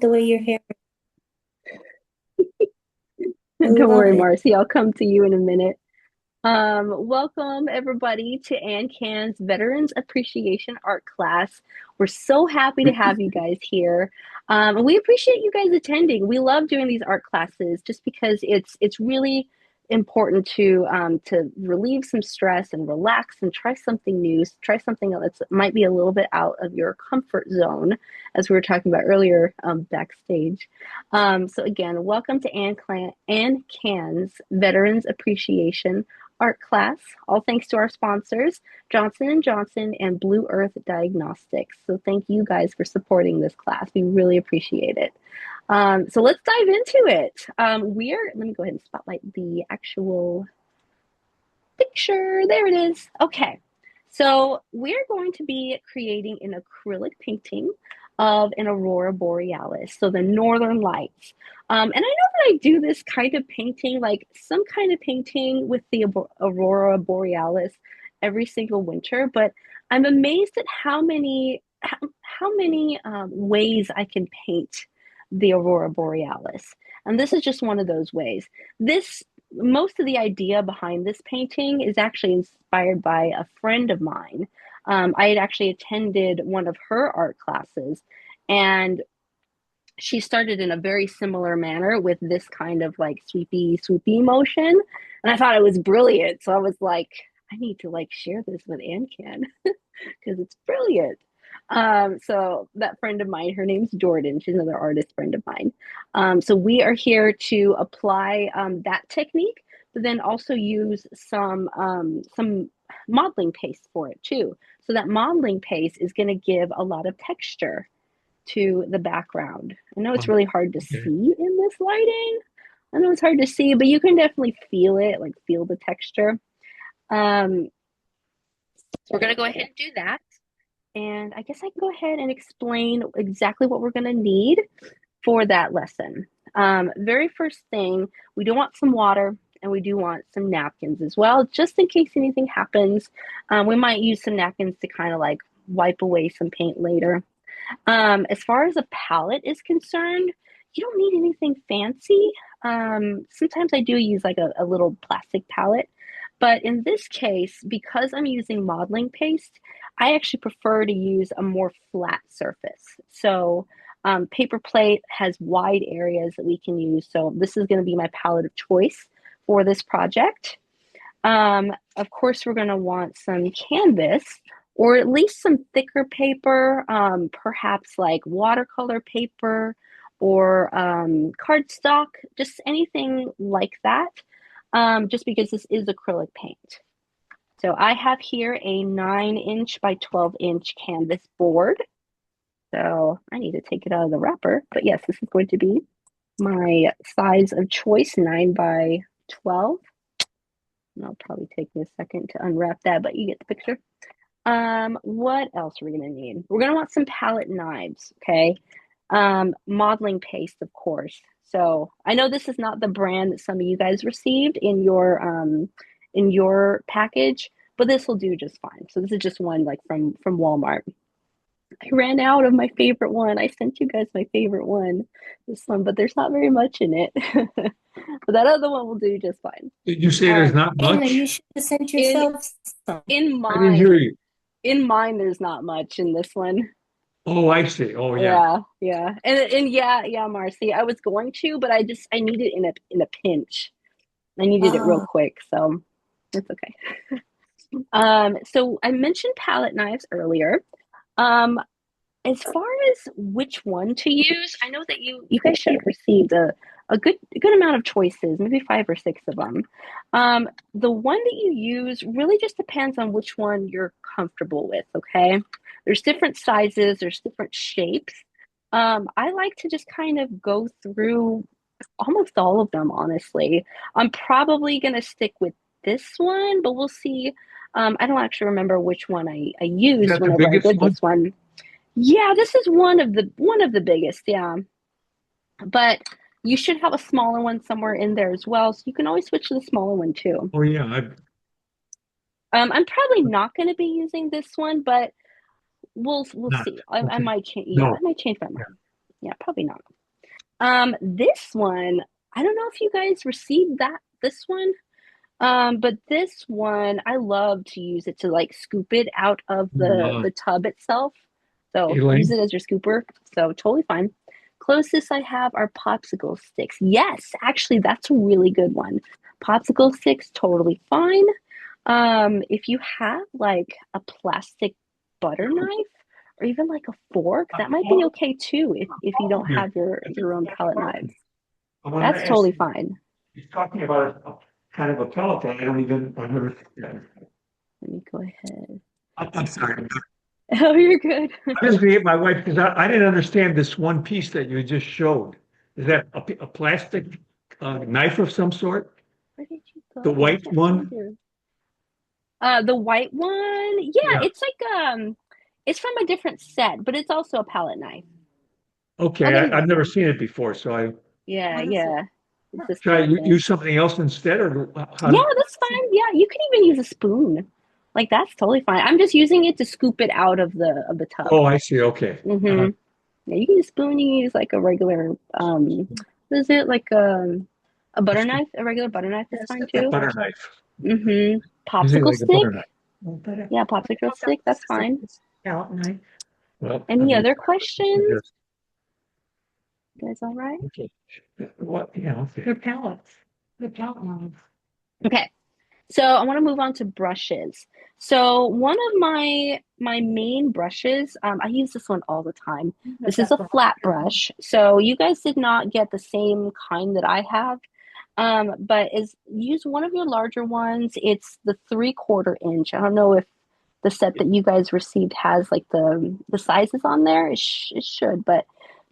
the way your hair. I Don't love worry, it. Marcy. I'll come to you in a minute. Welcome everybody to AnCan's Veterans Appreciation Art Class. We're so happy to have you guys here. And we appreciate you guys attending. We love doing these art classes just because it's really important to relieve some stress and relax and try something new, try something that might be a little bit out of your comfort zone, as we were talking about earlier backstage. So again, welcome to AnCan's Veterans Appreciation Art class, all thanks to our sponsors, Johnson & Johnson and Blue Earth Diagnostics. So thank you guys for supporting this class. We really appreciate it. So let's dive into it. Let me go ahead and spotlight the actual picture. There it is. Okay. So we're going to be creating an acrylic painting of an Aurora Borealis, so the northern lights. And I know that I do this kind of painting, like some kind of painting with the Aurora Borealis every single winter, but I'm amazed at how many ways I can paint the Aurora Borealis. And this is just one of those ways. This Most of the idea behind this painting is actually inspired by a friend of mine. I had actually attended one of her art classes, and she started in a very similar manner with this kind of like swoopy motion. And I thought it was brilliant. So I was like, I need to like share this with AnCan because it's brilliant. So that friend of mine, her name's Jordan. She's another artist friend of mine. So we are here to apply that technique, but then also use some modeling paste for it too. So that modeling paste is going to give a lot of texture to the background. I know it's Um, really hard to okay. see in this lighting. I know it's hard to see, but you can definitely feel it, like feel the texture. Um, we're going to go ahead and do that. And I guess I can go ahead and explain exactly what we're going to need for that lesson. Very first thing, we do want some water and we do want some napkins as well, just in case anything happens. We might use some napkins to kind of like wipe away some paint later. As far as a palette is concerned, you don't need anything fancy. Sometimes I do use like a little plastic palette, but in this case, because I'm using modeling paste, I actually prefer to use a more flat surface. So paper plate has wide areas that we can use. So this is going to be my palette of choice for this project. Of course, we're going to want some canvas or at least some thicker paper, perhaps like watercolor paper or cardstock, just anything like that, just because this is acrylic paint. So I have here a 9-inch by 12-inch canvas board. So I need to take it out of the wrapper. But yes, this is going to be my size of choice, 9 by 12. And I'll probably take me a second to unwrap that, but you get the picture. What else are we gonna need? We're gonna want some palette knives, okay? Modeling paste, of course. So I know this is not the brand that some of you guys received in your package, but this will do just fine. So this is just one like from Walmart. I ran out of my favorite one. I sent you guys my favorite one, this one, but there's not very much in it. But that other one will do just fine. Did you say there's Um, not Anna, much? you should have sent in yourself some. in I didn't hear mine, you. there's not much in this one. Oh, I see. Oh, yeah. Yeah, and yeah, Marcy, I was going to, but I need it in a pinch. I needed it real Oh, quick, so it's okay. So I mentioned palette knives earlier. Um, as far as which one to use, I know that you guys should have received a good amount of choices, maybe 5 or 6 of them. The one that you use really just depends on which one you're comfortable with. Okay, there's different sizes, there's different shapes. I like to just kind of go through almost all of them, honestly. I'm probably gonna stick with this one, but we'll see. I don't actually remember which one I Is used that the whenever I biggest did one? this one. Yeah, this is one of the biggest, yeah. But you should have a smaller one somewhere in there as well, so you can always switch to the smaller one too. Oh, yeah. I'm probably not going to be using this one, but we'll Not. see. I Okay. might change. Yeah, I No. might change my Yeah. mind. Yeah, probably not. This one, I don't know if you guys received this one. But this one, I love to use it to like scoop it out of the tub itself. So use Elaine? it as your scooper. So totally fine. Closest I have are popsicle sticks. Yes, actually, that's a really good one. Popsicle sticks, totally fine. If you have like a plastic butter knife or even like a fork, that might be okay too if you don't have your own palette knives. I wanted That's to ask totally you, fine. he's talking about a kind of a pellet that I don't even, I've never seen that. Let me go ahead. I'm sorry. Oh, you're good. I'm just gonna get my wife, because I didn't understand this one piece that you just showed. Is that a plastic knife of some sort? Where did you go? The I white can't one? find you. The white one, yeah, Yeah. it's like it's from a different set, but it's also a palette knife. Oh, Okay, there you I've go. never seen it before, so Yeah, What is it? yeah. It's this should I kind of thing. use something else instead, or how Yeah, do? that's fine. Yeah, you can even use a spoon. Like that's totally fine. I'm just using it to scoop it out of the tub. Oh, I see. Okay. Mm-hmm. Yeah, you can use a spoon, you can use like a regular what is it? Like a butter knife? A regular butter knife is Yes, fine that's a too. Butter butter. knife. Mm-hmm. Using Popsicle like a butter stick? knife. Well, butter. Yeah, popsicle stick, that's fine. Out knife. Well, I Any mean, other I questions? guess. You guys all right? Okay. What, okay. They're pellets. They're palette knives. Okay. So I want to move on to brushes. So one of my main brushes, I use this one all the time. This is a flat brush. So you guys did not get the same kind that I have. But is use one of your larger ones. It's the 3/4 inch. I don't know if the set that you guys received has like the sizes on there. It should, but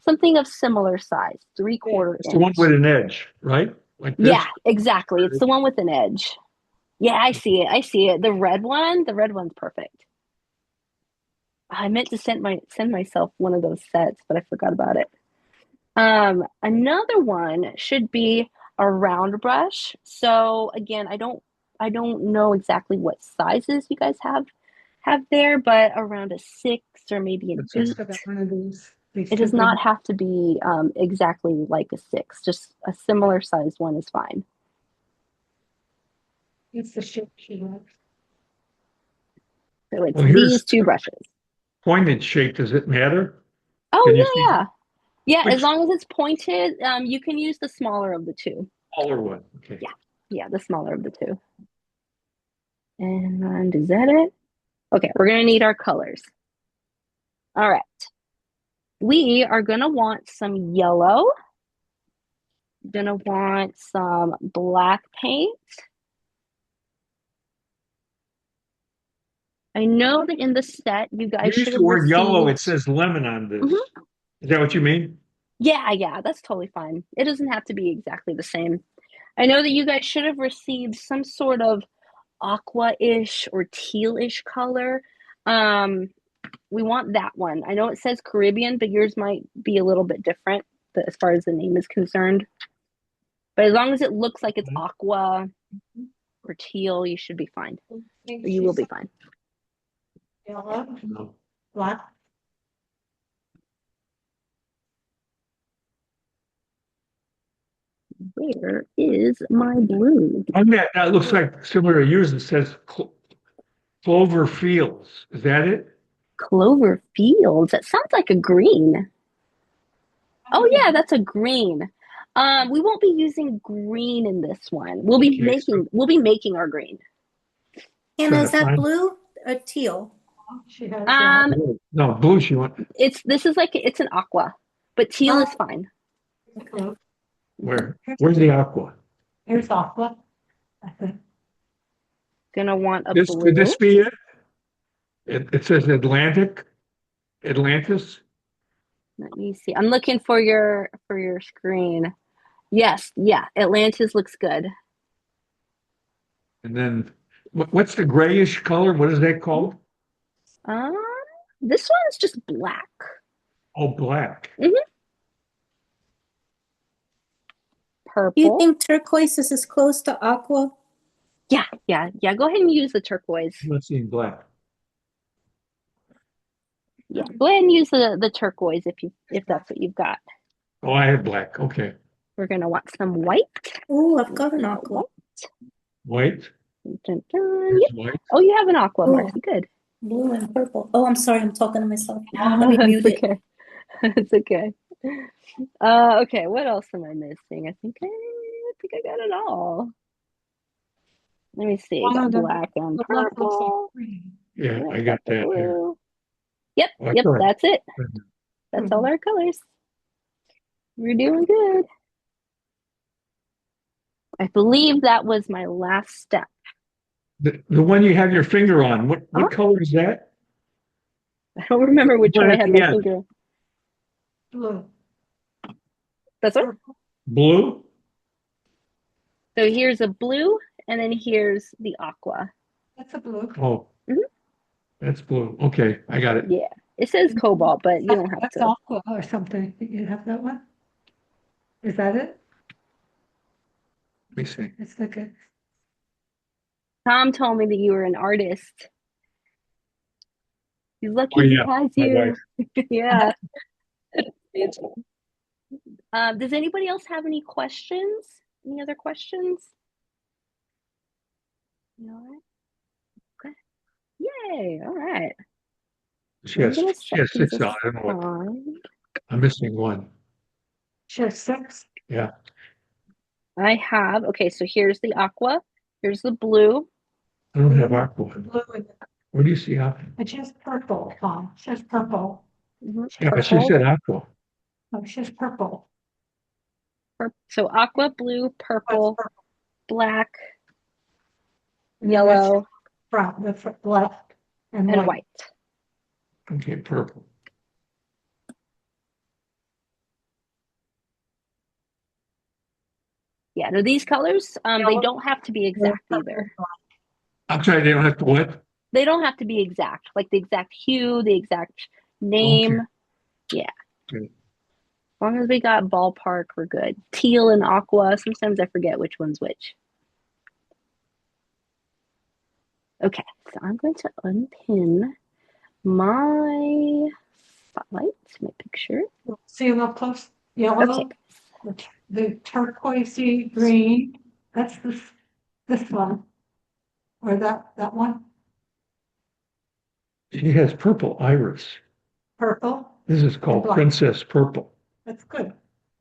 something of similar size, 3/4 It's the one inch. with an edge, right? Like Yeah, this? exactly. It's the one with an edge. Yeah, I see it. I see it. The red one's perfect. I meant to send myself one of those sets, but I forgot about it. Another one should be a round brush. So again, I don't know exactly what sizes you guys have there, but around a 6 or maybe an It's a- 8. I got one of these It does super. not have to be exactly like a 6. Just a similar sized one is fine. It's the shape she likes. So it's Well, these here's two brushes. pointed shape. Does it matter? Can you Oh see yeah, yeah. Yeah, as which long as it's pointed, you can use the smaller of the two. smaller one? Okay. Yeah, yeah, the smaller of the two. And is that it? Okay, we're gonna need our colors. All right. We are gonna want some yellow. Gonna want some black paint. I know that in the set you You guys use should the have word yellow. It received. says lemon on this. Mhm. Is that what you mean? Yeah, yeah, that's totally fine. It doesn't have to be exactly the same. I know that you guys should have received some sort of aqua-ish or teal-ish color. Um, we want that one. I know it says Caribbean, but yours might be a little bit different as far as the name is concerned. But as long as it looks like it's aqua or teal, you should be fine. Or you will be fine. Yellow, No. black. Where is my blue? On that looks like similar to yours. It says Clover Fields. Is that it? Clover Fields. That sounds like a green. Oh yeah, that's a green. We won't be using green in this one. Okay, so We'll be making our green. Anna, trying is to that find blue or teal? She has Um, blue. No, blue. She want this is like it's an aqua, but teal is fine. Okay. where? Where's the aqua? Here's aqua. Okay. Gonna want a This could blue. this be it? It says Atlantis. Let me see. I'm looking for your screen. Yes, yeah. Atlantis looks good. And then what's the grayish color? What is that called? Um, this one's just black. Oh, black. Hmm. Do you Purple. think turquoise is as close to aqua? Yeah, yeah, yeah. Go ahead and use the turquoise. I'm not seeing black. Yeah, go ahead and use the turquoise if that's what you've got. Oh, I had black. Okay. We're gonna want some white. Oh, I've got an aqua. White. Dun, dun, dun. There's Yep. white. Oh, you have an aqua, Oh. Marcy. Good. Blue and purple. Oh, I'm sorry, I'm talking to myself. Let me It's mute it. okay. It's okay. Okay, what else am I missing? I think I got it all. Let me see. One Got of the- black and The left looks like purple. green. Yeah, Yep, I got the that here. blue. Yep, Well, yep, good. that's it. That's all our colors. We're doing good. I believe that was my last step. The one you have your finger on, what color is that? I don't remember which One one I at had the my end. finger on. Blue. That's one. Blue? So here's a blue, and then here's the aqua. That's a blue. Oh, Mhm. that's blue. Okay, I got it. Yeah, it says cobalt, but you don't have That's to. aqua or something. You have that one? Is that it? Let me see. It's like a, Tom told me that you were an artist. He's lucky Oh, he yeah, has my you. wife. Yeah. Does anybody else have any questions? Any other questions? You all right? Okay. Yay. All right. She I'm has, gonna she set has these 6 on. I don't know what. aside. I'm missing one. just 6. Yeah. I have, okay, so here's the aqua. Here's the blue. I don't have aqua. Blue and Where do you see aqua? it's just purple, Tom. It's just purple. Yeah, but she Purple. said aqua. No, it's just purple. So aqua, blue, That's purple, purple. black, And then that's yellow, Front, left and and white. white. Okay, purple. Yeah, no, these colors, they Yellow. don't have to be exact either. I'm sorry, they don't have to what? They don't have to be exact, like the exact hue, the exact name. Yeah. Okay. As long as we got ballpark, we're good. Teal and aqua. Sometimes I forget which one's which. Okay, so I'm going to unpin my spotlight, my picture. See them up close? Yellow, Okay. the turquoisey green. That's this one. Or that one. She has purple iris. Purple. This is called Black. Princess Purple. That's good.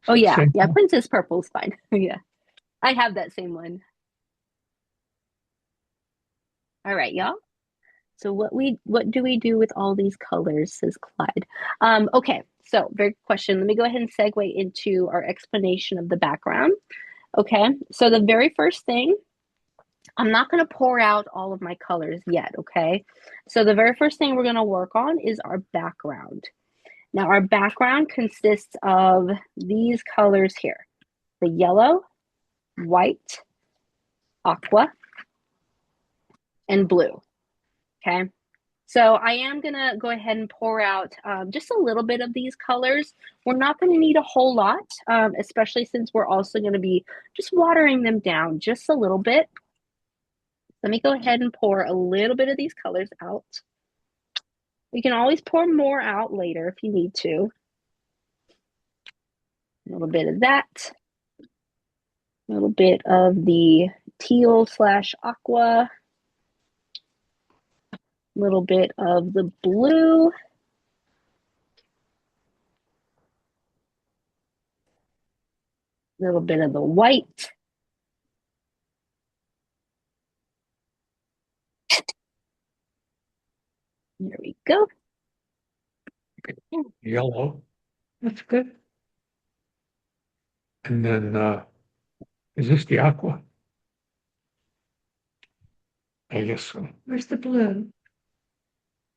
Oh yeah, Same yeah. color. Princess Purple's fine. Yeah, I have that same one. All right, y'all. So what do we do with all these colors? Says Clyde. Okay. So very good question. Let me go ahead and segue into our explanation of the background. Okay. So the very first thing, I'm not going to pour out all of my colors yet. Okay. So the very first thing we're going to work on is our background. Now our background consists of these colors here: the yellow, white, aqua, and blue. Okay, so I am gonna go ahead and pour out just a little bit of these colors. We're not gonna need a whole lot, especially since we're also gonna be just watering them down just a little bit. Let me go ahead and pour a little bit of these colors out. You can always pour more out later if you need to. A little bit of that. A little bit of the teal / aqua. A little bit of the blue. A little bit of the white. There we go. Yellow. That's good. And then, is this the aqua? I guess so. Where's the blue?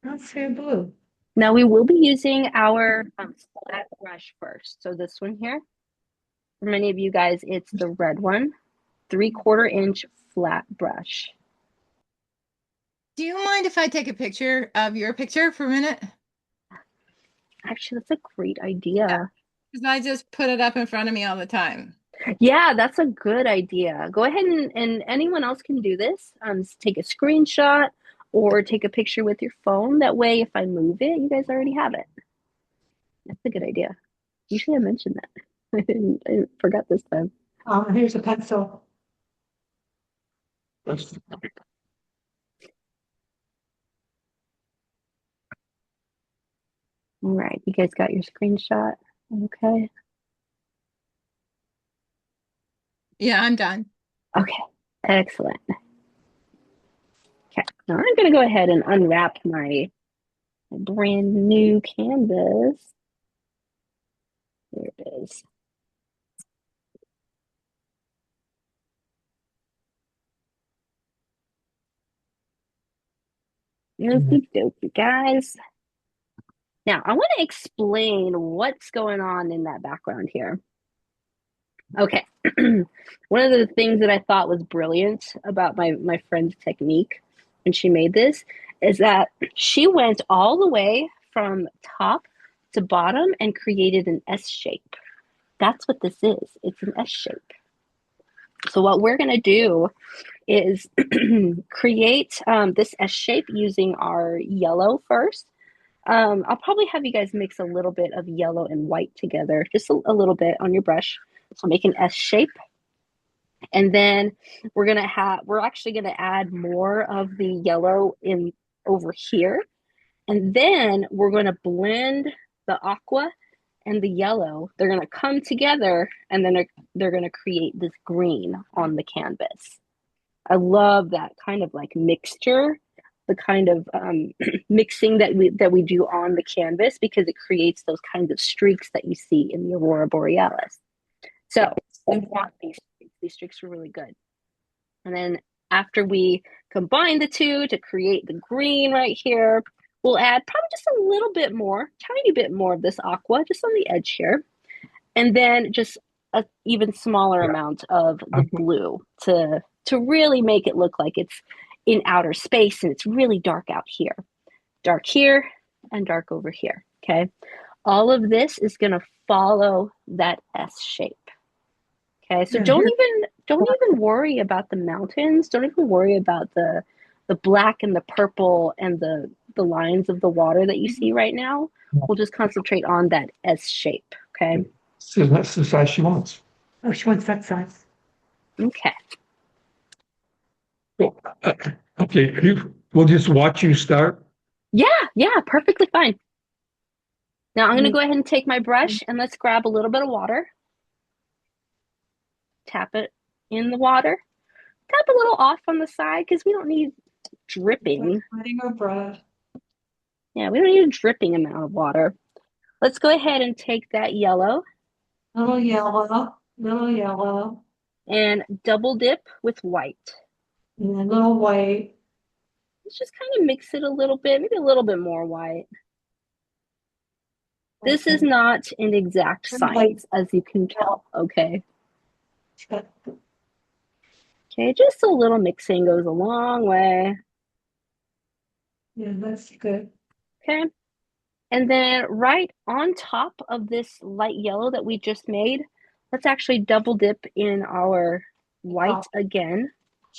I don't see a blue. Now we will be using our flat brush first. So this one here, for many of you guys, it's the red one, 3/4 inch flat brush. Do you mind if I take a picture of your picture for a minute? Actually, that's a great idea. Because I just put it up in front of me all the time. Yeah, that's a good idea. Go ahead and anyone else can do this. Take a screenshot or take a picture with your phone. That way, if I move it, you guys already have it. That's a good idea. Usually I mention that. I forgot this time. Here's a pencil. That's- All right, you guys got your screenshot? Okay. Yeah, I'm done. Okay, excellent. Okay, now I'm gonna go ahead and unwrap my brand new canvas. There it is. Okie dokie, guys. Now, I want to explain what's going on in that background here. Okay. One of the things that I thought was brilliant about my friend's technique when she made this is that she went all the way from top to bottom and created an S shape. That's what this is. It's an S shape. So what we're going to do is create this S shape using our yellow first. I'll probably have you guys mix a little bit of yellow and white together, just a little bit on your brush. So make an S shape. And then we're actually gonna add more of the yellow in over here. And then we're gonna blend the aqua and the yellow. They're gonna come together and then they're gonna create this green on the canvas. I love that kind of like mixture, the kind of mixing that we do on the canvas, because it creates those kinds of streaks that you see in the Aurora Borealis. So we want these streaks. These streaks are really good. And then after we combine the two to create the green right here, we'll add probably just a little bit more, tiny bit more of this aqua just on the edge here. And then just an even smaller amount of the blue to really make it look like it's in outer space and it's really dark out here. Dark here and dark over here, okay? All of this is gonna follow that S shape. Okay, so don't even worry about the mountains. Don't even worry about the black and the purple and the lines of the water that you see right now. We'll just concentrate on that S shape, okay? So that's the size she wants. Oh, she wants that size. Okay. Well, okay, we'll just watch you start. Yeah, perfectly fine. Now I'm gonna go ahead and take my brush and let's grab a little bit of water. Tap it in the water. Tap a little off on the side because we don't need dripping. Letting her brush. Yeah, we don't need a dripping amount of water. Let's go ahead and take that yellow Little yellow, and double dip with white. and then little white. Let's just kind of mix it a little bit, maybe a little bit more white. This is not an exact science, as you can tell, okay? Okay, just a little mixing goes a long way. Yeah, that's good. Okay. And then right on top of this light yellow that we just made, let's actually double dip in our white again.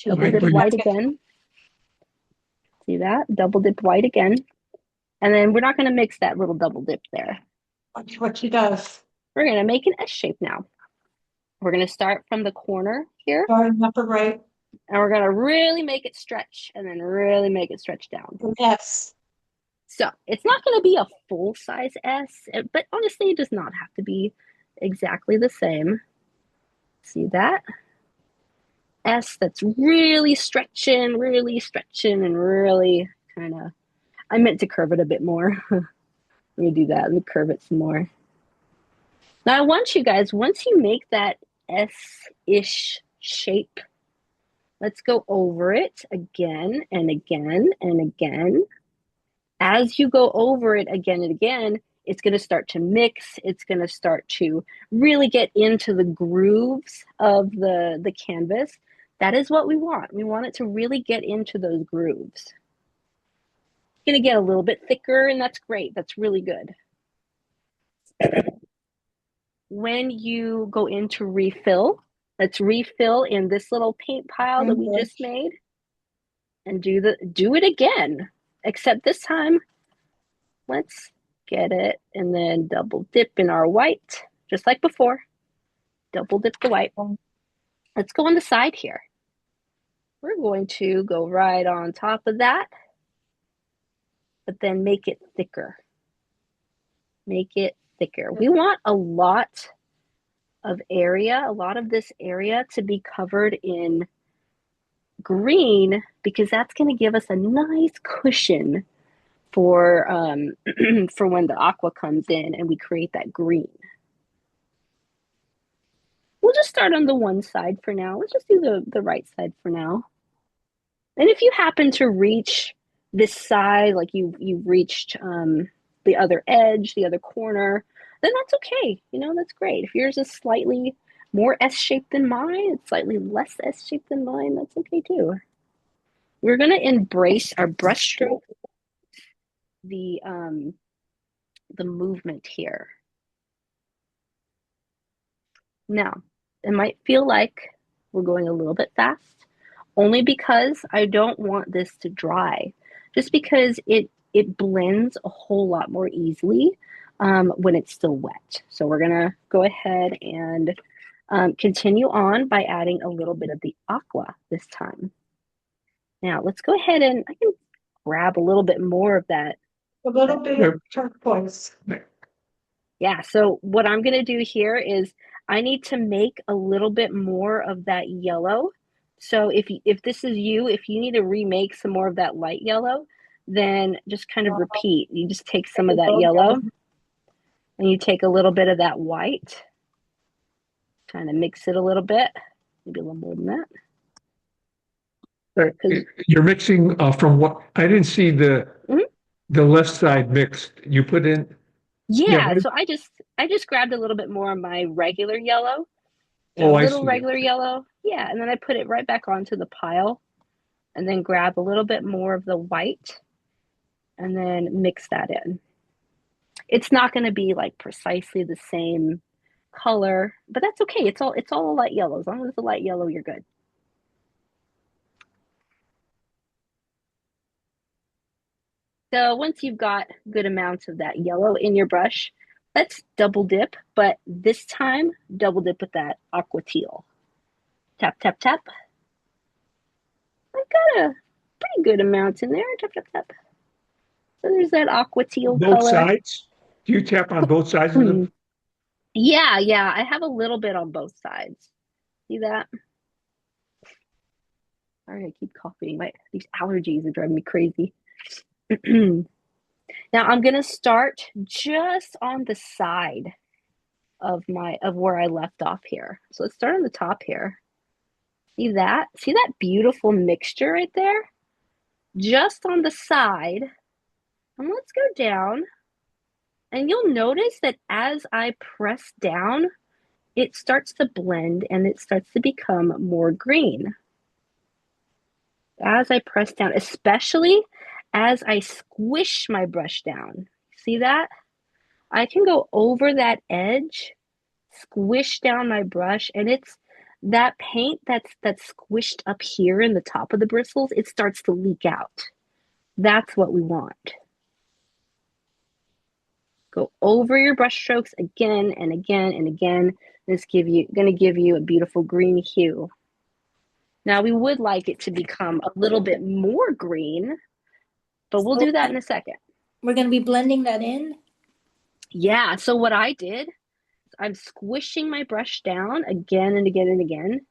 Double dip white again. See that? Double dip white again. And then we're not going to mix that little double dip there. Watch what she does. We're going to make an S shape now. We're going to start from the corner here. Starting upper right. And we're going to really make it stretch and then really make it stretch down. Yes. So it's not going to be a full size S, but honestly, it does not have to be exactly the same. See that? S that's really stretching, and really kind of, I meant to curve it a bit more. Let me do that. Let me curve it some more. Now I want you guys, once you make that S-ish shape, let's go over it again and again and again. As you go over it again and again, it's going to start to mix. It's going to start to really get into the grooves of the canvas. That is what we want. We want it to really get into those grooves. It's going to get a little bit thicker, and that's great. That's really good. When you go into refill, let's refill in this little paint pile that we just made. and do it again. Except this time, let's get it and then double dip in our white, just like before. Double dip the white. Let's go on the side here. We're going to go right on top of that, but then make it thicker. Make it thicker. We want a lot of area, a lot of this area to be covered in green, because that's going to give us a nice cushion for for when the aqua comes in and we create that green. We'll just start on the one side for now. Let's just do the right side for now. And if you happen to reach this side, like you've reached the other edge, the other corner, then that's okay. You know, that's great. If yours is slightly more S-shaped than mine, it's slightly less S-shaped than mine, that's okay too. We're going to embrace our brush stroke, the movement here. Now, it might feel like we're going a little bit fast, only because I don't want this to dry, just because it blends a whole lot more easily when it's still wet. So we're gonna go ahead and continue on by adding a little bit of the aqua this time. Now let's go ahead and I can grab a little bit more of that. A little bit of turquoise. Yeah, so what I'm gonna do here is I need to make a little bit more of that yellow. So if this is you, if you need to remake some more of that light yellow, then just kind of repeat. You just take some of that yellow and you take a little bit of that white, kind of mix it a little bit, maybe a little more than that. You're mixing from what I didn't see the left side mixed. You put in. Yeah, so I just grabbed a little bit more of my regular yellow. Oh, I see. Regular yellow. Yeah, and then I put it right back onto the pile and then grab a little bit more of the white and then mix that in. It's not going to be like precisely the same color, but that's okay. It's all a light yellow. As long as it's a light yellow, you're good. So once you've got good amounts of that yellow in your brush, let's double dip, but this time double dip with that aqua teal. Tap, tap, tap. I've got a pretty good amount in there. Tap, tap, tap. So there's that aqua teal color. Both sides? Do you tap on both sides of them? Yeah, I have a little bit on both sides. See that? Sorry, I keep coughing. These allergies are driving me crazy. Now I'm gonna start just on the side of where I left off here. So let's start on the top here. See that? See that beautiful mixture right there? Just on the side. And let's go down. And you'll notice that as I press down, it starts to blend and it starts to become more green. As I press down, especially as I squish my brush down. See that? I can go over that edge, squish down my brush, and it's that paint that's squished up here in the top of the bristles, it starts to leak out. That's what we want. Go over your brush strokes again and again and again. It's going to give you a beautiful green hue. Now we would like it to become a little bit more green, but we'll do that in a second. We're going to be blending that in? Yeah, so what I did, I'm squishing my brush down again and again and again.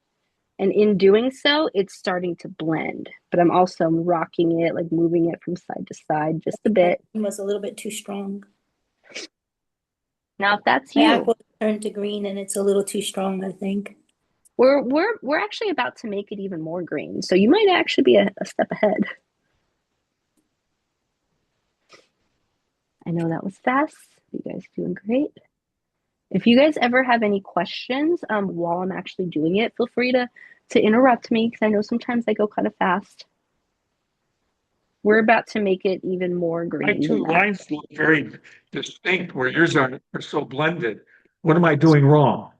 And in doing so, it's starting to blend. But I'm also rocking it, like moving it from side to side just a bit. It was a little bit too strong. Now, if that's My you, aqua turned to green and it's a little too strong, I think. we're actually about to make it even more green. So you might actually be a step ahead. I know that was fast. You guys are doing great. If you guys ever have any questions while I'm actually doing it, feel free to interrupt me because I know sometimes I go kind of fast. We're about to make it even more green. My two lines look very distinct where yours are so blended. What am I doing wrong?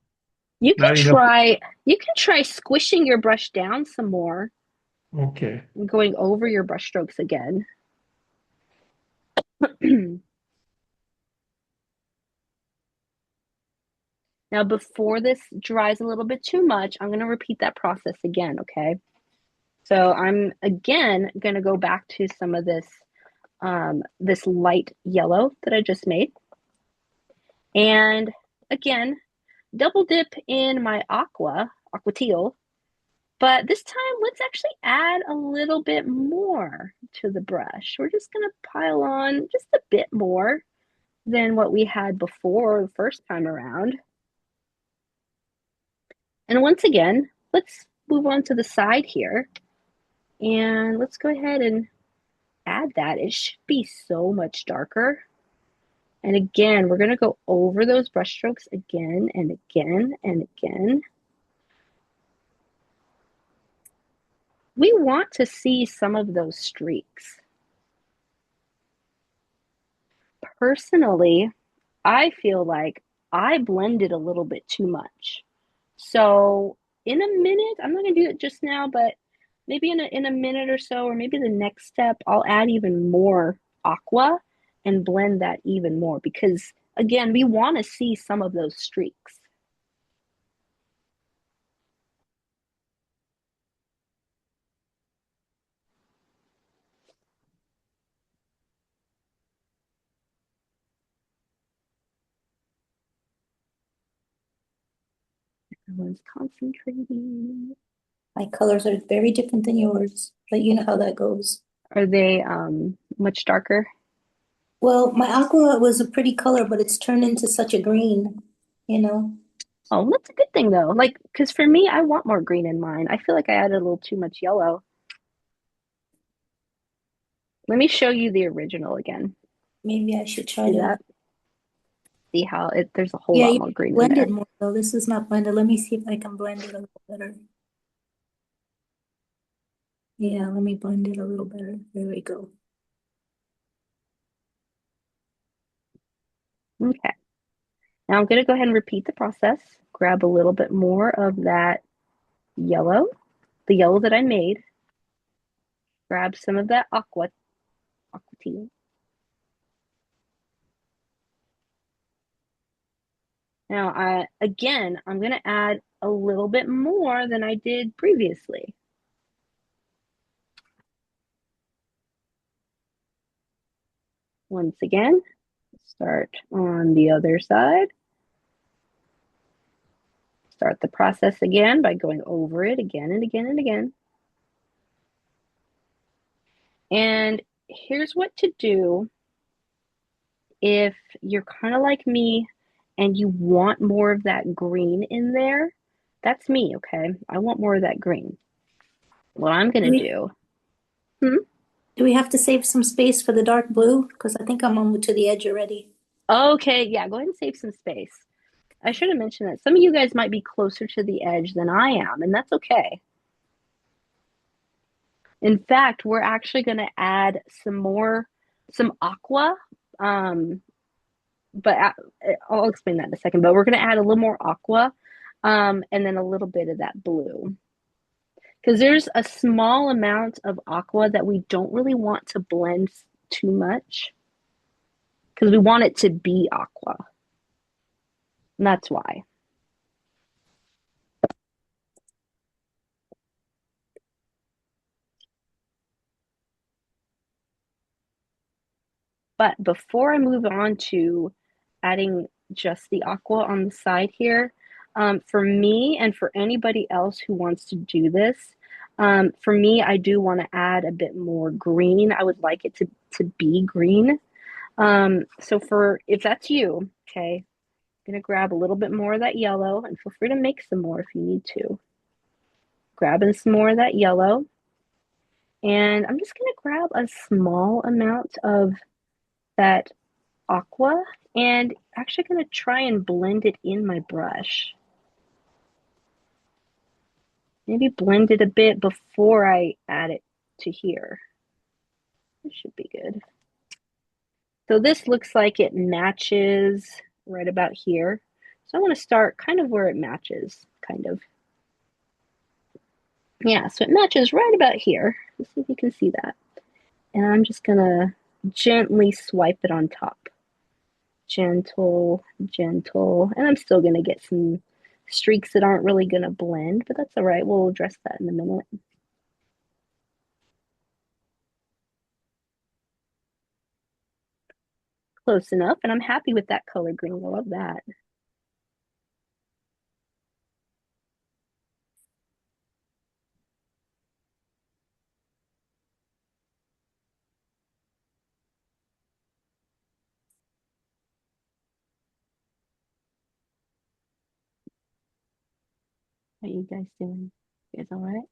You can try squishing your brush down some more Okay. I'm going over your brush strokes again. Now, before this dries a little bit too much, I'm going to repeat that process again, okay? So I'm, again, going to go back to some of this, this light yellow that I just made. And again, double dip in my Aqua Teal. But this time, let's actually add a little bit more to the brush. We're just going to pile on just a bit more than what we had before the first time around. And once again, let's move on to the side here. And let's go ahead and add that. It should be so much darker. And again, we're going to go over those brush strokes again and again and again. We want to see some of those streaks. Personally, I feel like I blended a little bit too much. So in a minute, I'm not going to do it just now, but maybe in a minute or so, or maybe the next step, I'll add even more Aqua and blend that even more because, again, we want to see some of those streaks. Everyone's concentrating. My colors are very different than yours, but you know how that goes. Are they much darker? Well, my aqua was a pretty color, but it's turned into such a green, you know? Oh, that's a good thing though. Like, because for me, I want more green in mine. I feel like I added a little too much yellow. Let me show you the original again. Maybe I should try See to. that? See how there's a whole Yeah, lot you more green in blend there. it more though. This is not blended. Let me see if I can blend it a little better. Yeah, let me blend it a little better. There we go. Okay. Now I'm going to go ahead and repeat the process. Grab a little bit more of that yellow, the yellow that I made. Grab some of that aqua teal. Now, again, I'm going to add a little bit more than I did previously. Once again, start on the other side. Start the process again by going over it again and again and again. And here's what to do if you're kind of like me and you want more of that green in there. That's me, okay? I want more of that green. What I'm going to do. Do we have to save some space for the dark blue? Because I think I'm almost to the edge already. Okay, yeah, go ahead and save some space. I should have mentioned that some of you guys might be closer to the edge than I am, and that's okay. In fact, we're actually going to add some aqua, but I'll explain that in a second. But we're going to add a little more aqua, and then a little bit of that blue. Because there's a small amount of aqua that we don't really want to blend too much. Because we want it to be aqua. And that's why. But before I move on to adding just the aqua on the side here, for me and for anybody else who wants to do this, for me, I do want to add a bit more green. I would like it to be green. So if that's you, okay, I'm going to grab a little bit more of that yellow, and feel free to make some more if you need to. Grabbing some more of that yellow. And I'm just going to grab a small amount of that aqua and actually going to try and blend it in my brush. Maybe blend it a bit before I add it to here. This should be good. So this looks like it matches right about here. So I want to start kind of where it matches, kind of. Yeah, so it matches right about here. Let's see if you can see that. And I'm just gonna gently swipe it on top. Gentle, gentle. And I'm still gonna get some streaks that aren't really gonna blend, but that's all right. We'll address that in a minute. Close enough, and I'm happy with that color green. I love that. How you guys doing? You guys all right?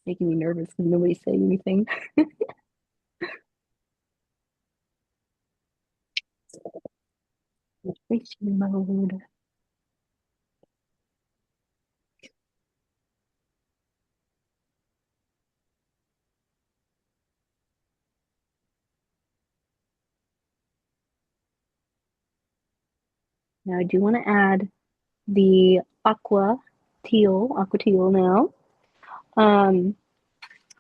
Making me nervous because nobody's saying anything. Racing mode. Now I do want to add the aqua teal now. I'm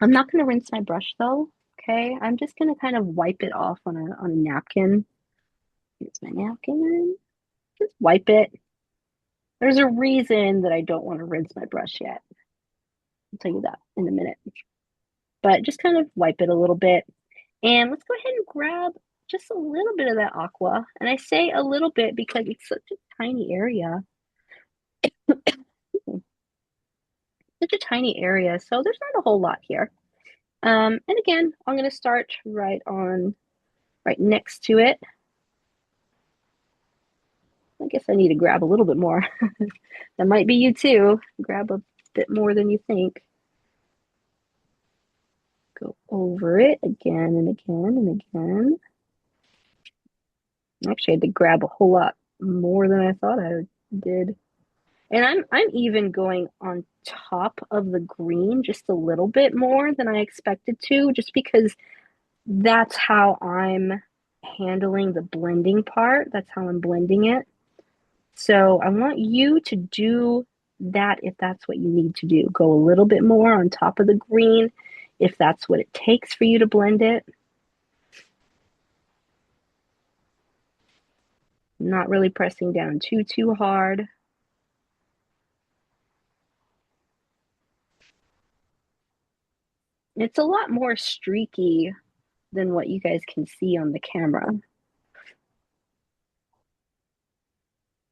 not going to rinse my brush though. Okay, I'm just going to kind of wipe it off on a napkin. Here's my napkin. Just wipe it. There's a reason that I don't want to rinse my brush yet. I'll tell you that in a minute. But just kind of wipe it a little bit. And let's go ahead and grab just a little bit of that aqua. And I say a little bit because it's such a tiny area. Such a tiny area, so there's not a whole lot here. And again, I'm going to start right next to it. I guess I need to grab a little bit more. That might be you too. Grab a bit more than you think. Go over it again and again and again. Actually, I had to grab a whole lot more than I thought I did. And I'm even going on top of the green just a little bit more than I expected to, just because that's how I'm handling the blending part. That's how I'm blending it. So I want you to do that if that's what you need to do. Go a little bit more on top of the green if that's what it takes for you to blend it. Not really pressing down too hard. It's a lot more streaky than what you guys can see on the camera.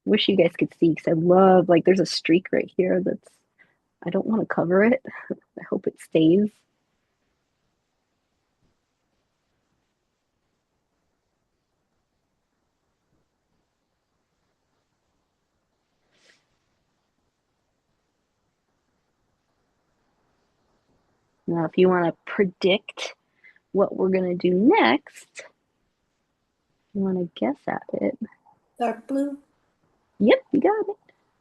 Wish you guys could see because I love, like, there's a streak right here that's, I don't want to cover it. I hope it stays. Now, if you want to predict what we're going to do next, you want to guess at it. Dark blue. Yep, you got it.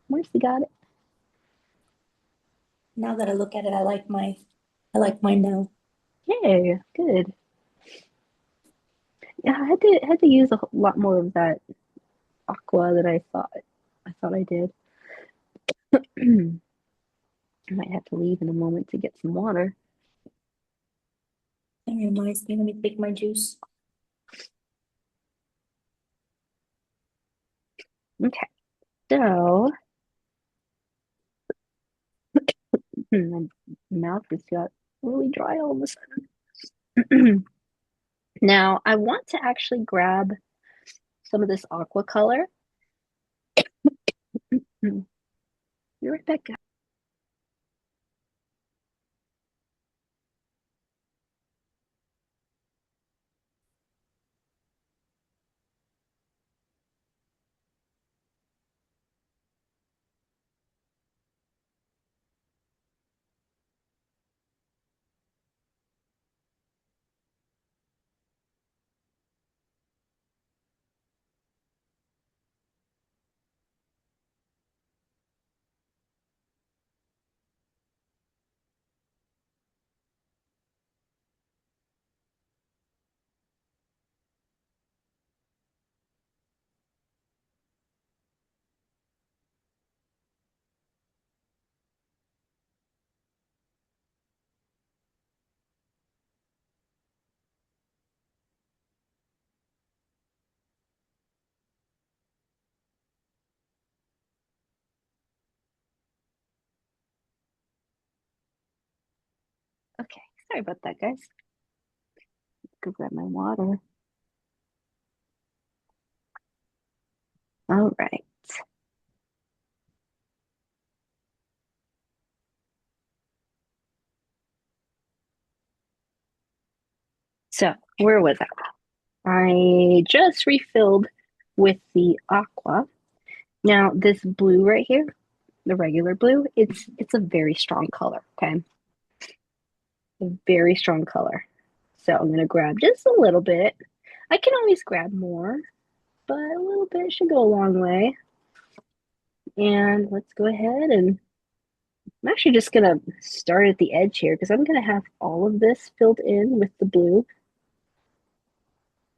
Marcy got it. Now that I look at it, I like mine now. Yay, good. Yeah, I had to use a lot more of that aqua that I thought I did. I might have to leave in a moment to get some water. That reminds me, let me take my juice. Okay, so my mouth just got really dry all of a sudden. Now I want to actually grab some of this aqua color. Be right back, guys. Sorry about that, guys. Go grab my water. All right. So where was I? I just refilled with the Aqua. Now this blue right here, the regular blue, it's a very strong color, okay? A very strong color. So I'm gonna grab just a little bit. I can always grab more, but a little bit should go a long way. And let's go ahead and I'm actually just gonna start at the edge here because I'm gonna have all of this filled in with the blue.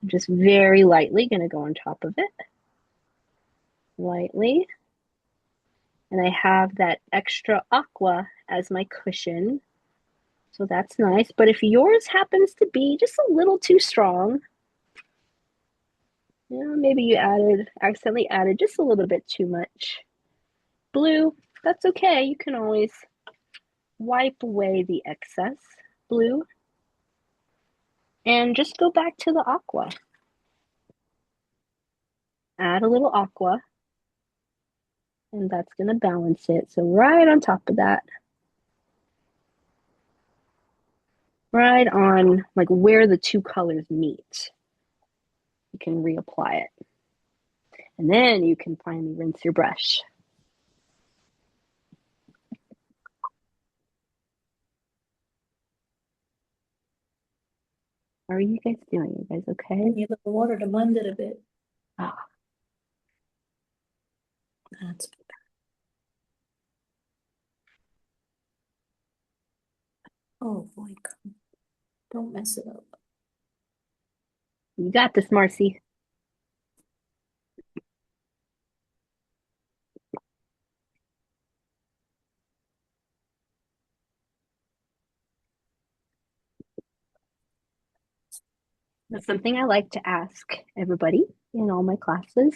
I'm just very lightly gonna go on top of it. Lightly. And I have that extra Aqua as my cushion. So that's nice. But if yours happens to be just a little too strong, maybe you accidentally added just a little bit too much blue, that's okay. You can always wipe away the excess blue and just go back to the Aqua. Add a little Aqua, and that's going to balance it. So right on top of that, right on like where the two colors meet, you can reapply it. And then you can finally rinse your brush. How are you guys doing? You guys okay? I need a little water to blend it a bit. Ah, That's oh boy, don't mess it up. you got this, Marcy. That's something I like to ask everybody in all my classes.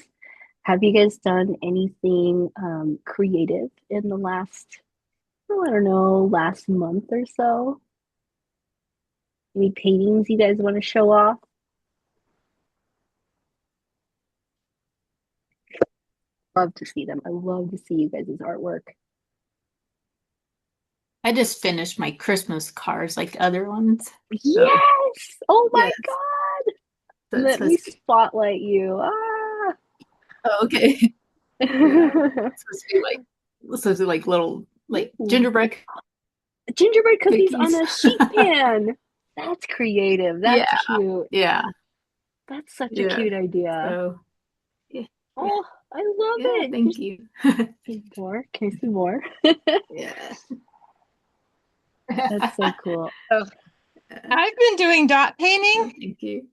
Have you guys done anything creative in the last, I don't know, last month or so? Any paintings you guys want to show off? Love to see them. I love to see you guys' artwork. I just finished my Christmas cards like the other ones. Yes! Oh my Yes. God! So it's Let me supposed to- spotlight you. Ah! Oh, okay. It's supposed to be like little like gingerbread. Gingerbread cookies on Cookies. a sheet pan. That's creative. That's Yeah. cute. Yeah. That's such a Yeah. cute idea. So Oh, I love yeah, it. thank you. See more? Can I see more? Yeah. That's so cool. I've been doing dot painting. Thank you.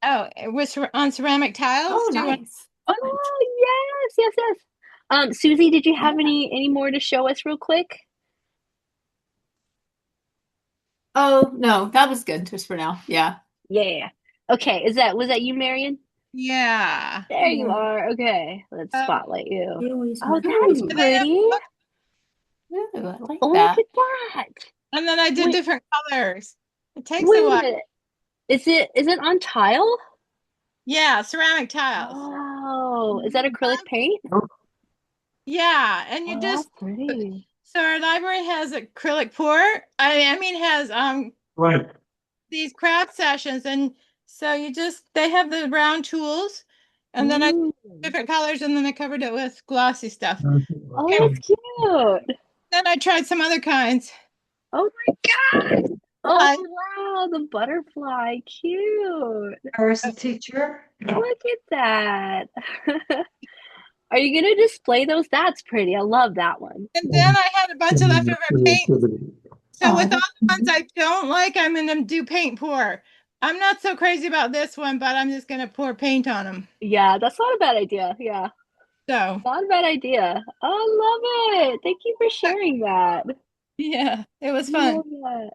Oh, it was on ceramic tiles. Oh, Do you want- nice. Oh, yes. Susie, did you have any more to show us real quick? Oh, no, that was good just for now. Yeah. Yeah. Okay, was that you, Marion? Yeah. There you are. Okay, let's spotlight you. They always Oh, mess that is with me. pretty. Ooh, I like Oh, that. look at that. And then I did Wait. different colors. It takes Wait a a while. minute. Is it on tile? Yeah, ceramic tiles. Oh, is that acrylic paint? Yeah, and you Oh, just that's pretty. so our library has acrylic pour. I mean has Right. these craft sessions, and so they have the round tools, and then I Mm. different colors, and then I covered it with glossy stuff. Oh, that's cute. Then I tried some other kinds. Oh my God. Oh, I- wow, the butterfly. Cute. Where's the teacher? Look at that. Are you going to display those? That's pretty. I love that one. And then I had a bunch of leftover paint. So with all the ones I don't like, I'm gonna do paint pour. I'm not so crazy about this one, but I'm just gonna pour paint on them. Yeah, that's not a bad idea. Yeah, So not a bad idea. Oh, I love it. Thank you for sharing that. yeah, it was I fun. love that.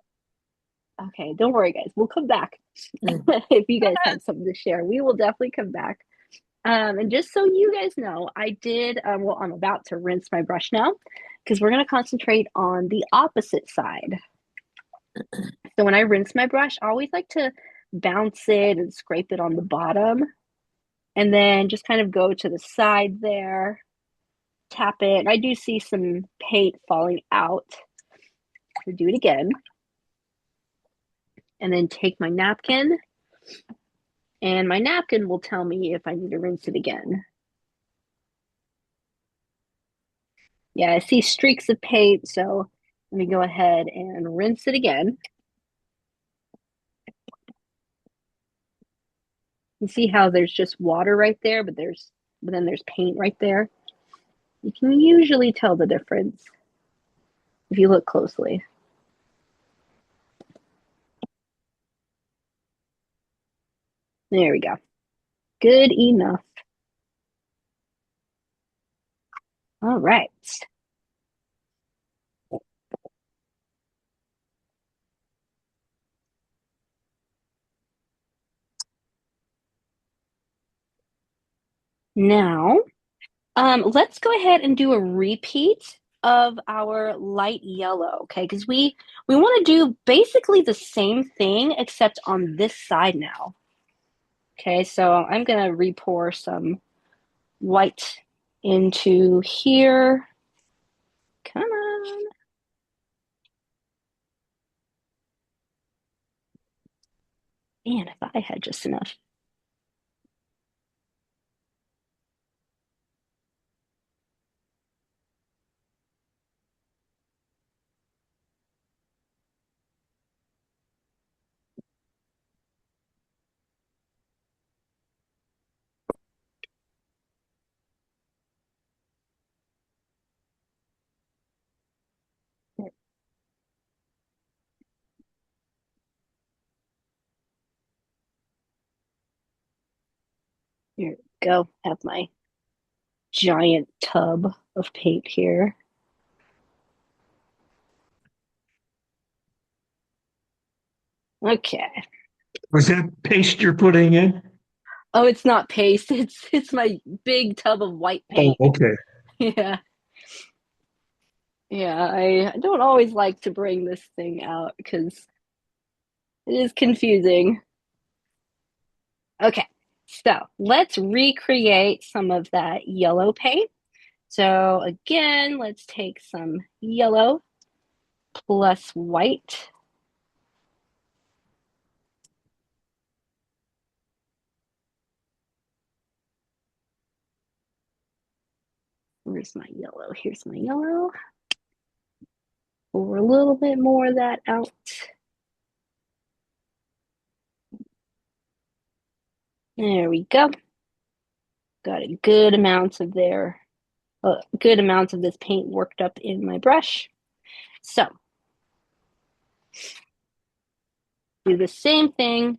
Okay, don't worry, guys. We'll come back. If you guys have something to share, we will definitely come back. And just so you guys know, I did, well, I'm about to rinse my brush now because we're going to concentrate on the opposite side. So when I rinse my brush, I always like to bounce it and scrape it on the bottom, and then just kind of go to the side there, tap it. I do see some paint falling out. So do it again. And then take my napkin, and my napkin will tell me if I need to rinse it again. Yeah, I see streaks of paint, so let me go ahead and rinse it again. You see how there's just water right there, but then there's paint right there. You can usually tell the difference if you look closely. There we go. Good enough. All right. Now, let's go ahead and do a repeat of our light yellow, okay? Because we want to do basically the same thing except on this side now. Okay, so I'm gonna re-pour some white into here. Come on. Man, if I had just enough. Here we go. Have my giant tub of paint here. Okay. Was that paste you're putting in? Oh, it's not paste. It's my big tub of white Oh, paint. okay. Yeah. Yeah, I don't always like to bring this thing out because it is confusing. Okay, so let's recreate some of that yellow paint. So again, let's take some yellow plus white. Where's my yellow? Here's my yellow. Pour a little bit more of that out. There we go. Got a good amount of good amounts of this paint worked up in my brush. So do the same thing,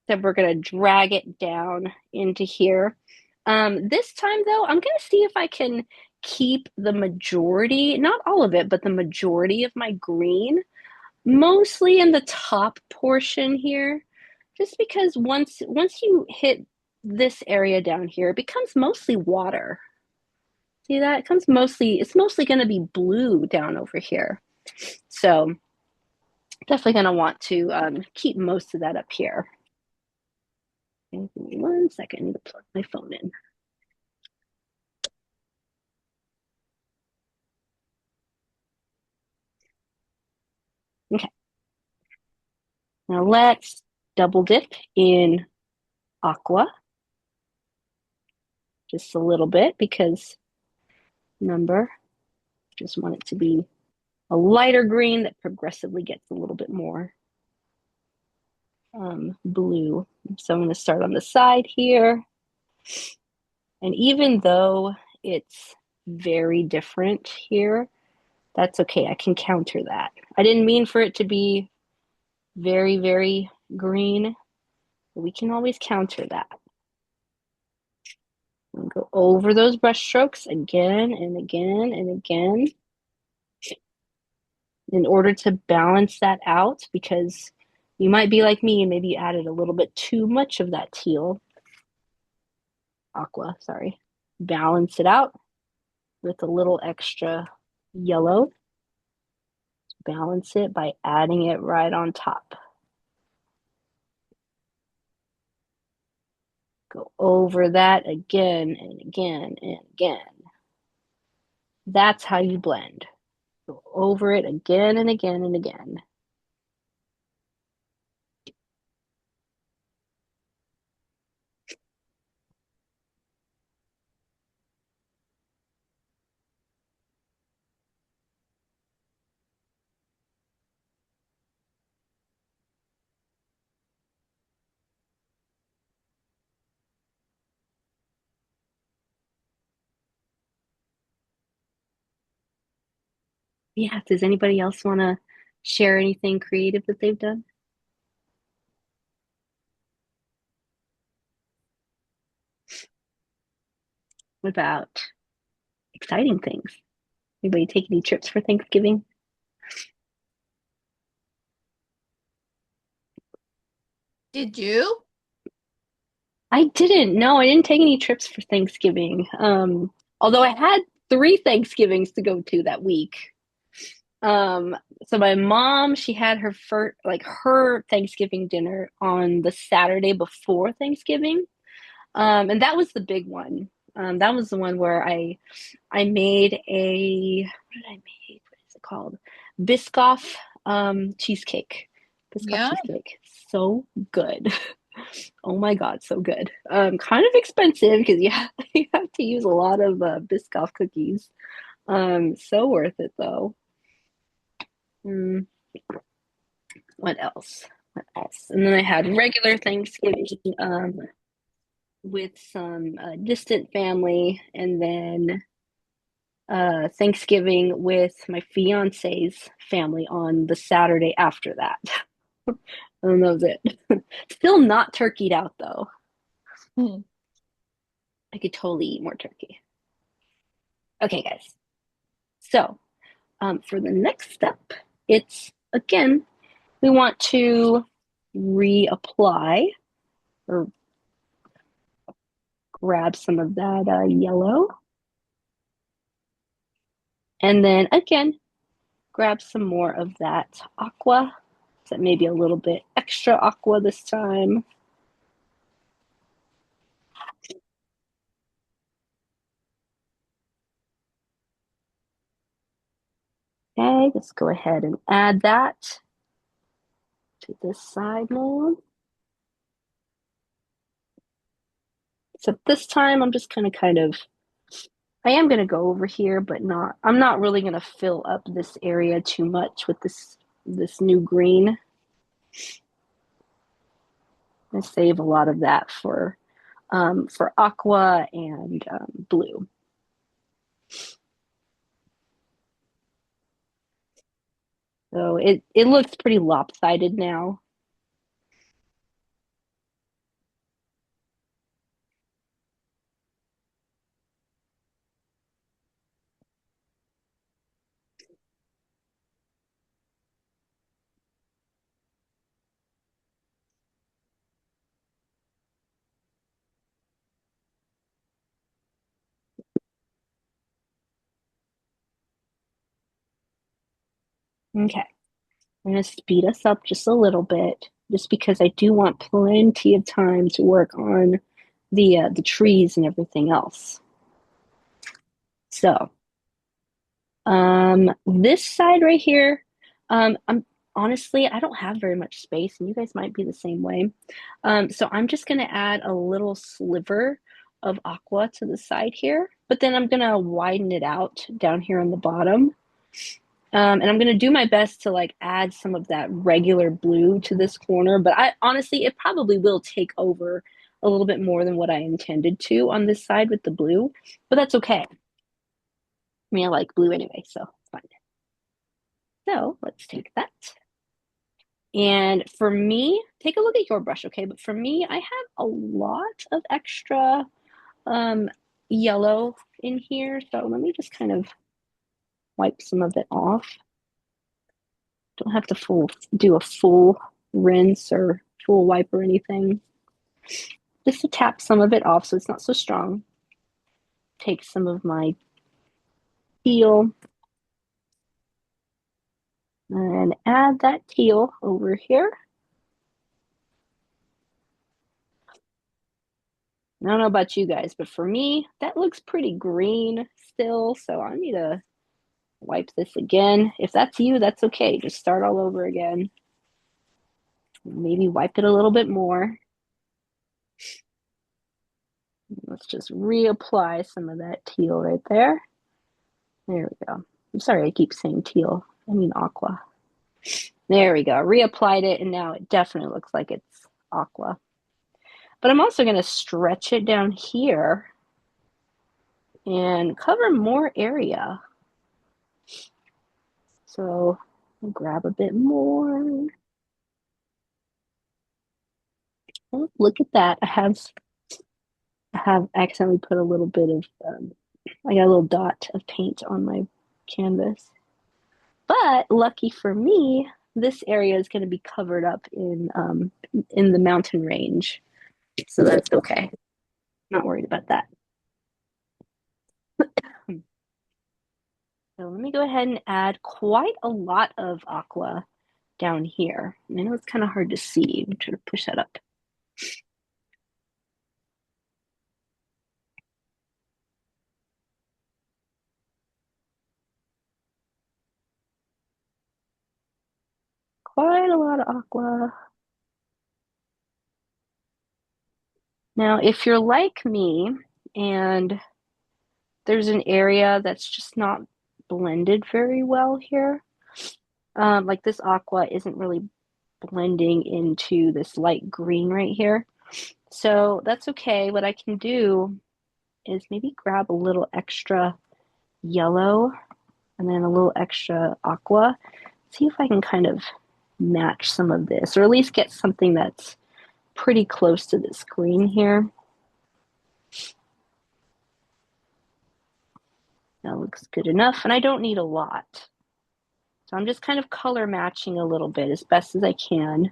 except we're gonna drag it down into here. This time though, I'm gonna see if I can keep the majority, not all of it, but the majority of my green, mostly in the top portion here, just because once you hit this area down here, it becomes mostly water. See that? It's mostly going to be blue down over here. So definitely going to want to keep most of that up here. Okay, give me 1 second. I need to plug my phone in. Okay. Now let's double dip in Aqua. Just a little bit because remember, just want it to be a lighter green that progressively gets a little bit more blue. So I'm going to start on the side here. And even though it's very different here, that's okay. I can counter that. I didn't mean for it to be very, very green, but we can always counter that. And go over those brush strokes again and again and again in order to balance that out, because you might be like me and maybe you added a little bit too much of that aqua, sorry. Balance it out with a little extra yellow. balance it by adding it right on top. Go over that again and again and again. That's how you blend. Go over it again and again and again. Yeah, does anybody else want to share anything creative that they've done? What about exciting things? Anybody take any trips for Thanksgiving? Did you? I didn't. No, I didn't take any trips for Thanksgiving. Although I had 3 Thanksgivings to go to that week. So my mom, she had her first, like her Thanksgiving dinner on the Saturday before Thanksgiving. And that was the big one. That was the one where I made a, what did I make? What is it called? Biscoff cheesecake. Biscoff Yeah. cheesecake. So good. Oh my God, so good. Kind of expensive because you have to use a lot of Biscoff cookies. So worth it though. What else? What else? And then I had regular Thanksgiving with some distant family, and then Thanksgiving with my fiance's family on the Saturday after that. And that was it. Still not turkeyed out though. I could totally eat more turkey. Okay, guys. So for the next step, it's again, we want to reapply or grab some of that yellow. And then again, grab some more of that aqua. So maybe a little bit extra aqua this time. Okay, let's go ahead and add that to this side now. So this time I'm just kind of, I am going to go over here, but I'm not really going to fill up this area too much with this new green. I save a lot of that for aqua and blue. So it looks pretty lopsided now. Okay, I'm going to speed us up just a little bit, just because I do want plenty of time to work on the trees and everything else. So, this side right here, I'm honestly, I don't have very much space, and you guys might be the same way. So I'm just going to add a little sliver of aqua to the side here, but then I'm going to widen it out down here on the bottom. And I'm going to do my best to like add some of that regular blue to this corner, but I honestly, it probably will take over a little bit more than what I intended to on this side with the blue, but that's okay. I mean, I like blue anyway, so it's fine. So let's take that. And for me, take a look at your brush, okay? But for me, I have a lot of extra yellow in here. So let me just kind of wipe some of it off. Don't have to do a full rinse or full wipe or anything. Just to tap some of it off so it's not so strong. Take some of my Teal. and add that teal over here. I don't know about you guys, but for me, that looks pretty green still, so I need to wipe this again. If that's you, that's okay. Just start all over again. Maybe wipe it a little bit more. Let's just reapply some of that teal right there. There we go. I'm sorry I keep saying teal. I mean aqua. There we go. Reapplied it, and now it definitely looks like it's aqua. But I'm also going to stretch it down here and cover more area. So I'll grab a bit more. Oh, look at that. I have accidentally put a little bit of, I got a little dot of paint on my canvas. But lucky for me, this area is going to be covered up in the mountain range. So that's okay. Not worried about that. So let me go ahead and add quite a lot of aqua down here. I know it's kind of hard to see. I'm trying to push that up. Quite a lot of aqua. Now, if you're like me and there's an area that's just not blended very well here, like this aqua isn't really blending into this light green right here. So that's okay. What I can do is maybe grab a little extra yellow and then a little extra aqua. See if I can kind of match some of this, or at least get something that's pretty close to this green here. That looks good enough, and I don't need a lot. So I'm just kind of color matching a little bit as best as I can.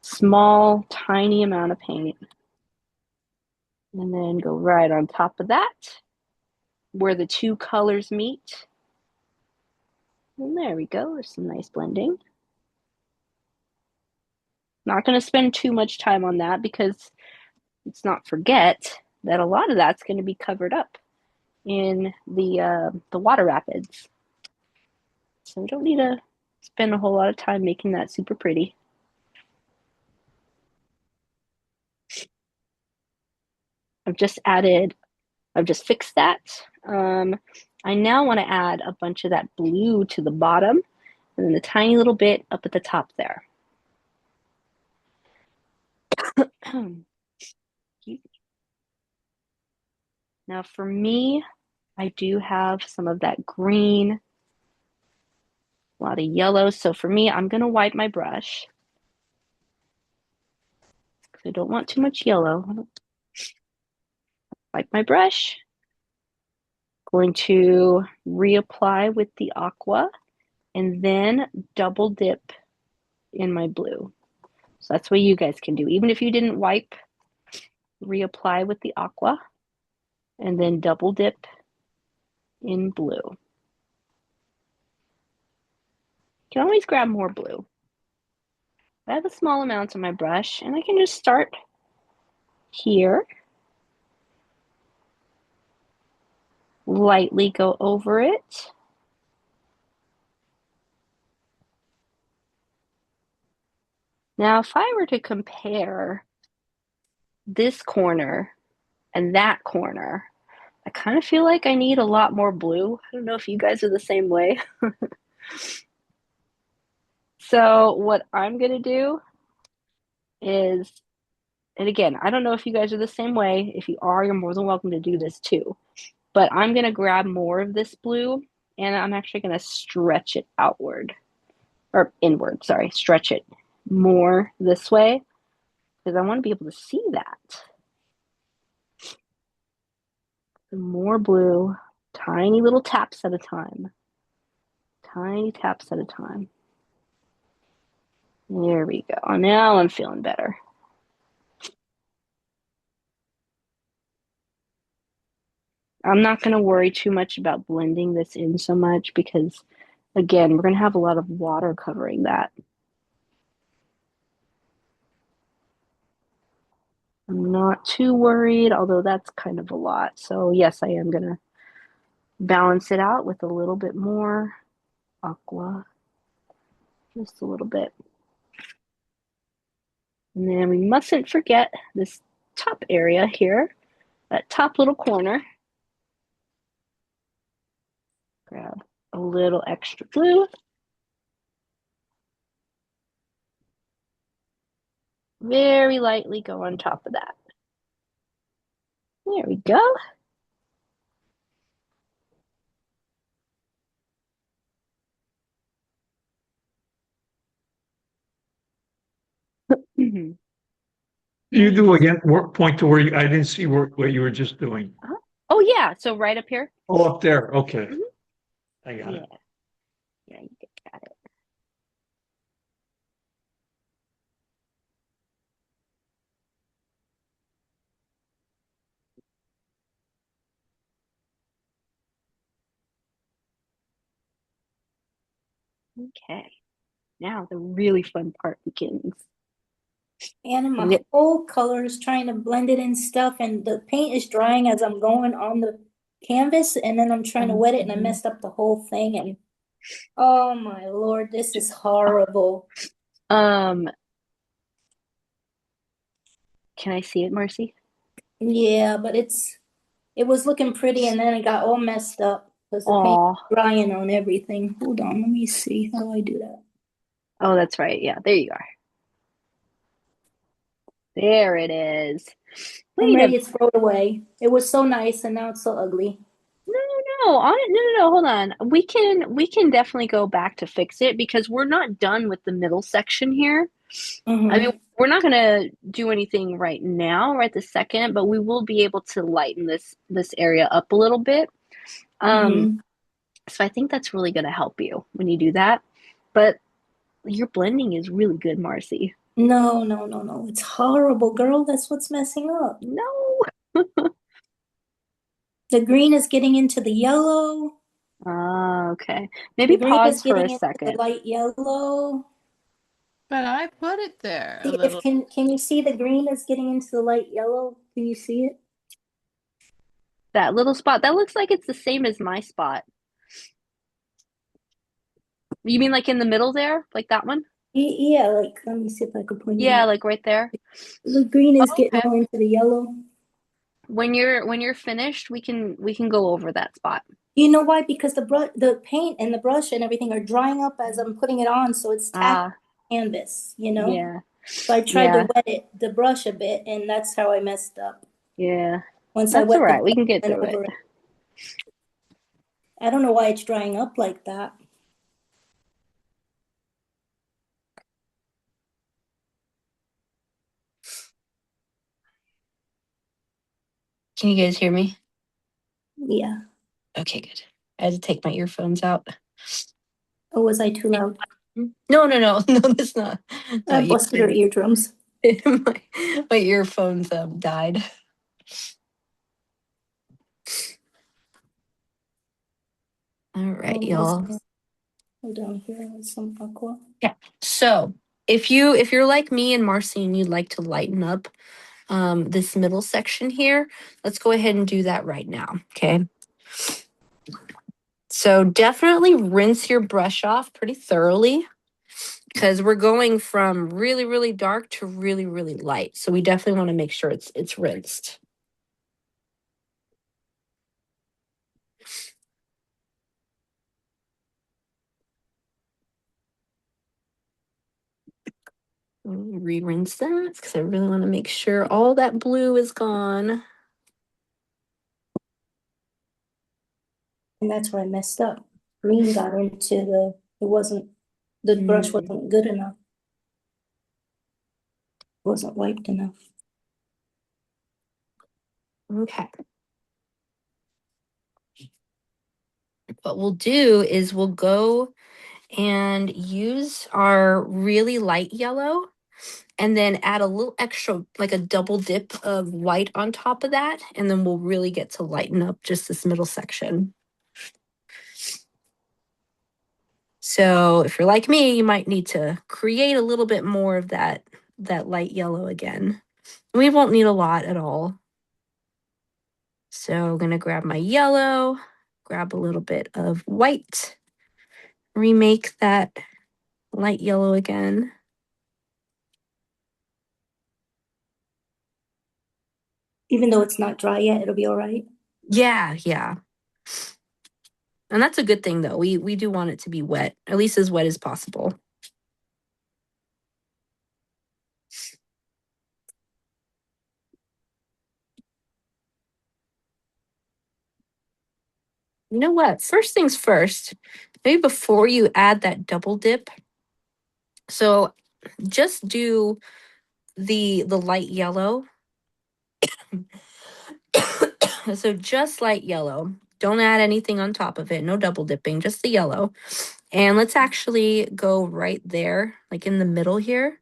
Small, tiny amount of paint. And then go right on top of that, where the two colors meet. And there we go, there's some nice blending. Not going to spend too much time on that because let's not forget that a lot of that's going to be covered up in the water rapids. So we don't need to spend a whole lot of time making that super pretty. I've just fixed that. I now want to add a bunch of that blue to the bottom and then a tiny little bit up at the top there. Now for me, I do have some of that green, a lot of yellow. So for me, I'm going to wipe my brush because I don't want too much yellow. Wipe my brush. Going to reapply with the aqua and then double dip in my blue. So that's what you guys can do. Even if you didn't wipe, reapply with the aqua and then double dip in blue. You can always grab more blue. I have a small amount on my brush and I can just start here. Lightly go over it. Now, if I were to compare this corner and that corner, I kind of feel like I need a lot more blue. I don't know if you guys are the same way. So what I'm going to do is, and again, I don't know if you guys are the same way. If you are, you're more than welcome to do this too. But I'm going to grab more of this blue and I'm actually going to stretch it outward or inward, sorry, stretch it more this way because I want to be able to see that. More blue, tiny little taps at a time. Tiny taps at a time. There we go. Now I'm feeling better. I'm not going to worry too much about blending this in so much because Again, we're going to have a lot of water covering that. I'm not too worried, although that's kind of a lot. So yes, I am going to balance it out with a little bit more aqua. Just a little bit. And then we mustn't forget this top area here, that top little corner. Grab a little extra glue. Very lightly go on top of that. There we go. You do again, point to where I didn't see what you were just doing. Oh yeah, so right up here. Oh, up there, okay. Mhm. I got it. Yeah, you got it. Okay, now the really fun part begins. And my Yeah. whole color is trying to blend it in stuff, and the paint is drying as I'm going on the canvas, and then I'm trying to wet it, and I messed up the whole thing. And oh my Lord, this is horrible. Can I see it, Marcy? Yeah, but it was looking pretty, and then it got all messed up because the paint Aw. is drying on everything. Hold on, let me see. How do I do that? Oh, that's right. Yeah, there you are. There it is. I'm ready to throw it away. It was so nice, and now it's so ugly. No, hold on. We can definitely go back to fix it because we're not done with the middle section here. I mean, we're not gonna do anything right now, right this second, but we will be able to lighten this area up a little bit. So I think that's really gonna help you when you do that. But your blending is really good, Marcy. No. It's horrible, girl. That's what's messing up. No. The green is getting into the yellow. Okay. Maybe The green pause is for getting a into second. the light yellow. But I put it there a See, little. can you see the green is getting into the light yellow? Can you see it? That little spot, that looks like it's the same as my spot. You mean like in the middle there? Like that one? Yeah, like, let me see if I can point it Yeah, out. like right there. The green is getting Okay. all into the yellow. When you're finished, we can go over that spot. You know why? Because the paint and the brush and everything are drying up as I'm putting it on, so it's tacky canvas, you know? Yeah. So I tried to wet the brush a bit, and that's how I messed up. Yeah. Once I That's wet all the right. We can get brush through over it. I don't know why it's drying up like that. Can you guys hear me? Yeah. Okay, good. I had to take my earphones out. Or was I too loud? No, that's not. I busted her eardrums. my earphones died. All right, y'all. Hold on, here is some aqua. Yeah. So if you're like me and Marcy and you'd like to lighten up this middle section here, let's go ahead and do that right now. Okay. So definitely rinse your brush off pretty thoroughly because we're going from really, really dark to really, really light. So we definitely want to make sure it's rinsed. Re-rinse that because I really want to make sure all that blue is gone. And that's where I messed up. Green got into the brush wasn't good enough. Wasn't wiped enough. Okay. What we'll do is we'll go and use our really light yellow and then add a little extra, like a double dip of white on top of that. And then we'll really get to lighten up just this middle section. So if you're like me, you might need to create a little bit more of that light yellow again. We won't need a lot at all. So I'm going to grab my yellow, grab a little bit of white, remake that light yellow again. Even though it's not dry yet, it'll be all right. Yeah, yeah. And that's a good thing, though. We do want it to be wet, at least as wet as possible. You know what? First things first, maybe before you add that double dip, so just do the light yellow. So just light yellow. Don't add anything on top of it. No double dipping, just the yellow. And let's actually go right there, like in the middle here,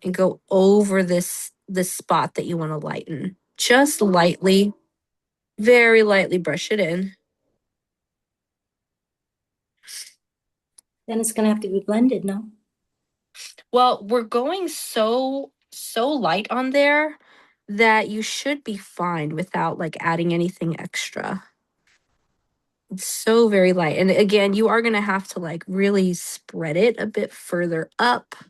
and go over this spot that you want to lighten. Just lightly, very lightly brush it in. Then it's gonna have to be blended, no? Well, we're going so light on there that you should be fine without like adding anything extra. It's so very light. And again, you are going to have to like really spread it a bit further up, a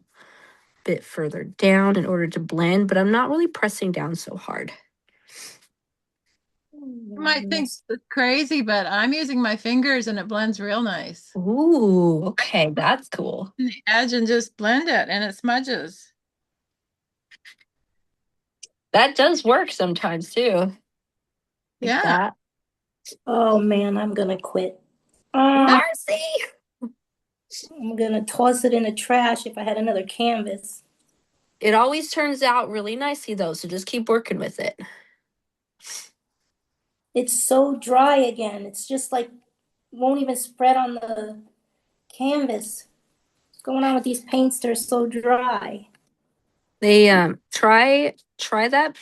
bit further down in order to blend, but I'm not really pressing down so hard. You might think it's crazy, but I'm using my fingers and it blends real nice. Ooh, okay, that's cool. The edge and just blend it and it smudges. That does work sometimes too. Like Yeah. that. Oh man, I'm gonna quit. Marcy! I'm gonna toss it in the trash if I had another canvas. It always turns out really nicely though, so just keep working with it. It's so dry again. It's just like won't even spread on the canvas. What's going on with these paints? They're so dry. They try that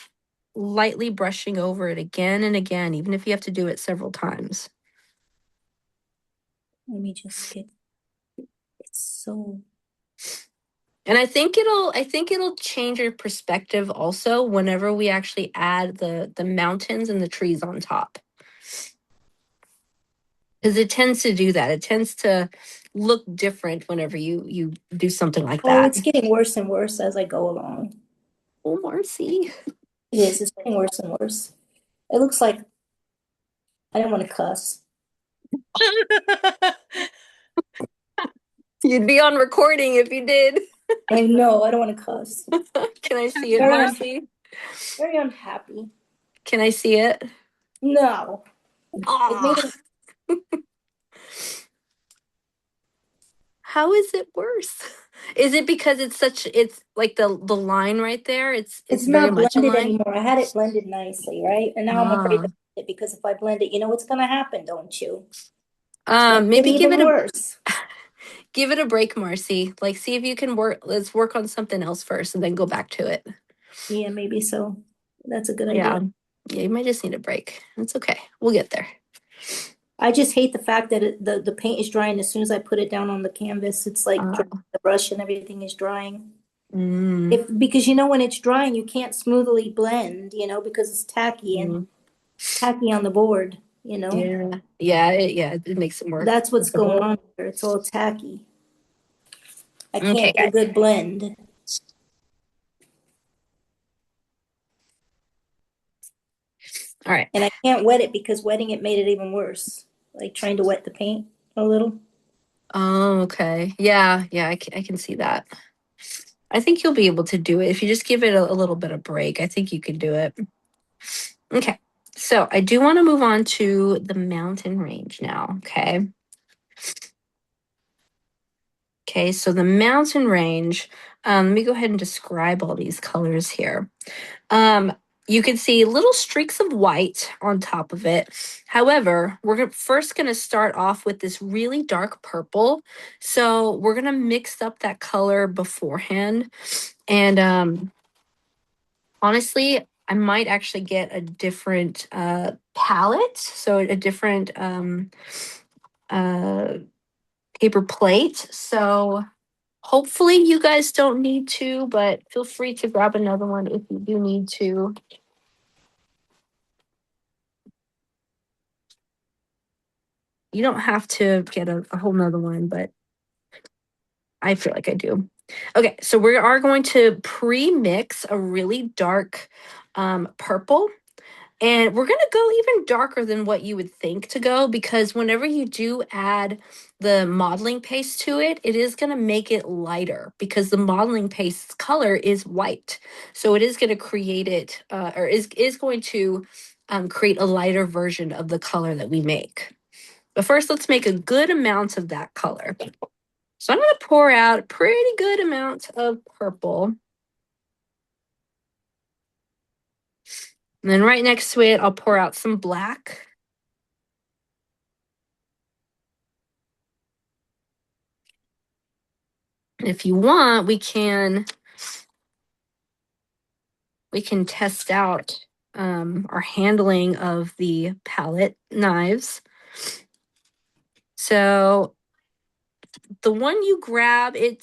lightly brushing over it again and again, even if you have to do it several times. Let me just get. It's so. And I think it'll change your perspective also whenever we actually add the mountains and the trees on top. Because it tends to do that. It tends to look different whenever you do something like that. Oh, it's getting worse and worse as I go along. Oh, Marcy. It is. It's getting worse and worse. It looks like I don't want to cuss. You'd be on recording if you did. I know. I don't want to cuss. Can I see it, Very- Marcy? Very unhappy. Can I see it? No. Aw. How is it worse? Is it because it's like the line right there? It's very not much in blended line. anymore. I had it blended nicely, right? And now I'm afraid Ah. to blend it because if I blend it, you know what's gonna happen, don't you? Maybe give it worse. give it a break, Marcy. Like see if you can let's work on something else first and then go back to it. Yeah, maybe so. That's a good Yeah. idea. Yeah, you might just need a break. It's okay. We'll get there. I just hate the fact that the paint is drying as soon as I put it down on the canvas. It's like the brush and everything is drying. Because you know when it's drying, you can't smoothly blend, you know, because it's tacky and tacky on the board, you know. Yeah, it makes it more. That's what's going on here. It's all tacky. I can't Okay, get a good blend. All right. And I can't wet it because wetting it made it even worse. Like trying to wet the paint a little. Oh, okay. Yeah, I can see that. I think you'll be able to do it if you just give it a little bit of break. I think you can do it. Okay, so I do want to move on to the mountain range now, okay? Okay, so the mountain range, let me go ahead and describe all these colors here. You can see little streaks of white on top of it. However, we're first going to start off with this really dark purple. So we're going to mix up that color beforehand. And honestly, I might actually get a different palette. So a different paper plate. So hopefully you guys don't need to, but feel free to grab another one if you do need to. You don't have to get a whole nother one, but I feel like I do. Okay, so we are going to pre-mix a really dark purple. And we're going to go even darker than what you would think to go, because whenever you do add the modeling paste to it, it is going to make it lighter because the modeling paste's color is white. So it is going to create it, or is going to create a lighter version of the color that we make. But first, let's make a good amount of that color. So I'm going to pour out a pretty good amount of purple. And then right next to it, I'll pour out some black. If you want, we can test out our handling of the palette knives. So the one you grab, it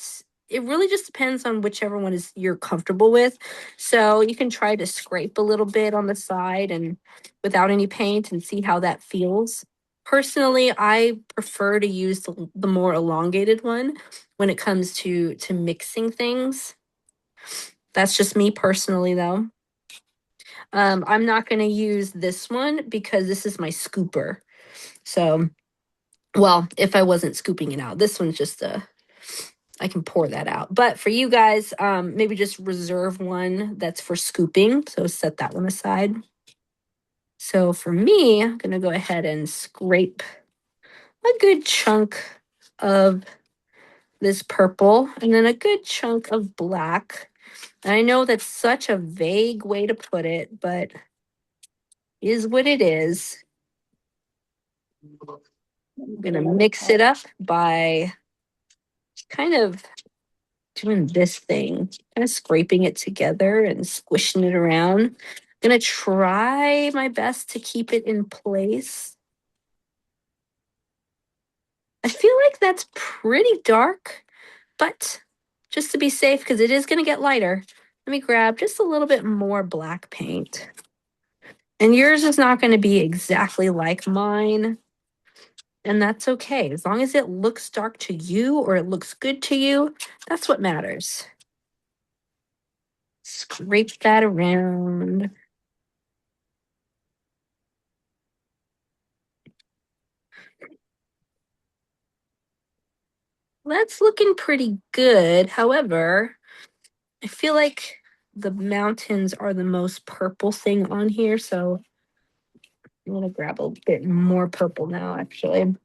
really just depends on whichever one you're comfortable with. So you can try to scrape a little bit on the side and without any paint and see how that feels. Personally, I prefer to use the more elongated one when it comes to mixing things. That's just me personally, though. I'm not going to use this one because this is my scooper. So, well, if I wasn't scooping it out, this one's just I can pour that out. But for you guys, maybe just reserve one that's for scooping. So set that one aside. So for me, I'm going to go ahead and scrape a good chunk of this purple and then a good chunk of black. And I know that's such a vague way to put it, but is what it is. I'm going to mix it up by kind of doing this thing, kind of scraping it together and squishing it around. I'm going to try my best to keep it in place. I feel like that's pretty dark, but just to be safe, because it is going to get lighter, let me grab just a little bit more black paint. And yours is not going to be exactly like mine. And that's okay. As long as it looks dark to you or it looks good to you, that's what matters. Scrape that around. That's looking pretty good. However, I feel like the mountains are the most purple thing on here. So I'm going to grab a bit more purple now, actually.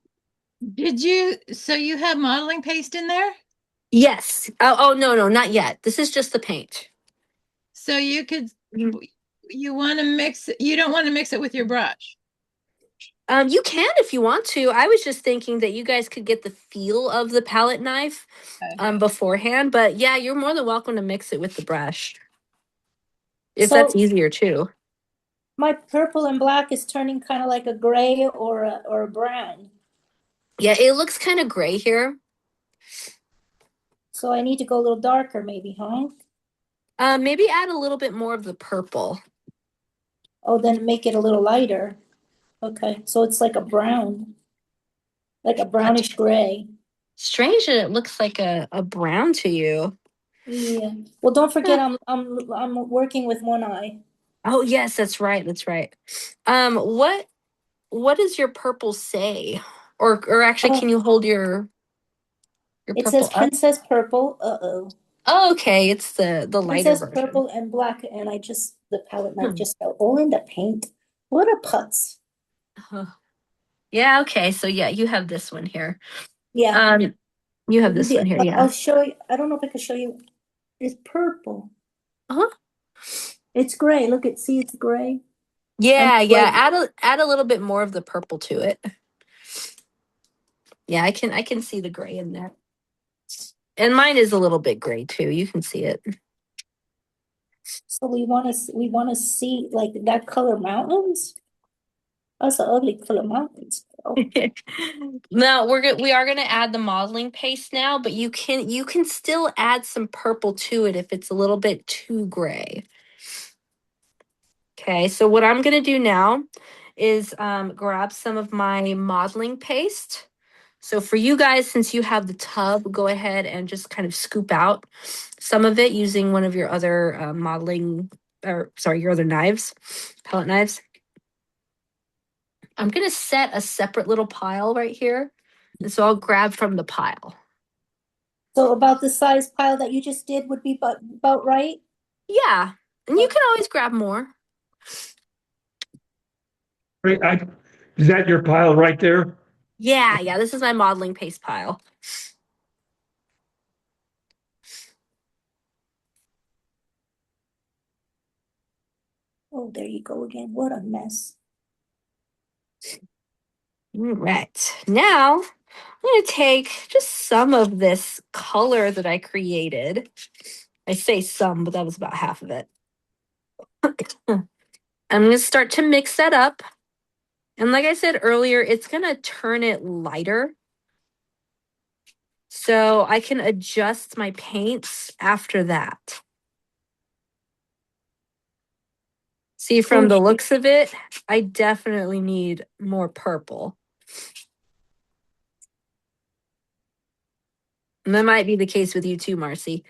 So you have modeling paste in there? Yes. Oh, no, not yet. This is just the paint. So you could, you want to mix it, you don't want to mix it with your brush. You can if you want to. I was just thinking that you guys could get the feel of the palette knife beforehand. But yeah, you're more than welcome to mix it with the brush. If that's easier too. My purple and black is turning kind of like a gray or a brown. Yeah, it looks kind of gray here. So I need to go a little darker maybe, huh? Maybe add a little bit more of the purple. Oh, then make it a little lighter. Okay, so it's like a brown. Like a brownish gray. Strange that it looks like a brown to you. Yeah. Well, don't forget I'm working with one eye. Oh yes, that's right. That's right. What does your purple say? Or actually, can you hold your It purple says up? Princess Purple. Uh-oh. Oh, okay. It's the lighter Princess version. Purple and black, and the palette knife just fell all in the paint. What a putz. Yeah, okay. So yeah, you have this one here. Yeah. You have this one here, yeah. I'll show you. I don't know if I can show you. It's purple. Uh-huh. It's gray. Look, see, it's gray. Yeah, yeah. Add a little bit more of the purple to it. Yeah, I can see the gray in there. And mine is a little bit gray too. You can see it. So we want to see like that color mountains. That's an ugly full of mountains. Oh, Now we are gonna add the modeling paste now, but you can still add some purple to it if it's a little bit too gray. Okay, so what I'm gonna do now is grab some of my modeling paste. So for you guys, since you have the tub, go ahead and just kind of scoop out some of it using one of your other your other knives, pellet knives. I'm gonna set a separate little pile right here. And so I'll grab from the pile. so about the size pile that you just did would be about right? Yeah, and you can always grab more. Right, is that your pile right there? Yeah, this is my modeling paste pile. Oh, there you go again. What a mess. All right, now I'm going to take just some of this color that I created. I say some, but that was about half of it. I'm going to start to mix that up. And like I said earlier, it's going to turn it lighter. So I can adjust my paints after that. See, from the looks of it, I definitely need more purple. And that might be the case with you too, Marcy.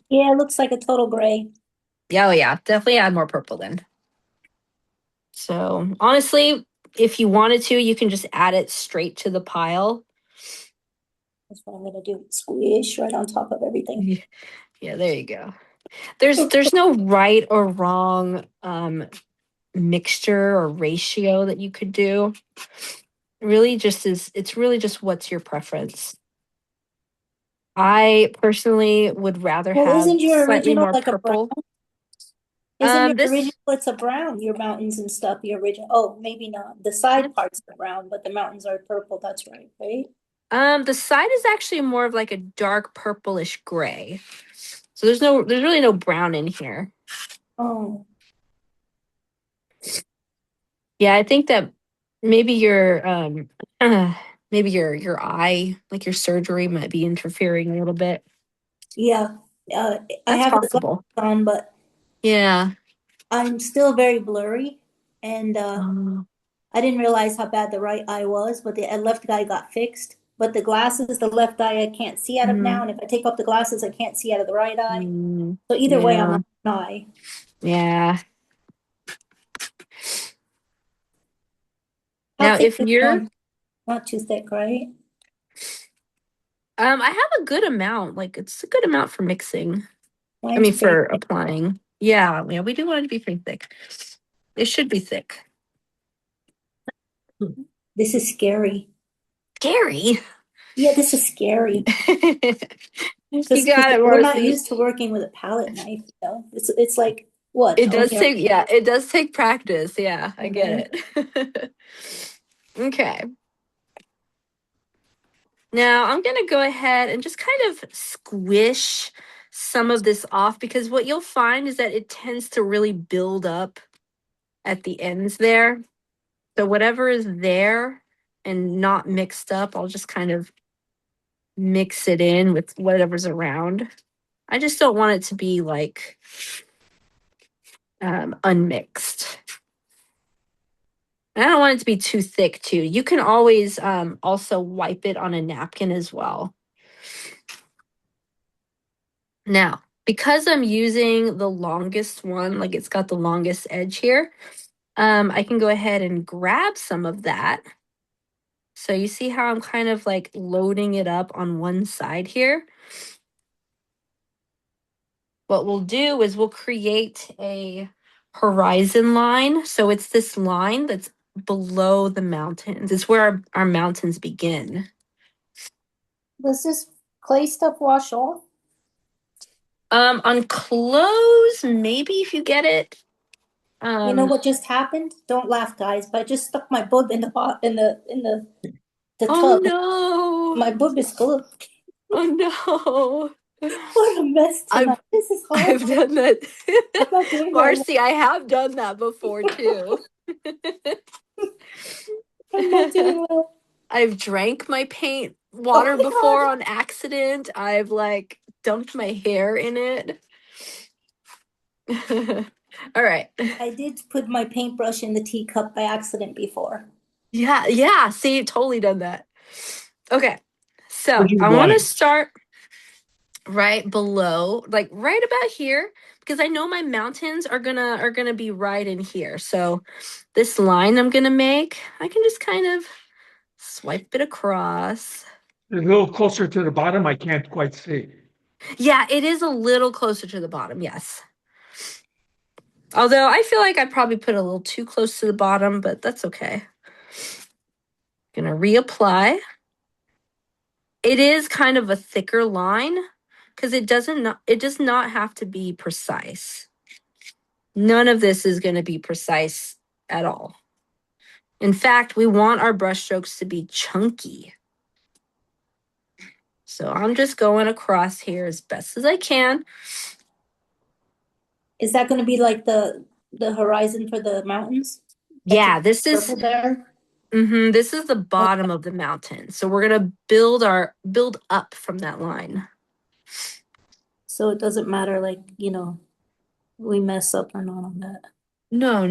Yeah, it looks like a total gray. Oh yeah, definitely add more purple then. So honestly, if you wanted to, you can just add it straight to the pile. That's what I'm gonna do. Squish right on top of everything. Yeah, there you go. There's no right or wrong mixture or ratio that you could do. It's really just what's your preference. I personally would rather Well, have isn't your slightly original more like a brown? purple. Isn't your This original, it's a brown, your mountains and stuff, your original, oh, maybe not. The side parts are brown, but the mountains are purple, that's right, right? the side is actually more of like a dark purplish gray. So there's really no brown in here. Oh, Yeah, I think that maybe your maybe your eye, like your surgery might be interfering a little bit. yeah. I That's have the glasses possible. on, but Yeah. I'm still very blurry. And Um, I didn't realize how bad the right eye was, but the left eye got fixed. But the glasses, the left eye, I can't see out of now. And if I take off the glasses, I can't see out of the right eye. So either way, I'm yeah. on one eye. Yeah. How Now thick if is you're one? Not too thick, right? I have a good amount. Like it's a good amount for mixing. I Mine's mean pretty for thick. applying. Yeah, we do want it to be pretty thick. It should be thick. This is scary. Scary. Yeah, this is scary. You Because got it, we're not Marcy. used to working with a palette knife, you know? It's like what? It does take, yeah, it does take practice. Yeah, I get it. Okay. Now I'm going to go ahead and just kind of squish some of this off because what you'll find is that it tends to really build up at the ends there. So whatever is there and not mixed up, I'll just kind of mix it in with whatever's around. I just don't want it to be like unmixed. And I don't want it to be too thick too. You can always also wipe it on a napkin as well. Now, because I'm using the longest one, like it's got the longest edge here, I can go ahead and grab some of that. So you see how I'm kind of like loading it up on one side here? What we'll do is we'll create a horizon line. So it's this line that's below the mountains. It's where our mountains begin. Does this clay stuff wash off? On clothes, maybe if you get it. You know what just happened? Don't laugh, guys, but I just stuck my boob in the pot in the Oh tub. no. My boob is full of Oh no. what a mess tonight. This is I've horrible. done that. I'm not doing very well. Marcy, I have done that before too. I'm not doing well. I've drank my paint water my before God. on accident. I've like dumped my hair in it. All right. I did put my paintbrush in the teacup by accident before. Yeah. See, totally done that. Okay. So Where'd you I want to line? start right below, like right about here, because I know my mountains are gonna be right in here. So this line I'm gonna make, I can just kind of swipe it across. A little closer to the bottom, I can't quite see. Yeah, it is a little closer to the bottom, yes. Although I feel like I probably put a little too close to the bottom, but that's okay. Gonna reapply. It is kind of a thicker line because it does not have to be precise. None of this is going to be precise at all. In fact, we want our brush strokes to be chunky. So I'm just going across here as best as I can. Is that going to be like the horizon for the mountains? Yeah, this is Purple there. this is the bottom of the mountain. So we're gonna build up from that line. So it doesn't matter, like, we mess up or not on that. No.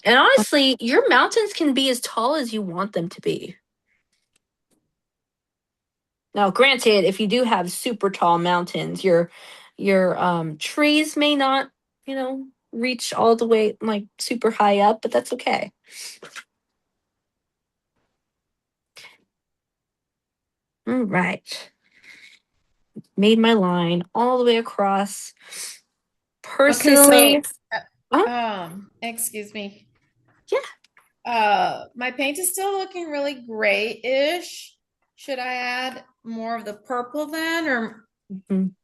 And honestly, your mountains can be as tall as you want them to be. Now, granted, if you do have super tall mountains, your trees may not, reach all the way like super high up, but that's okay. All right. Made my line all the way across. Personally, Excuse me. Yeah. My paint is still looking really grayish. Should I add more of the purple then, or Mhm.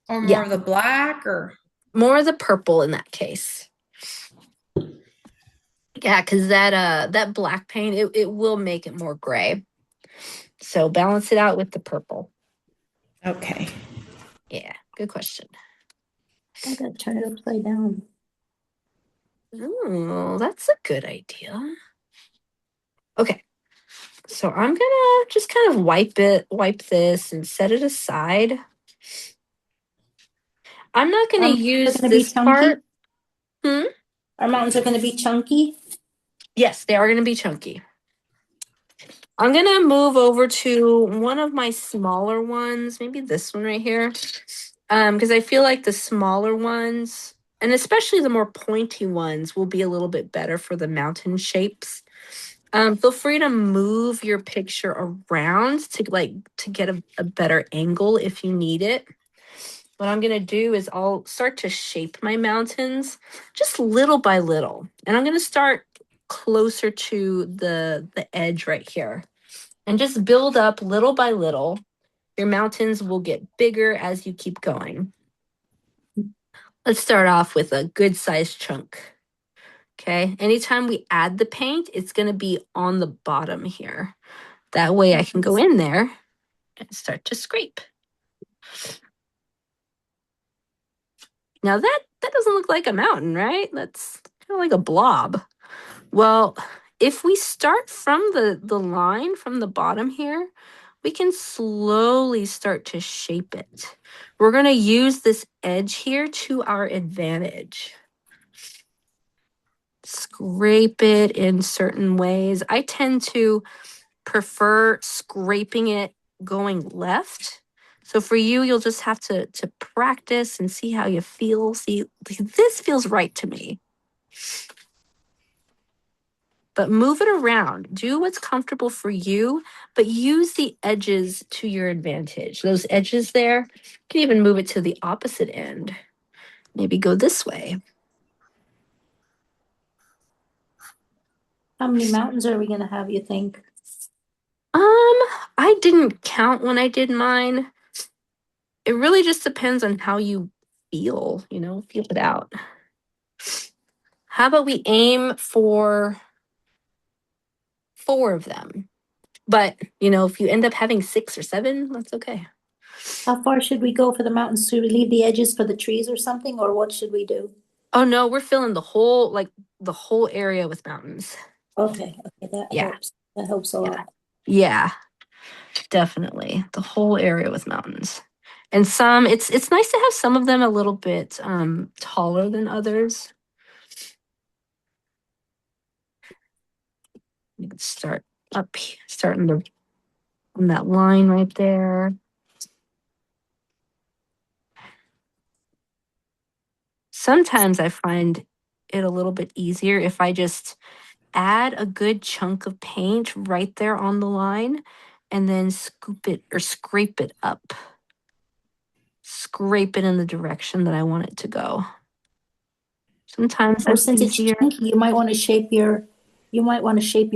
more Yeah. of the black, or More of the purple in that case. Yeah, because that black paint, it will make it more gray. So balance it out with the purple. okay? Yeah, good question. I gotta turn it upside down. Oh, that's a good idea. Okay. So I'm gonna just kind of wipe this and set it aside. I'm not gonna use gonna be this chunky? part. Our mountains are gonna be chunky. Yes, they are gonna be chunky. I'm gonna move over to one of my smaller ones, maybe this one right here. Because I feel like the smaller ones, and especially the more pointy ones, will be a little bit better for the mountain shapes. Feel free to move your picture around to get a better angle if you need it. What I'm gonna do is I'll start to shape my mountains just little by little. And I'm gonna start closer to the edge right here. And just build up little by little. Your mountains will get bigger as you keep going. Let's start off with a good sized chunk. Okay, anytime we add the paint, it's gonna be on the bottom here. That way I can go in there and start to scrape. Now that doesn't look like a mountain, right? That's kind of like a blob. Well, if we start from the line from the bottom here, we can slowly start to shape it. We're going to use this edge here to our advantage. Scrape it in certain ways. I tend to prefer scraping it going left. So for you, you'll just have to practice and see how you feel. See, this feels right to me. But move it around. Do what's comfortable for you, but use the edges to your advantage. Those edges there, you can even move it to the opposite end. Maybe go this way. How many mountains are we gonna have, you think? I didn't count when I did mine. It really just depends on how you feel, feel it out. How about we aim for 4 of them? But, if you end up having 6 or 7, that's okay. How far should we go for the mountains? Should we leave the edges for the trees or something, or what should we do? Oh no, we're filling the whole, the whole area with mountains. Okay, that Yeah. helps. That helps a lot. Yeah, definitely. The whole area with mountains. And some, it's nice to have some of them a little bit taller than others. You can start starting to on that line right there. Sometimes I find it a little bit easier if I just add a good chunk of paint right there on the line and then scoop it or scrape it up. Scrape it in the direction that I want it to go. Sometimes Or that's since it's easier. chunky, you might want to shape your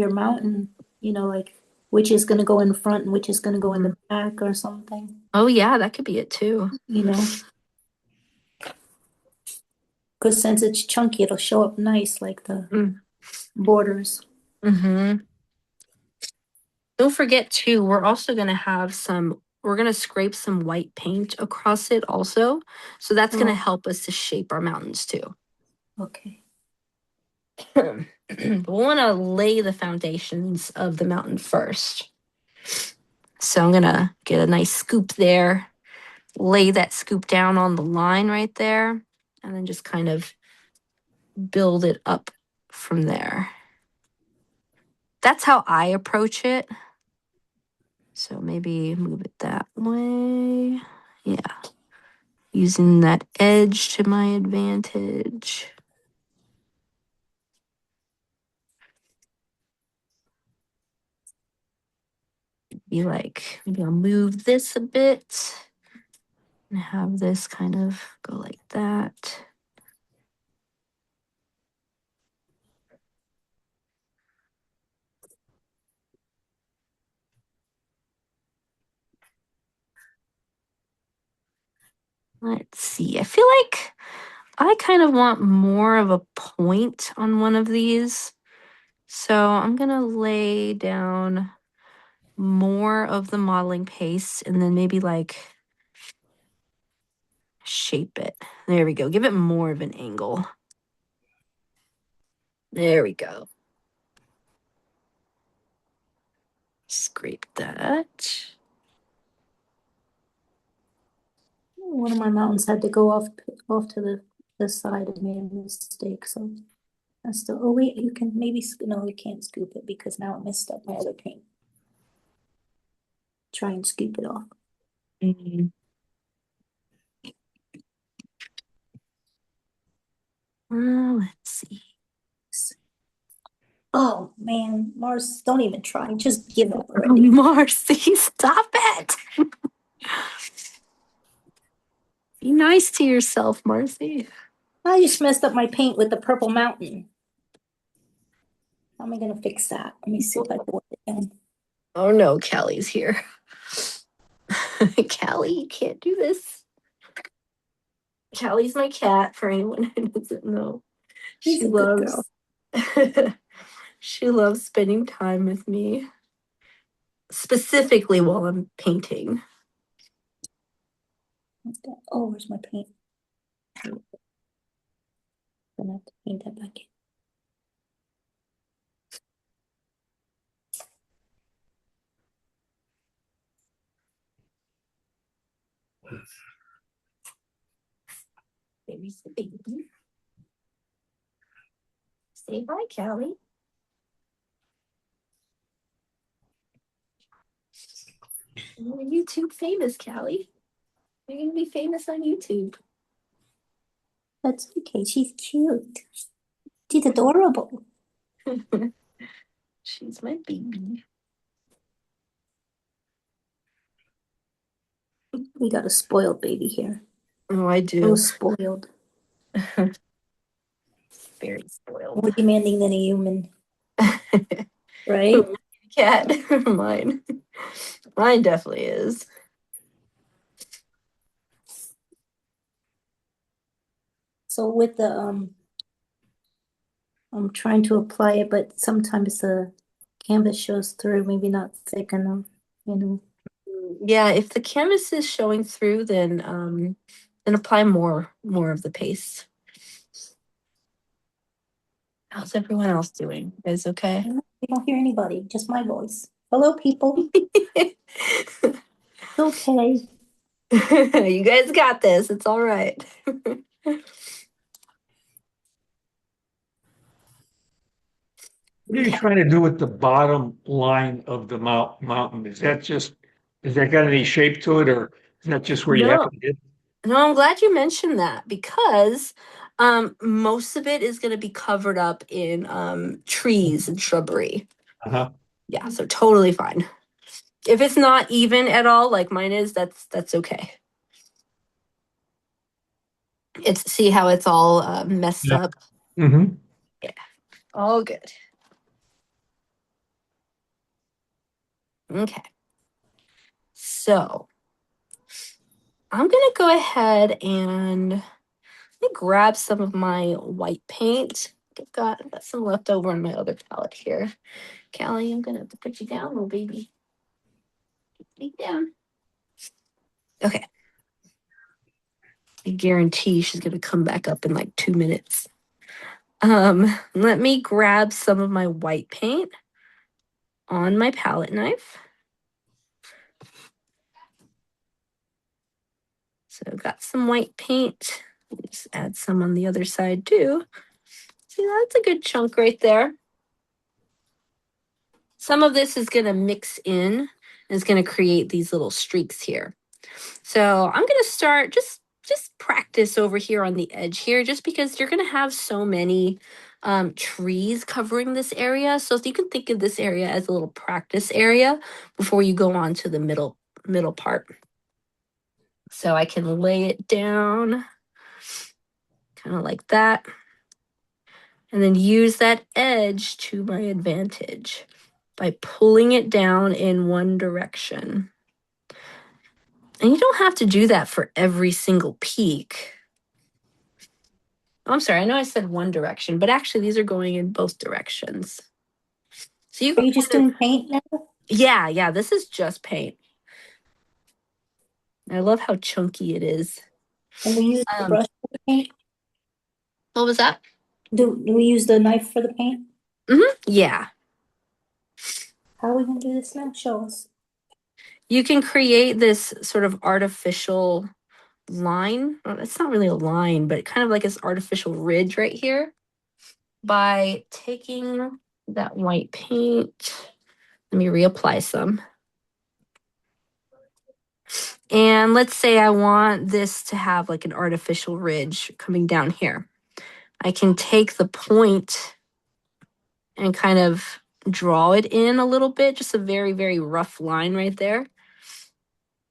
mountain, like which is going to go in front and which is going to go in the back or something, Oh yeah, that could be it too. because since it's chunky, it'll show up nice, like the borders. Mm-hmm. Don't forget too, we're also gonna have we're gonna scrape some white paint across it also. So that's gonna help us to shape our mountains too. Okay. But we'll wanna lay the foundations of the mountain first. So I'm gonna get a nice scoop there, lay that scoop down on the line right there, and then just kind of build it up from there. That's how I approach it. So maybe move it that way. Yeah. Using that edge to my advantage. Maybe I'll move this a bit and have this kind of go like that. Let's see. I feel like I kind of want more of a point on one of these. So I'm going to lay down more of the modeling paste and then maybe shape it. There we go. Give it more of an angle. There we go. Scrape that. One of my mountains had to go off to the side and made a mistake, so that's the, oh wait, you can maybe, no, you can't scoop it because now it messed up my other paint. Try and scoop it off. Let's see. Oh man, Mars, don't even try. Just give up already. Marcy, stop it. Be nice to yourself, Marcy. I just messed up my paint with the purple mountain. How am I gonna fix that? Let me see if I can work it down. Oh no, Callie's here. Callie, you can't do this. Callie's my cat, for anyone who doesn't know. She's a good girl. She loves spending time with me, specifically while I'm painting. Oh, where's my paint? I'm gonna have to paint that back in. Baby's the baby. Say bye, Callie. You're YouTube famous, Callie. You're gonna be famous on YouTube. That's okay. She's cute. She's adorable. She's my baby. We got a spoiled baby here. Oh, I do. So spoiled. Very spoiled. More demanding than a human. Right? Cat. Mine. Mine definitely is. So with the I'm trying to apply it, but sometimes the canvas shows through, maybe not thick enough, Yeah, if the canvas is showing through, then apply more of the paste. How's everyone else doing? You guys okay? We don't hear anybody, just my voice. Hello, people. It's okay. You guys got this. It's all right. What are you trying to do with the bottom line of the mountain? Is that got any shape to it, or is that just where you No. happen to get? No, I'm glad you mentioned that because most of it is going to be covered up in trees and shrubbery. Uh-huh. Yeah, so totally fine. If it's not even at all, like mine is, that's okay. See how it's all messed Yeah. up. Mm-hmm. Yeah, all good. Okay, so I'm gonna go ahead and let me grab some of my white paint. I've got some left over in my other palette here. Callie, I'm gonna have to put you down, little baby. Lay down. Okay. I guarantee she's gonna come back up in like 2 minutes. Let me grab some of my white paint on my palette knife. So I've got some white paint. Just add some on the other side too. See, that's a good chunk right there. Some of this is gonna mix in and it's gonna create these little streaks here. So I'm gonna start just practice over here on the edge here, just because you're gonna have so many trees covering this area. So if you can think of this area as a little practice area before you go on to the middle part. So I can lay it down kind of like that. And then use that edge to my advantage by pulling it down in one direction. And you don't have to do that for every single peak. I'm sorry, I know I said one direction, but actually these are going in both directions. So you Are you just doing paint now? Yeah, this is just paint. I love how chunky it is. And we use the brush for the paint? What was that? Do we use the knife for the paint? Yeah. How are we gonna do this now? Show us. You can create this sort of artificial line. Well, it's not really a line, but kind of like this artificial ridge right here by taking that white paint. Let me reapply some. And let's say I want this to have like an artificial ridge coming down here. I can take the point and kind of draw it in a little bit, just a very, very rough line right there.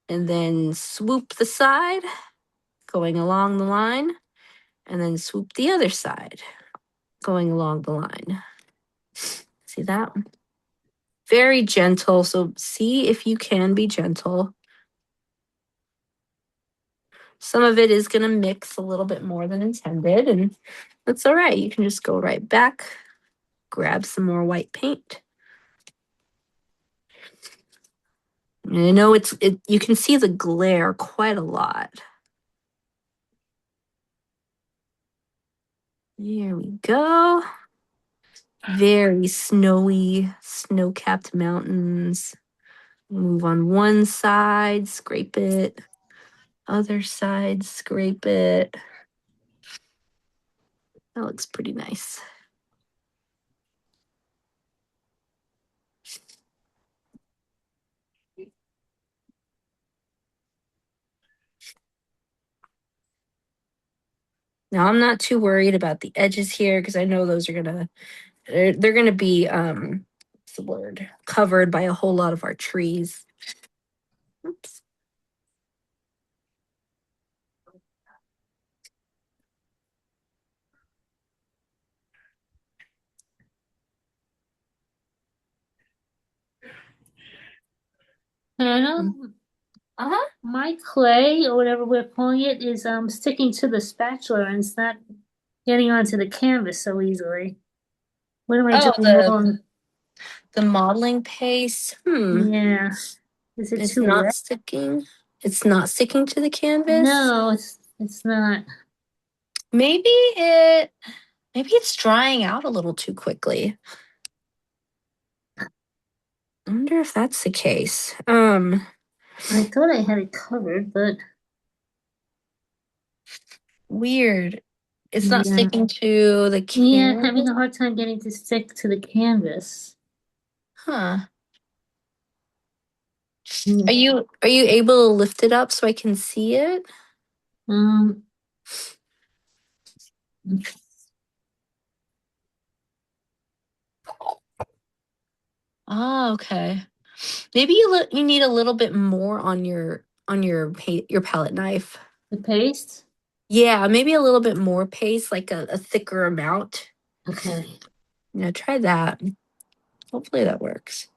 And then swoop the side, going along the line, and then swoop the other side, going along the line. See that? Very gentle. So see if you can be gentle. Some of it is going to mix a little bit more than intended, and that's all right. You can just go right back, grab some more white paint. And I know you can see the glare quite a lot. There we go. Very snowy, snow-capped mountains. Move on one side, scrape it. Other side, scrape it. That looks pretty nice. Now I'm not too worried about the edges here because I know those are they're gonna be what's the word? Covered by a whole lot of our trees. Oops. Hannah, Uh-huh. my clay or whatever we're calling it is sticking to the spatula and it's not getting onto the canvas so easily. What am I Oh, doing wrong? the modeling paste. Yeah. Is it It's too not wet? sticking. It's not sticking to the canvas. No, it's not. Maybe it Maybe it's drying out a little too quickly. I wonder if that's the case. I thought I had it covered, but Weird. It's not Yeah. sticking to the yeah, canvas. having a hard time getting to stick to the canvas. Huh. Mm. Are you able to lift it up so I can see it? Um, Oh, okay. Maybe you need a little bit more on your your palette knife. the paste? Yeah, maybe a little bit more paste, like a thicker amount. Okay. Yeah, try that. Hopefully that works.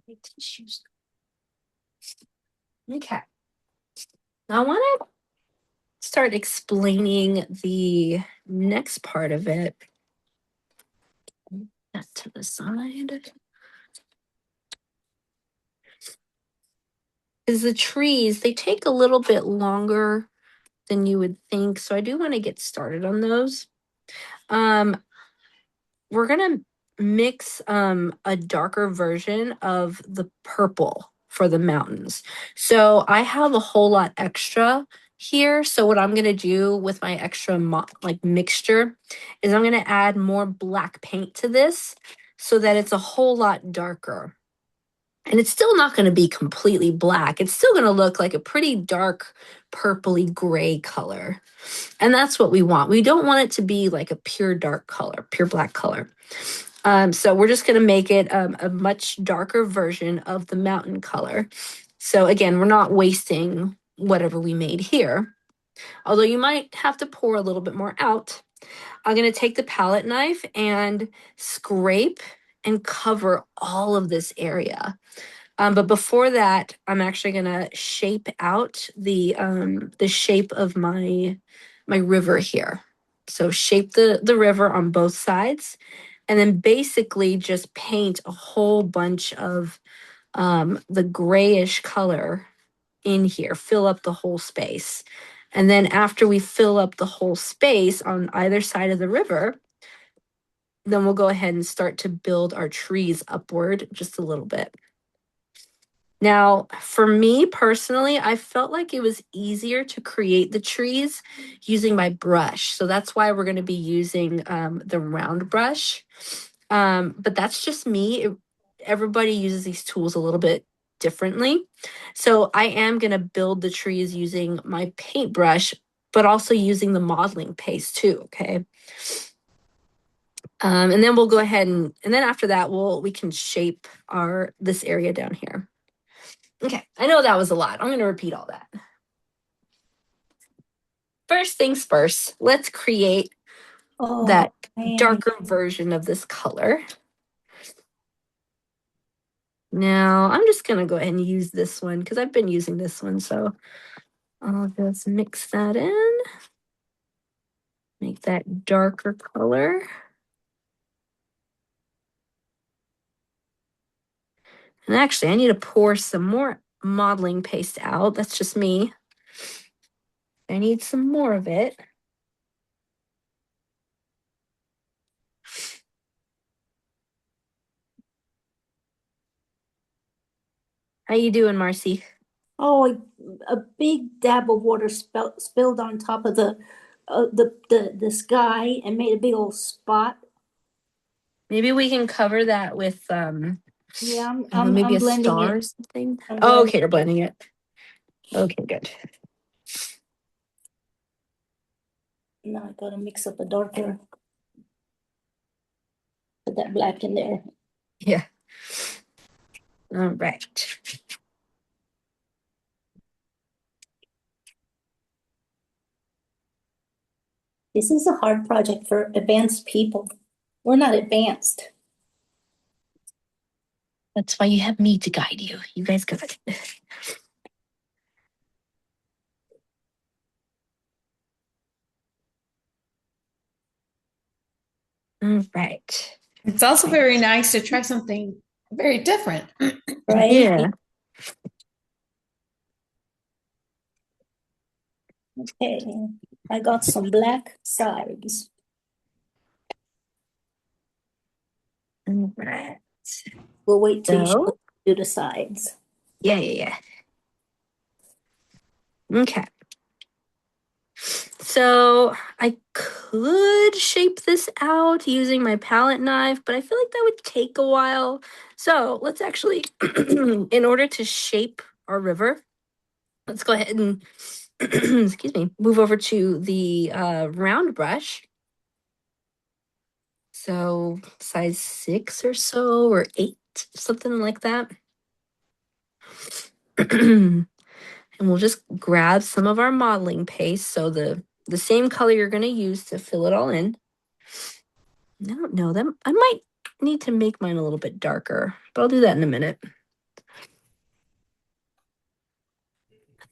My tissues. Okay. Now I want to start explaining the next part of it. That to the side. Because the trees, they take a little bit longer than you would think. So I do want to get started on those. We're gonna mix a darker version of the purple for the mountains. So I have a whole lot extra here. So what I'm gonna do with my extra like mixture is I'm gonna add more black paint to this so that it's a whole lot darker. And it's still not going to be completely black. It's still going to look like a pretty dark purpley gray color. And that's what we want. We don't want it to be like a pure dark color, pure black color. So we're just going to make it a much darker version of the mountain color. So again, we're not wasting whatever we made here. Although you might have to pour a little bit more out. I'm going to take the palette knife and scrape and cover all of this area. But before that, I'm actually gonna shape out the shape of my river here. So shape the river on both sides, and then basically just paint a whole bunch of the grayish color in here. Fill up the whole space, and then after we fill up the whole space on either side of the river, then we'll go ahead and start to build our trees upward just a little bit. Now, for me personally, I felt like it was easier to create the trees using my brush. So that's why we're going to be using the round brush. But that's just me. Everybody uses these tools a little bit differently. So I am going to build the trees using my paintbrush, but also using the modeling paste too, okay? And then we'll go ahead and then after that, we can shape this area down here. Okay, I know that was a lot. I'm going to repeat all that. First things first, let's create that darker version of this color. Now, I'm just going to go ahead and use this one because I've been using this one. So I'll just mix that in. Make that darker color. And actually, I need to pour some more modeling paste out. That's just me. I need some more of it. How you doing, Marcy? Oh, a big dab of water spilled on top of the sky and made a big old spot. Maybe we can cover that with Yeah, maybe I'm a blending star or it. something. I'm Oh, okay, you're blending it. Okay, good. Now I gotta mix up a darker. Put that black in there. Yeah. All right. This is a hard project for advanced people. We're not advanced. That's why you have me to guide you. You guys got it. All right. It's also very nice to try something very different. Right? Yeah. Okay. I got some black sides. All right. We'll wait till you So, do the sides. yeah. Okay. So I could shape this out using my palette knife, but I feel like that would take a while. So let's actually, in order to shape our river, let's go ahead and, excuse me, move over to the round brush. So size 6 or so, or 8, something like that. And we'll just grab some of our modeling paste. So the same color you're going to use to fill it all in. I don't know them. I might need to make mine a little bit darker, but I'll do that in a minute.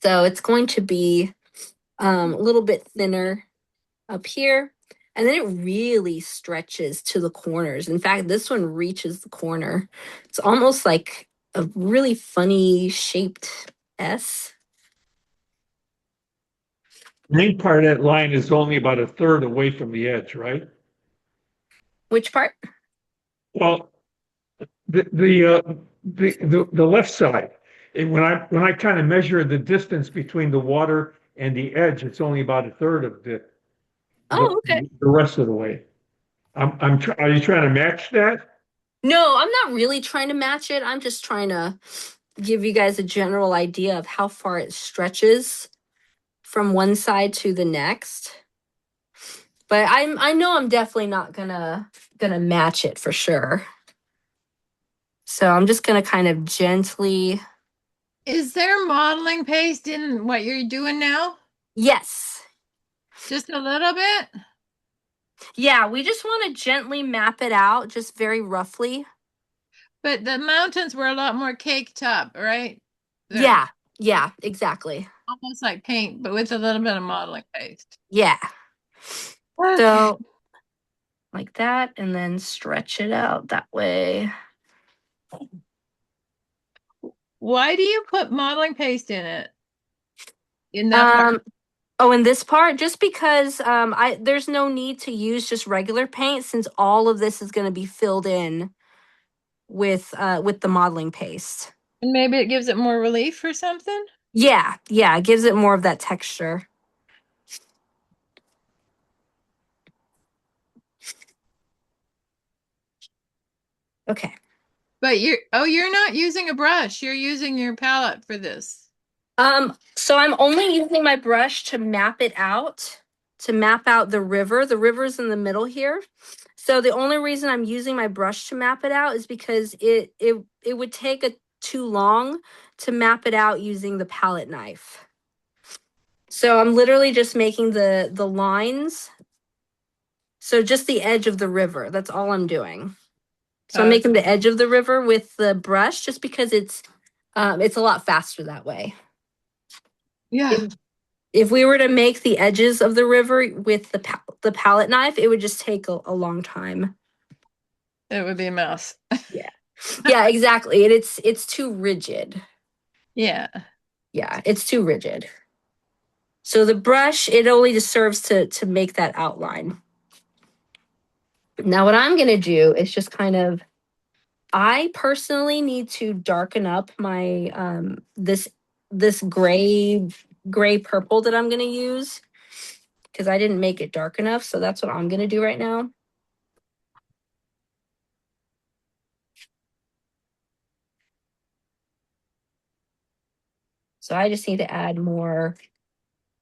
So it's going to be a little bit thinner up here, and then it really stretches to the corners. In fact, this one reaches the corner. It's almost like a really funny shaped S. The main part of that line is only about a third away from the edge, right? Which part? Well, the left side, when I kind of measure the distance between the water and the edge, it's only about a third of Oh, okay. the rest of the way. Are you trying to match that? No, I'm not really trying to match it. I'm just trying to give you guys a general idea of how far it stretches from one side to the next. But I know I'm definitely not gonna match it for sure. So I'm just gonna kind of gently. Is there modeling paste in what you're doing now? Yes. Just a little bit? Yeah, we just want to gently map it out, just very roughly. But the mountains were a lot more caked up, right? They're Yeah, exactly. almost like paint, but with a little bit of modeling paste. Yeah. Okay. So like that, and then stretch it out that way. Why do you put modeling paste in it? In that part? Oh, in this part, just because there's no need to use just regular paint since all of this is going to be filled in with the modeling paste. And maybe it gives it more relief or something? Yeah, it gives it more of that texture. Okay. But you're not using a brush. You're using your palette for this. So I'm only using my brush to map it out, to map out the river. The river's in the middle here. So the only reason I'm using my brush to map it out is because it would take too long to map it out using the palette knife. So I'm literally just making the lines. So just the edge of the river. That's all I'm doing. So I'm making the edge of the river with the brush just because it's a lot faster that way. Yeah. If we were to make the edges of the river with the palette knife, it would just take a long time. It would be a mess. Yeah, exactly. And it's too rigid. Yeah. Yeah, it's too rigid. So the brush, it only just serves to make that outline. Now what I'm gonna do is just kind of, I personally need to darken up my this gray purple that I'm gonna use because I didn't make it dark enough. So that's what I'm gonna do right now. So I just need to add more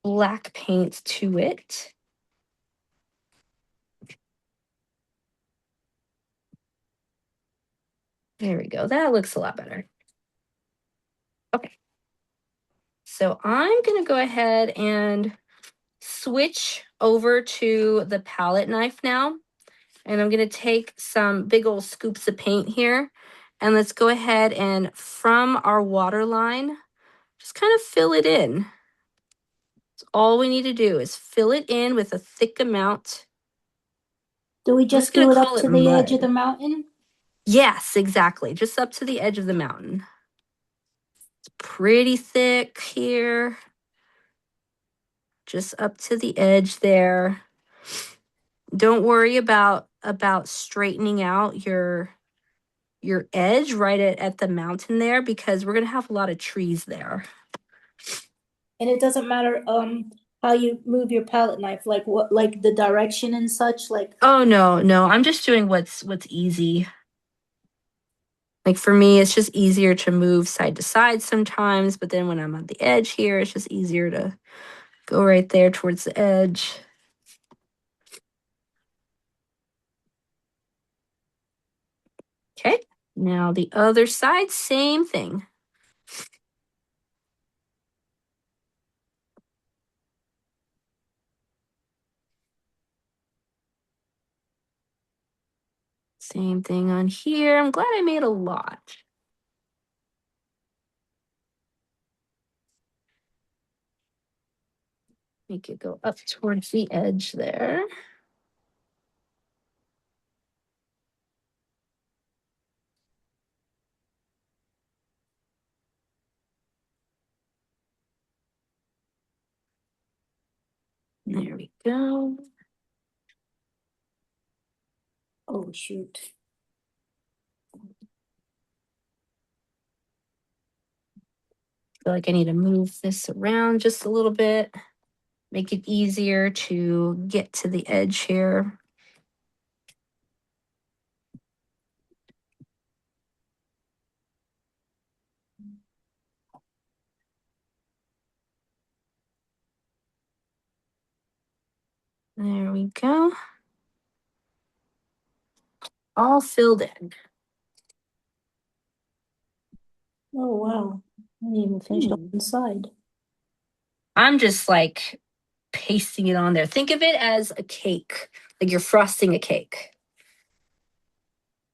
black paint to it. There we go. That looks a lot better. Okay. So I'm going to go ahead and switch over to the palette knife now. And I'm going to take some big old scoops of paint here. And let's go ahead and from our water line, just kind of fill it in. That's all we need to do is fill it in with a thick amount Do we just gonna do it up call it to the edge of mud. the mountain? Yes, exactly. Just up to the edge of the mountain. It's pretty thick here. Just up to the edge there. Don't worry about straightening out your edge right at the mountain there, because we're gonna have a lot of trees there. And it doesn't matter how you move your palette knife, like what, like the direction and such, like. Oh no, I'm just doing what's easy. Like for me, it's just easier to move side to side sometimes, but then when I'm on the edge here, it's just easier to go right there towards the edge. Okay, now the other side, same thing. Same thing on here. I'm glad I made a lot. Make it go up towards the edge there. There we go. Oh, shoot. Feel like I need to move this around just a little bit. Make it easier to get to the edge here. There we go. All filled in. Oh, wow. I didn't even finish the inside. I'm just like pasting it on there. Think of it as a cake, like you're frosting a cake.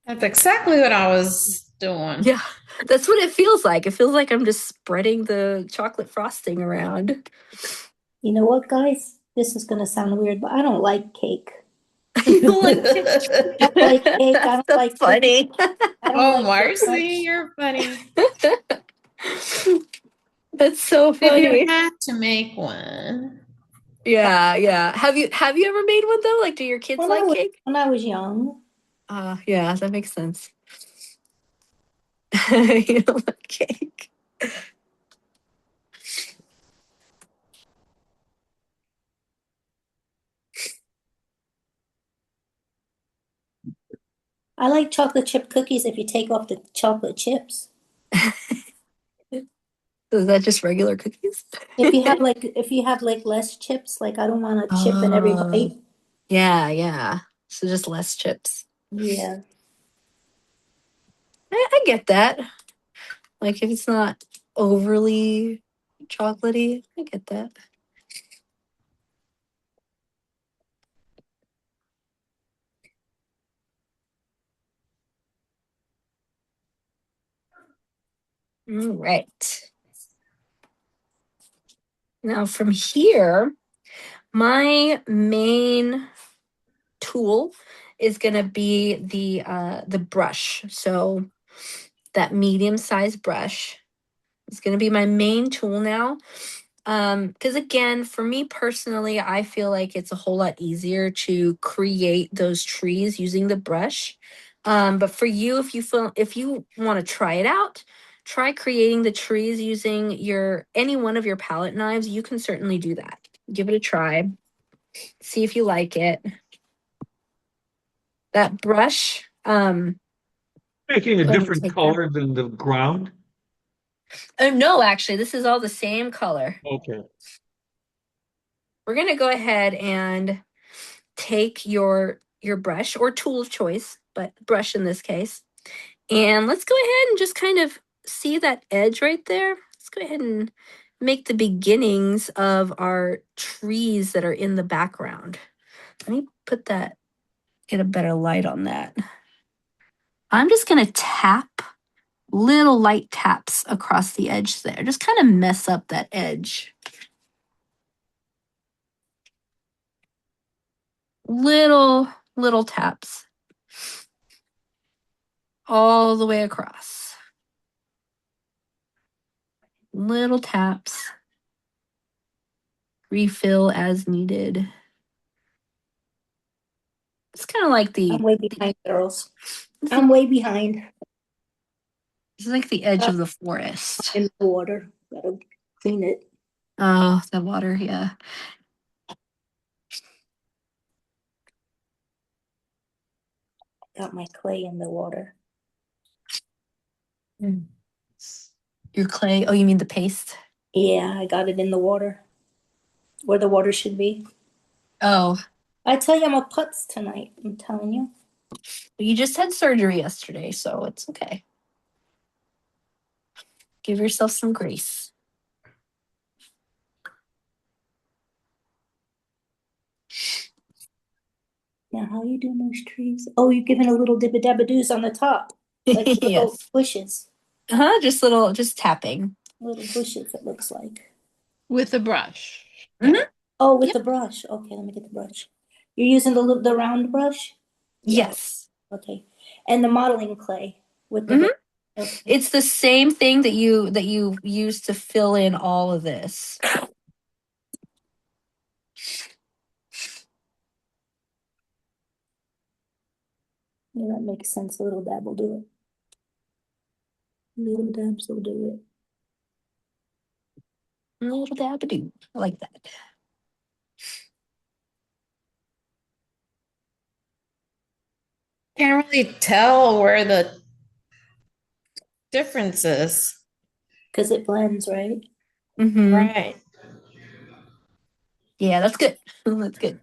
That's exactly what I was doing. Yeah, that's what it feels like. It feels like I'm just spreading the chocolate frosting around. You know what, guys? This is gonna sound weird, but I don't like cake. You don't like cake? I don't like cake. I That's don't like so funny. I don't Oh, like Marcy, donuts. you're funny. That's so If you funny. had to make one. Yeah. Have you ever made one though? Like, do your kids like cake? When I was young. Yeah, that makes sense. You don't like cake. I like chocolate chip cookies if you take off the chocolate chips. Is that just regular cookies? If you have like less chips, like I don't want a chip in every bite. Yeah. So just less chips. Yeah. I get that. Like if it's not overly chocolatey, I get that. All right. Now from here, my main tool is going to be the brush. So that medium-sized brush is going to be my main tool now. Because again, for me personally, I feel like it's a whole lot easier to create those trees using the brush. But for you, if you want to try it out, try creating the trees using any one of your palette knives. You can certainly do that. Give it a try. See if you like it. That brush. Making a Go ahead and different take color than the ground. Oh no, actually, this is all the same color. Okay. We're gonna go ahead and take your brush or tool of choice, but brush in this case. And let's go ahead and just kind of see that edge right there. Let's go ahead and make the beginnings of our trees that are in the background. Let me get a better light on that. I'm just gonna tap little light taps across the edge there. Just kind of mess up that edge. Little little taps all the way across. Little taps. Refill as needed. It's kind of like I'm way behind, girls. it's I'm way behind like the edge of the forest. in the water. Gotta clean it. Oh, the water, yeah. Got my clay in the water. Your clay. Oh, you mean the paste? Yeah, I got it in the water. Where the water should be. Oh, I tell you, I'm a putz tonight. I'm telling you. you just had surgery yesterday, so it's okay. Give yourself some grace. Now, how are you doing those trees? Oh, you're giving a little dibba-dabba-doos on the top. Like little Yes. bushes. Just tapping. Little bushes, it looks like. With a brush. Mhm. Oh, with the brush. Okay, let me get the brush. You're using the round brush? Yeah. Yes. Okay. And the modeling clay with the Mhm. okay. It's the same thing that you use to fill in all of this. Yeah, that makes sense. A little dab will do it. Little dabs will do it. A little dab do. I like that. Can't really tell where the difference is. Because it blends, right? Mm-hmm. Right. Yeah, that's good. That's good.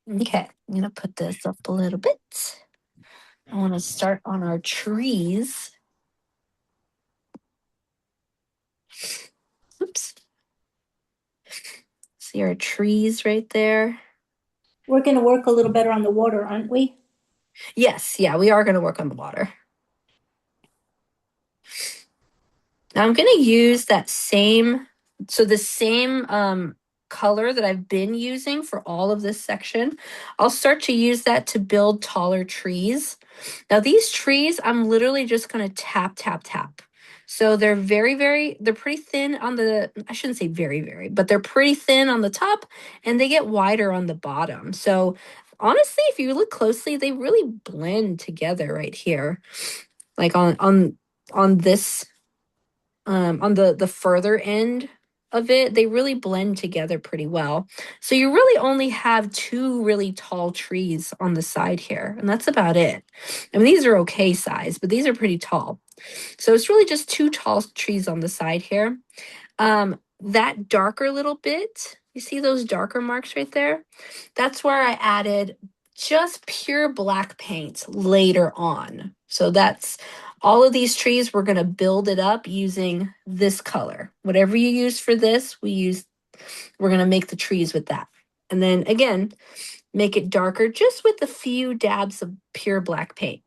Okay, I'm gonna put this up a little bit. I want to start on our trees. Oops. See our trees right there? We're gonna work a little better on the water, aren't we? Yes, yeah, we are going to work on the water. Now I'm going to use that same, the same color that I've been using for all of this section. I'll start to use that to build taller trees. Now these trees, I'm literally just going to tap, tap, tap. So they're they're pretty thin on the, I shouldn't say very, but they're pretty thin on the top and they get wider on the bottom. So honestly, if you look closely, they really blend together right here. Like on this on the further end of it, they really blend together pretty well. So you really only have two really tall trees on the side here, and that's about it. I mean, these are okay size, but these are pretty tall. So it's really just two tall trees on the side here. That darker little bit, you see those darker marks right there? That's where I added just pure black paint later on. So that's all of these trees, we're going to build it up using this color. Whatever you use for this, we're going to make the trees with that. And then again, make it darker just with a few dabs of pure black paint.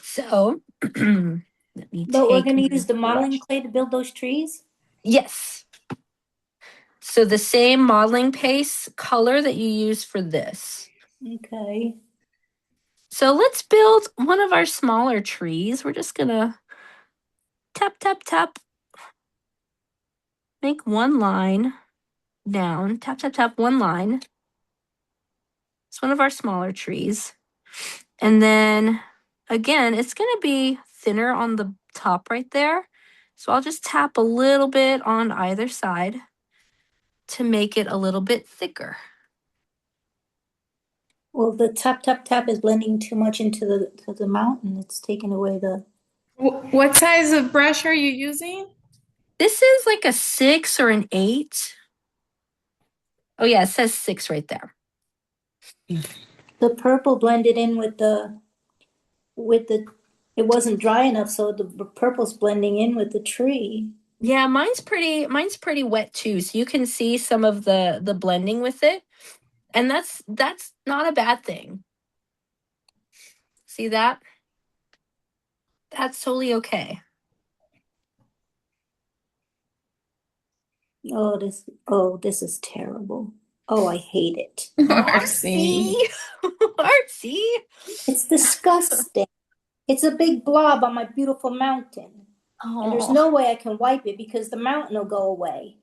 So let me But we're take gonna my use the modeling brush. clay to build those trees? Yes. So the same modeling paste color that you use for this. Okay. So let's build one of our smaller trees. We're just gonna tap, tap, tap. Make one line down. Tap, tap, tap, one line. It's one of our smaller trees. And then again, it's gonna be thinner on the top right there. So I'll just tap a little bit on either side to make it a little bit thicker. Well, the tap, tap, tap is blending too much into the mountain. It's taking away the. What size of brush are you using? This is like a 6 or an 8. Oh yeah, it says 6 right there. The purple blended in with the, it wasn't dry enough, so the purple's blending in with the tree. Yeah, mine's pretty wet too. So you can see some of the blending with it. And that's not a bad thing. See that? That's totally okay. Oh, this is terrible. Oh, I hate it. Marcy. Marcy. It's disgusting. It's a big blob on my beautiful mountain. And there's Oh, no way I can wipe it because the mountain will go away.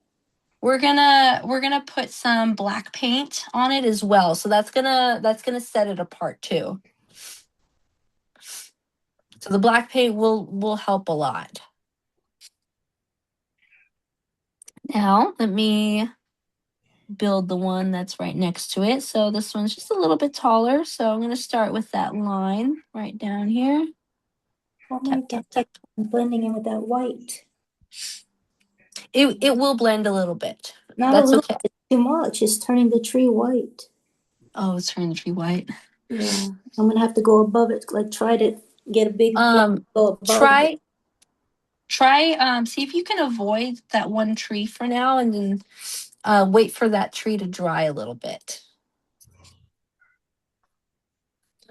we're gonna put some black paint on it as well. So that's gonna set it apart too. So the black paint will help a lot. Now let me build the one that's right next to it. So this one's just a little bit taller. So I'm gonna start with that line right down here. Oh my Tap, God, tap. I'm blending in with that white. It will blend a little bit. Not a That's little, okay. it's too much. It's turning the tree white. Oh, it's turning the tree white. Yeah, I'm gonna have to go above it, like try to get a big blob, go above it. Try see if you can avoid that one tree for now and then wait for that tree to dry a little bit.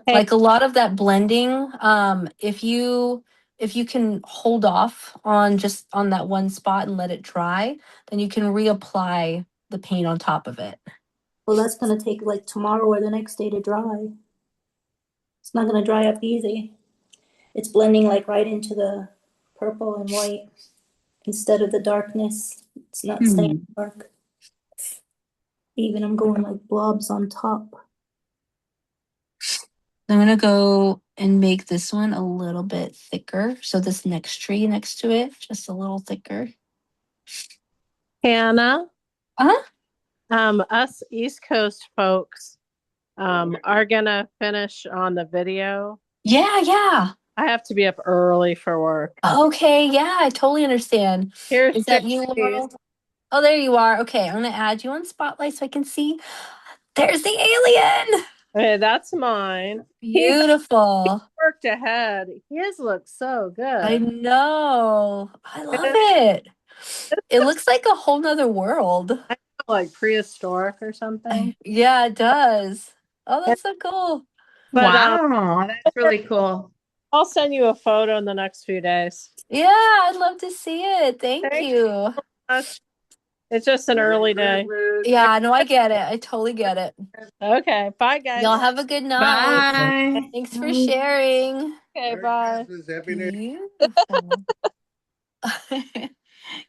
Hey. Like a lot of that blending, if you can hold off on just on that one spot and let it dry, then you can reapply the paint on top of it. Well, that's gonna take like tomorrow or the next day to dry. It's not gonna dry up easy. It's blending like right into the purple and white instead of the darkness. It's not staying dark. Even I'm going like blobs on top. I'm gonna go and make this one a little bit thicker. So this next tree next to it, just a little thicker. Hannah, Uh-huh. us East Coast folks are gonna finish on the video. Yeah. I have to be up early for work. Okay, yeah, I totally understand. Here's Is that you, Laurel? Oh, there you are. Okay, I'm gonna add you on Spotlight so I can see. There's the alien. Okay, that's mine. He Beautiful. worked ahead. His looks so I good. know. I love it. It looks like a whole nother world. Like prehistoric or something. Yeah, it does. Oh, that's so cool. But Wow, that's really cool. I'll send you a photo in the next few days. Yeah, I'd love to see it. Thank Thank you. It's just an early day. Yeah, no, I get it. I totally get it. Okay, bye guys. Y'all have a good night. Bye. Thanks for sharing. Okay, bye. Beautiful.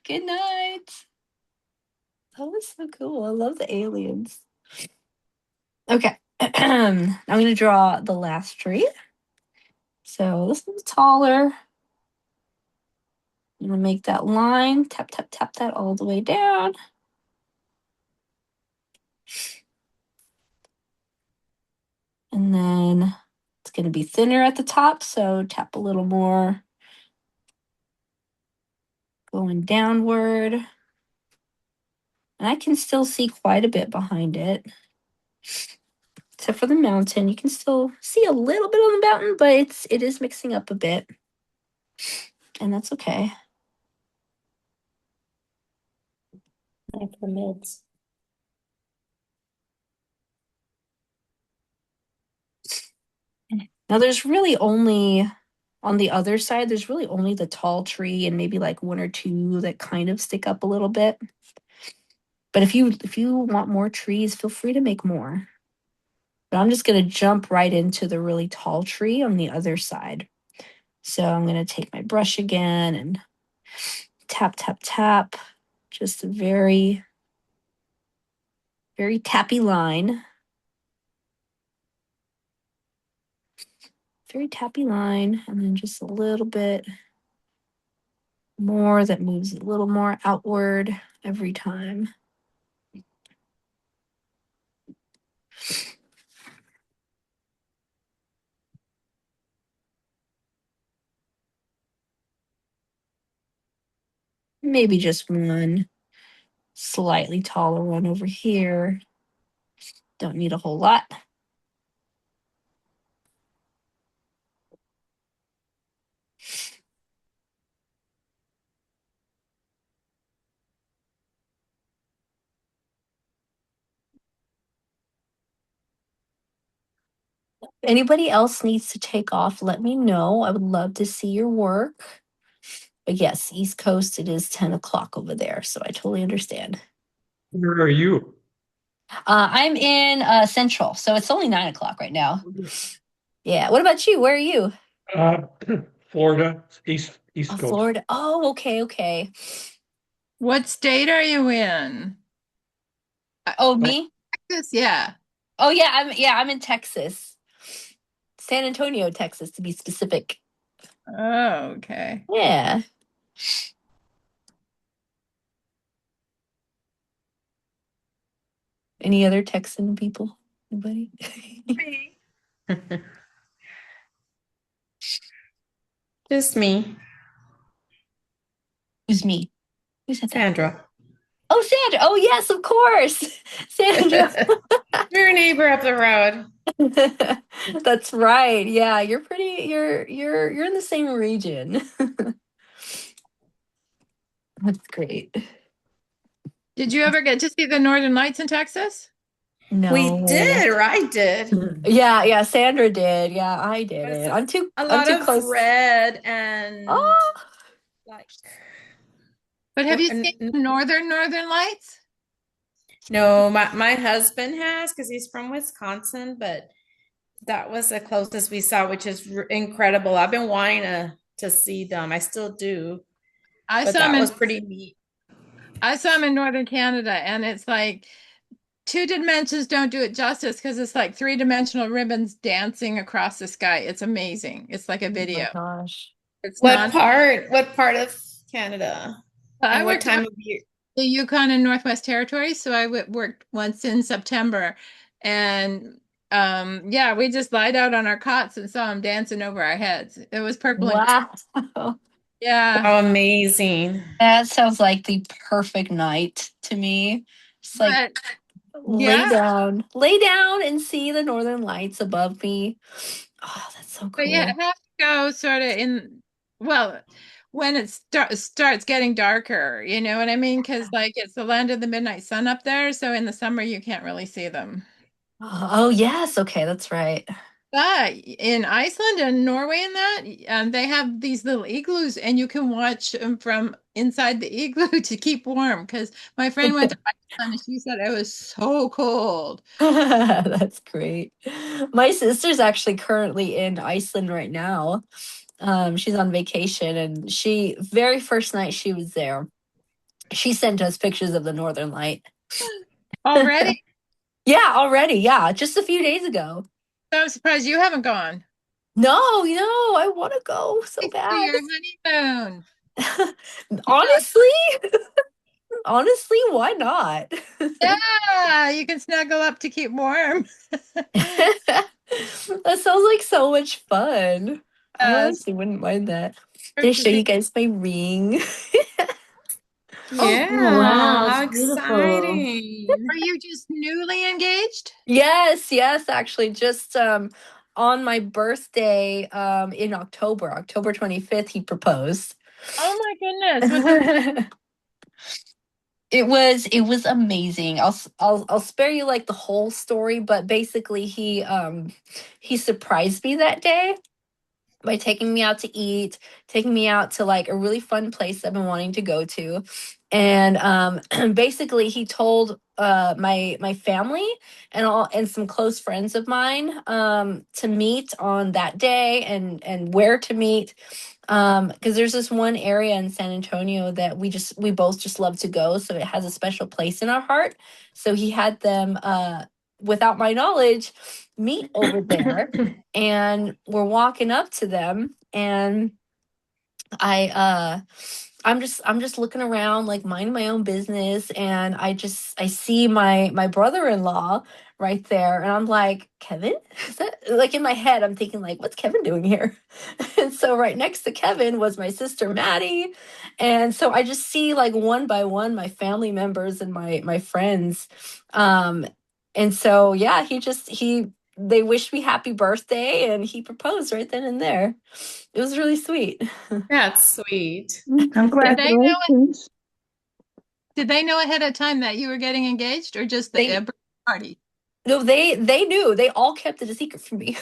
Good night. That was so cool. I love the aliens. Okay. I'm going to draw the last tree. So this one's taller. I'm going to make that line. Tap, tap, tap that all the way down. And then it's going to be thinner at the top. So tap a little more. Going downward. And I can still see quite a bit behind it. Except for the mountain. You can still see a little bit on the mountain, but it is mixing up a bit. And that's okay. Time for mids. Now there's really only on the other side, there's really only the tall tree and maybe like one or two that kind of stick up a little bit. But if you want more trees, feel free to make more. But I'm just going to jump right into the really tall tree on the other side. So I'm going to take my brush again and tap, tap, tap. Just a very, very tappy line. Very tappy line. And then just a little bit more that moves a little more outward every time. Maybe just one slightly taller one over here. Don't need a whole lot. Anybody else needs to take off, let me know. I would love to see your work. But yes, East Coast, it is 10 o'clock over there. So I totally understand. Where are you? I'm in Central, so it's only 9 o'clock right now. Yeah. What about you? Where are you? Uh, Florida, East Oh, Coast. Florida. Oh, okay. What state are you in? Oh, me? Texas, yeah. Oh, yeah. I'm in Texas, San Antonio, Texas, to be specific. Oh, okay. Yeah. Any other Texan people? Anybody? Just me, Who's me? Who said that? Sandra. Oh, Sandra. Oh, yes, of course. Sandra. We're a neighbor up the road. That's right. Yeah, you're in the same region. That's great. Did you ever get to see the Northern Lights in Texas? No. We did, or I did. Yeah, Sandra did. Yeah, I did it. I'm too close. Red and Oh. like. But have you seen Northern Lights? No, my husband has because he's from Wisconsin, but that was the closest we saw, which is incredible. I've been wanting to see them. I still do. But that was pretty neat. I saw them in Northern Canada, and it's like two dimensions don't do it justice because it's like three-dimensional ribbons dancing across the sky. It's amazing. It's like a video. Oh my gosh. What part of Canada? I what time of year? The Yukon and Northwest Territories. So I worked once in September, and yeah, we just lied out on our cots and saw them dancing over our heads. It was purple. Wow. Yeah. Oh, amazing. That sounds like the perfect night to me. Just like lay down and see the northern lights above me. Oh, that's so cool. But yeah, I have to go sort of when it starts getting darker, you know what I mean? Because like it's the land of the midnight sun up there, so in the summer you can't really see them. Oh yes, okay, that's right. But in Iceland and Norway and that, they have these little igloos, and you can watch them from inside the igloo to keep warm. Because my friend went to Iceland, and she said it was so cold. That's great. My sister's actually currently in Iceland right now. She's on vacation, and very first night she was there, she sent us pictures of the Northern Light. Already? Yeah, already. Yeah, just a few days ago. So I'm surprised you haven't gone. No, I want to go so bad. Your honeymoon. Honestly, why not? Yeah, you can snuggle up to keep warm. That sounds like so much fun. I honestly wouldn't mind that. Did I show you guys my ring? Yeah. Oh, wow, How it's beautiful. exciting. Are you just newly engaged? Yes, actually just on my birthday in October 25th, he proposed. Oh my goodness. It was amazing. I'll spare you like the whole story, but basically he surprised me that day by taking me out to eat, taking me out to like a really fun place I've been wanting to go to. And basically he told my family and some close friends of mine to meet on that day and where to meet. Because there's this one area in San Antonio that we both just love to go, so it has a special place in our heart. So he had them without my knowledge meet over there, and we're walking up to them, and I'm just looking around, like minding my own business, and I see my brother-in-law right there, and I'm like, Kevin? Is that, like, in my head I'm thinking like, what's Kevin doing here? And so right next to Kevin was my sister Maddie, and so I just see like one by one my family members and my friends, and so yeah, they wished me happy birthday, and he proposed right then and there. It was really sweet. That's sweet. Congratulations. Did they know ahead of time that you were getting engaged, or just the birthday party? No, they knew. They all kept it a secret from me.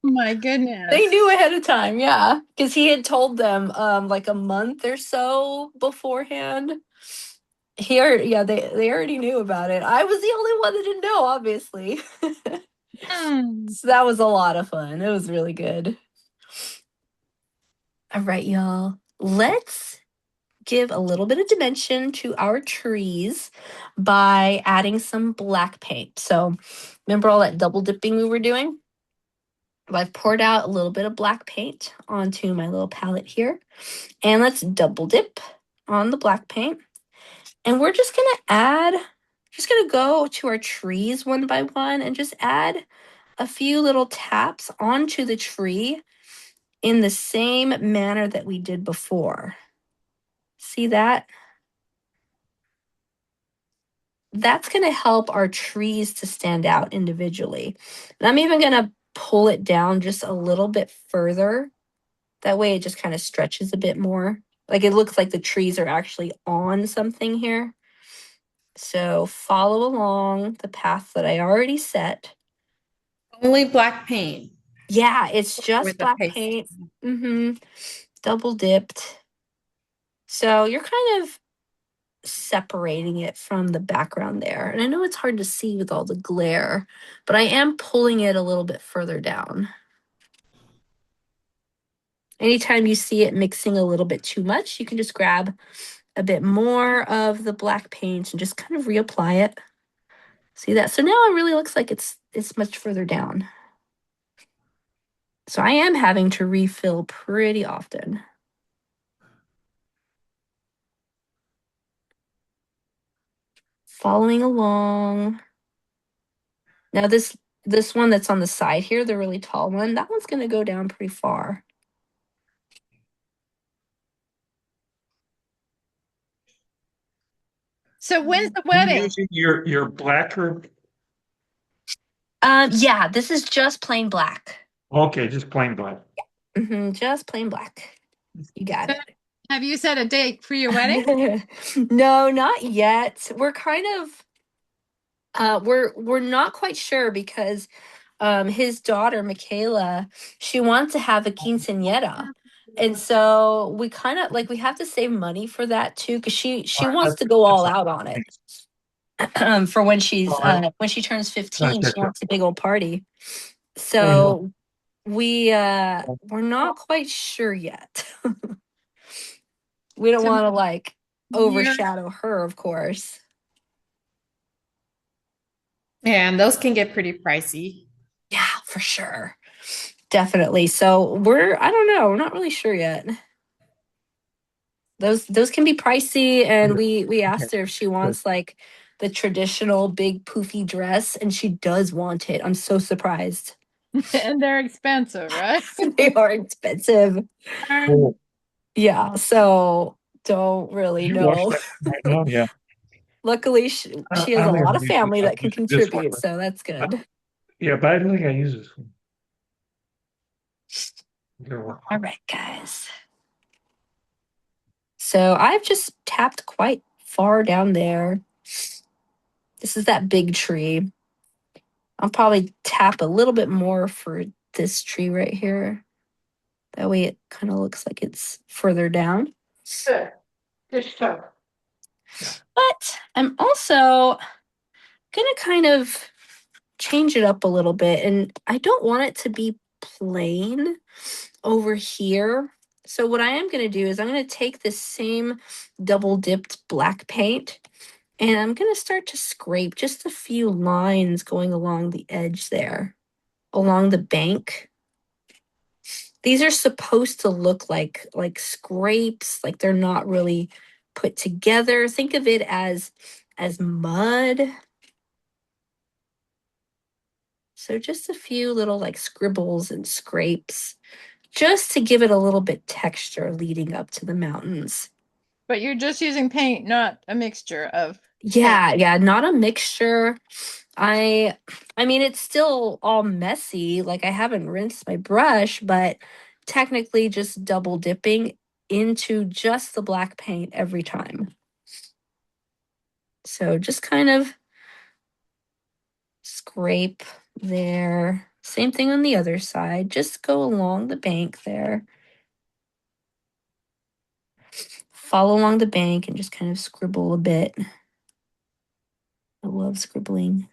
My goodness. They knew ahead of time, yeah, because he had told them like a month or so beforehand. Yeah, they already knew about it. I was the only one that didn't know, obviously. Hmm. So that was a lot of fun. It was really good. All right, y'all. Let's give a little bit of dimension to our trees by adding some black paint. So remember all that double dipping we were doing? Well, I've poured out a little bit of black paint onto my little palette here. And let's double dip on the black paint. And we're just gonna go to our trees one by one and just add a few little taps onto the tree in the same manner that we did before. See that? That's going to help our trees to stand out individually. And I'm even going to pull it down just a little bit further. That way it just kind of stretches a bit more. Like it looks like the trees are actually on something here. So follow along the path that I already set. Only black paint. Yeah, it's just With the black paste. paint. Double dipped. So you're kind of separating it from the background there. And I know it's hard to see with all the glare, but I am pulling it a little bit further down. Anytime you see it mixing a little bit too much, you can just grab a bit more of the black paint and just kind of reapply it. See that? So now it really looks like it's much further down. So I am having to refill pretty often. Following along. Now this one that's on the side here, the really tall one, that one's going to go down pretty far. So when's the You wedding? using your blacker? Yeah, this is just plain black. Okay, just plain black. Just plain black. You got it. Have you set a date for your wedding? No, not yet. We're kind of we're not quite sure because his daughter Michaela, she wants to have a quinceañera. And so we kind of like we have to save money for that too because she wants to go all out on it. For when she turns 15, she wants a big old party. So we're not quite sure yet. We don't want to like overshadow her, of course. Yeah, and those can get pretty pricey. Yeah, for sure. Definitely. So I don't know, we're not really sure yet. Those can be pricey, and we asked her if she wants like the traditional big poofy dress, and she does want it. I'm so surprised. And they're expensive, right? They are expensive. Cool. Yeah, so don't really know. Yeah. Luckily, she has a lot of family that can contribute, so that's good. Yeah, but I don't think I use this one. All right, guys. So I've just tapped quite far down there. This is that big tree. I'll probably tap a little bit more for this tree right here. That way it kind of looks like it's further down. Just so. But I'm also going to kind of change it up a little bit. And I don't want it to be plain over here. So what I am going to do is I'm going to take this same double dipped black paint and I'm going to start to scrape just a few lines going along the edge there, along the bank. These are supposed to look like scrapes, like they're not really put together. Think of it as mud. So just a few little like scribbles and scrapes just to give it a little bit texture leading up to the mountains. But you're just using paint, not a mixture of Yeah, not a mixture. I mean it's still all messy, like I haven't rinsed my brush, but technically just double dipping into just the black paint every time. So just kind of scrape there, Same thing on the other side. Just go along the bank there. Follow along the bank and just kind of scribble a bit. I love scribbling.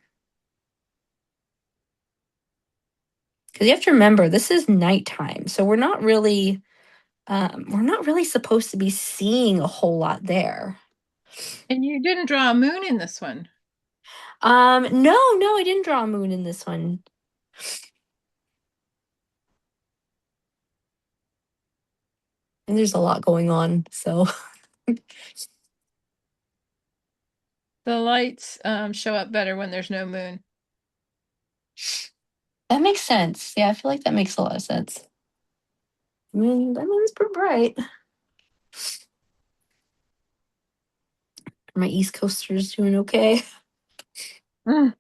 Because you have to remember, this is nighttime, so we're not really supposed to be seeing a whole lot there. And you didn't draw a moon in this one. No, I didn't draw a moon in this one. And there's a lot going on, so. The lights show up better when there's no moon. That makes sense. Yeah, I feel like that makes a lot of sense. That moon's pretty bright. My East Coaster's doing okay. Mm.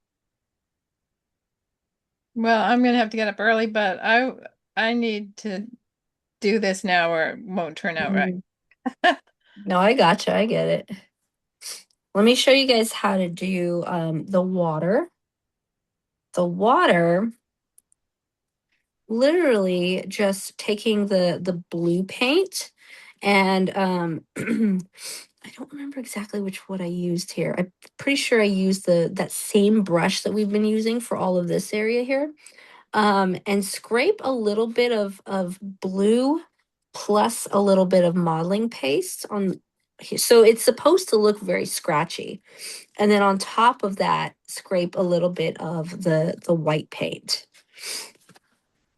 Well, I'm gonna have to get up early, but I need to do this now or it won't turn out right. No, I gotcha. I get it. Let me show you guys how to do the water. The water, literally just taking the blue paint and I don't remember exactly what I used here. I'm pretty sure I used that same brush that we've been using for all of this area here. And scrape a little bit of blue plus a little bit of modeling paste on here. So it's supposed to look very scratchy. And then on top of that, scrape a little bit of the white paint.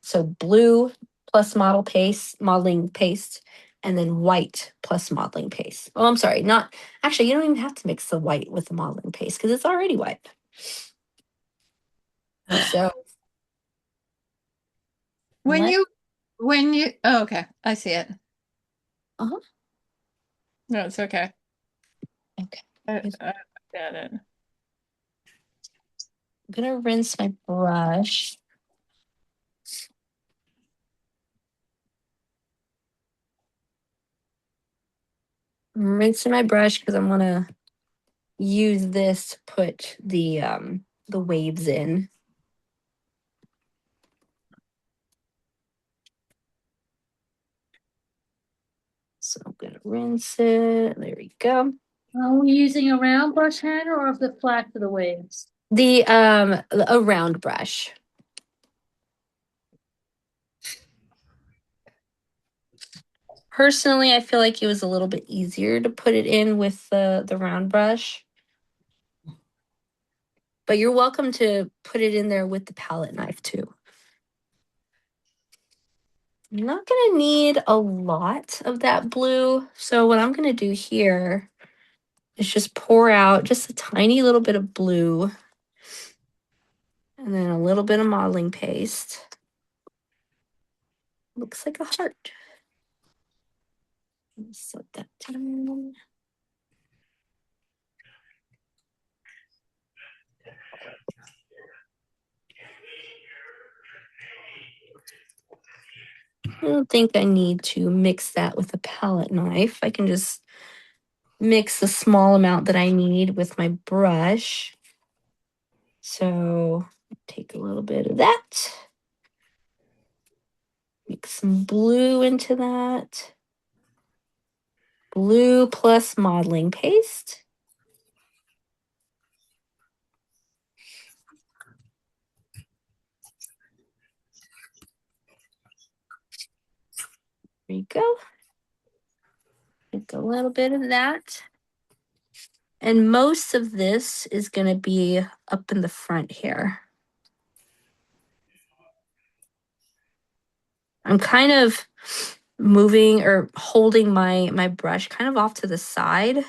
So blue plus modeling paste, and then white plus modeling paste. Oh, I'm sorry, not actually, you don't even have to mix the white with the modeling paste because it's already white. So when you oh, okay, I see it. Uh-huh. No, it's okay. Okay. I got it. I'm gonna rinse my brush. I'm rinsing my brush because I'm gonna use this to put the waves in. So I'm gonna rinse it. There we go. Are we using a round brush handle or the flat for the waves? A round brush. Personally, I feel like it was a little bit easier to put it in with the round brush. But you're welcome to put it in there with the palette knife too. I'm not gonna need a lot of that blue. So what I'm gonna do here is just pour out just a tiny little bit of blue and then a little bit of modeling paste. Looks like a heart. Set that down. I don't think I need to mix that with a palette knife. I can just mix the small amount that I need with my brush. So take a little bit of that. Mix some blue into that. Blue plus modeling paste. There you go. Take a little bit of that. And most of this is going to be up in the front here. I'm kind of moving or holding my brush kind of off to the side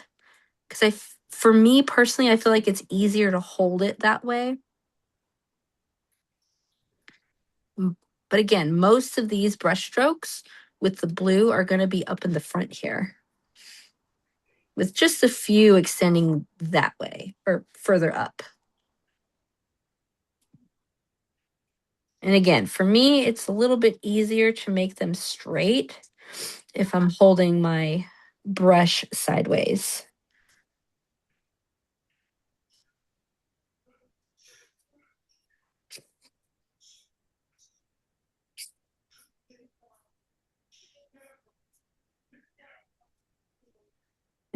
because for me personally, I feel like it's easier to hold it that way. But again, most of these brush strokes with the blue are going to be up in the front here, with just a few extending that way or further up. And again, for me, it's a little bit easier to make them straight if I'm holding my brush sideways.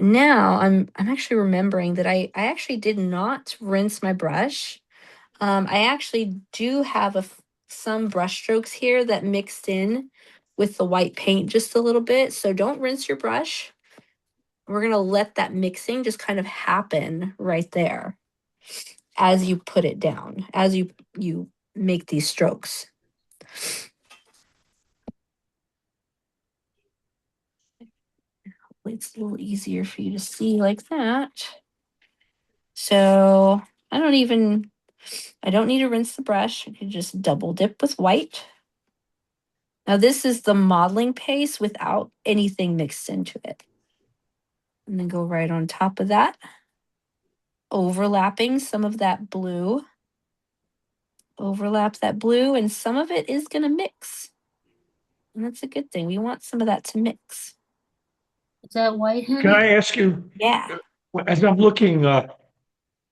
now I'm actually remembering that I actually did not rinse my brush. I actually do have some brush strokes here that mixed in with the white paint just a little bit. So don't rinse your brush. We're gonna let that mixing just kind of happen right there as you put it down, as you make these strokes. It's a little easier for you to see like that. So I don't need to rinse the brush. I can just double dip with white. Now this is the modeling paste without anything mixed into it. And then go right on top of that, overlapping some of that blue. Overlap that blue, and some of it is going to mix. And that's a good thing. We want some of that to mix. Is that white, honey? Can I ask you, Yeah. as I'm looking,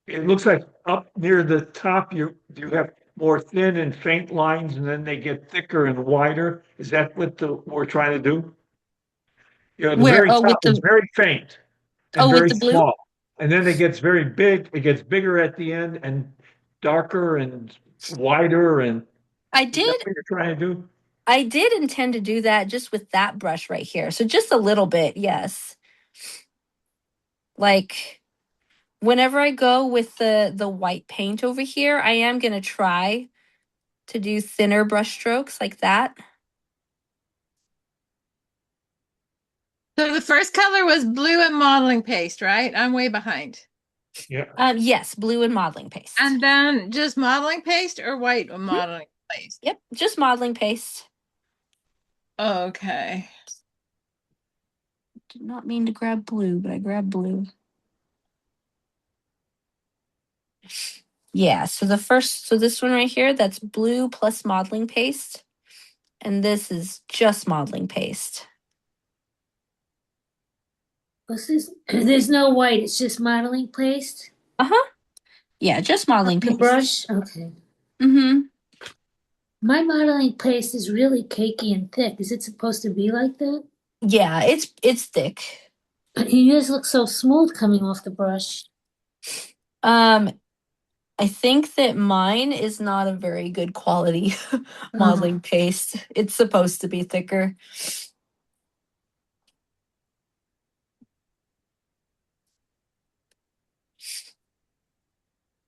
it looks like up near the top, you have more thin and faint lines, and then they get thicker and wider. Is that what we're trying to do? You know, the Where? very Oh, with top is the very faint and with very the blue? small. And then it gets very big, it gets bigger at the end and darker and wider, and I is that did what you're trying to do? I did intend to do that just with that brush right here. So just a little bit, yes. Like whenever I go with the white paint over here, I am going to try to do thinner brush strokes like that. So the first color was blue and modeling paste, right? I'm way behind. Yeah. Yes, blue and modeling paste. And then just modeling paste or white modeling paste? Yep, just modeling paste. Okay. Did not mean to grab blue, but I grabbed blue. Yeah, so this one right here, that's blue plus modeling paste. And this is just modeling paste. There's no white, it's just modeling paste? Uh-huh. Yeah, just modeling The paste. brush? Okay. Mm-hmm. My modeling paste is really cakey and thick. Is it supposed to be like that? Yeah, it's thick. You just look so smooth coming off the brush. I think that mine is not a very good quality modeling paste. It's supposed to be thicker.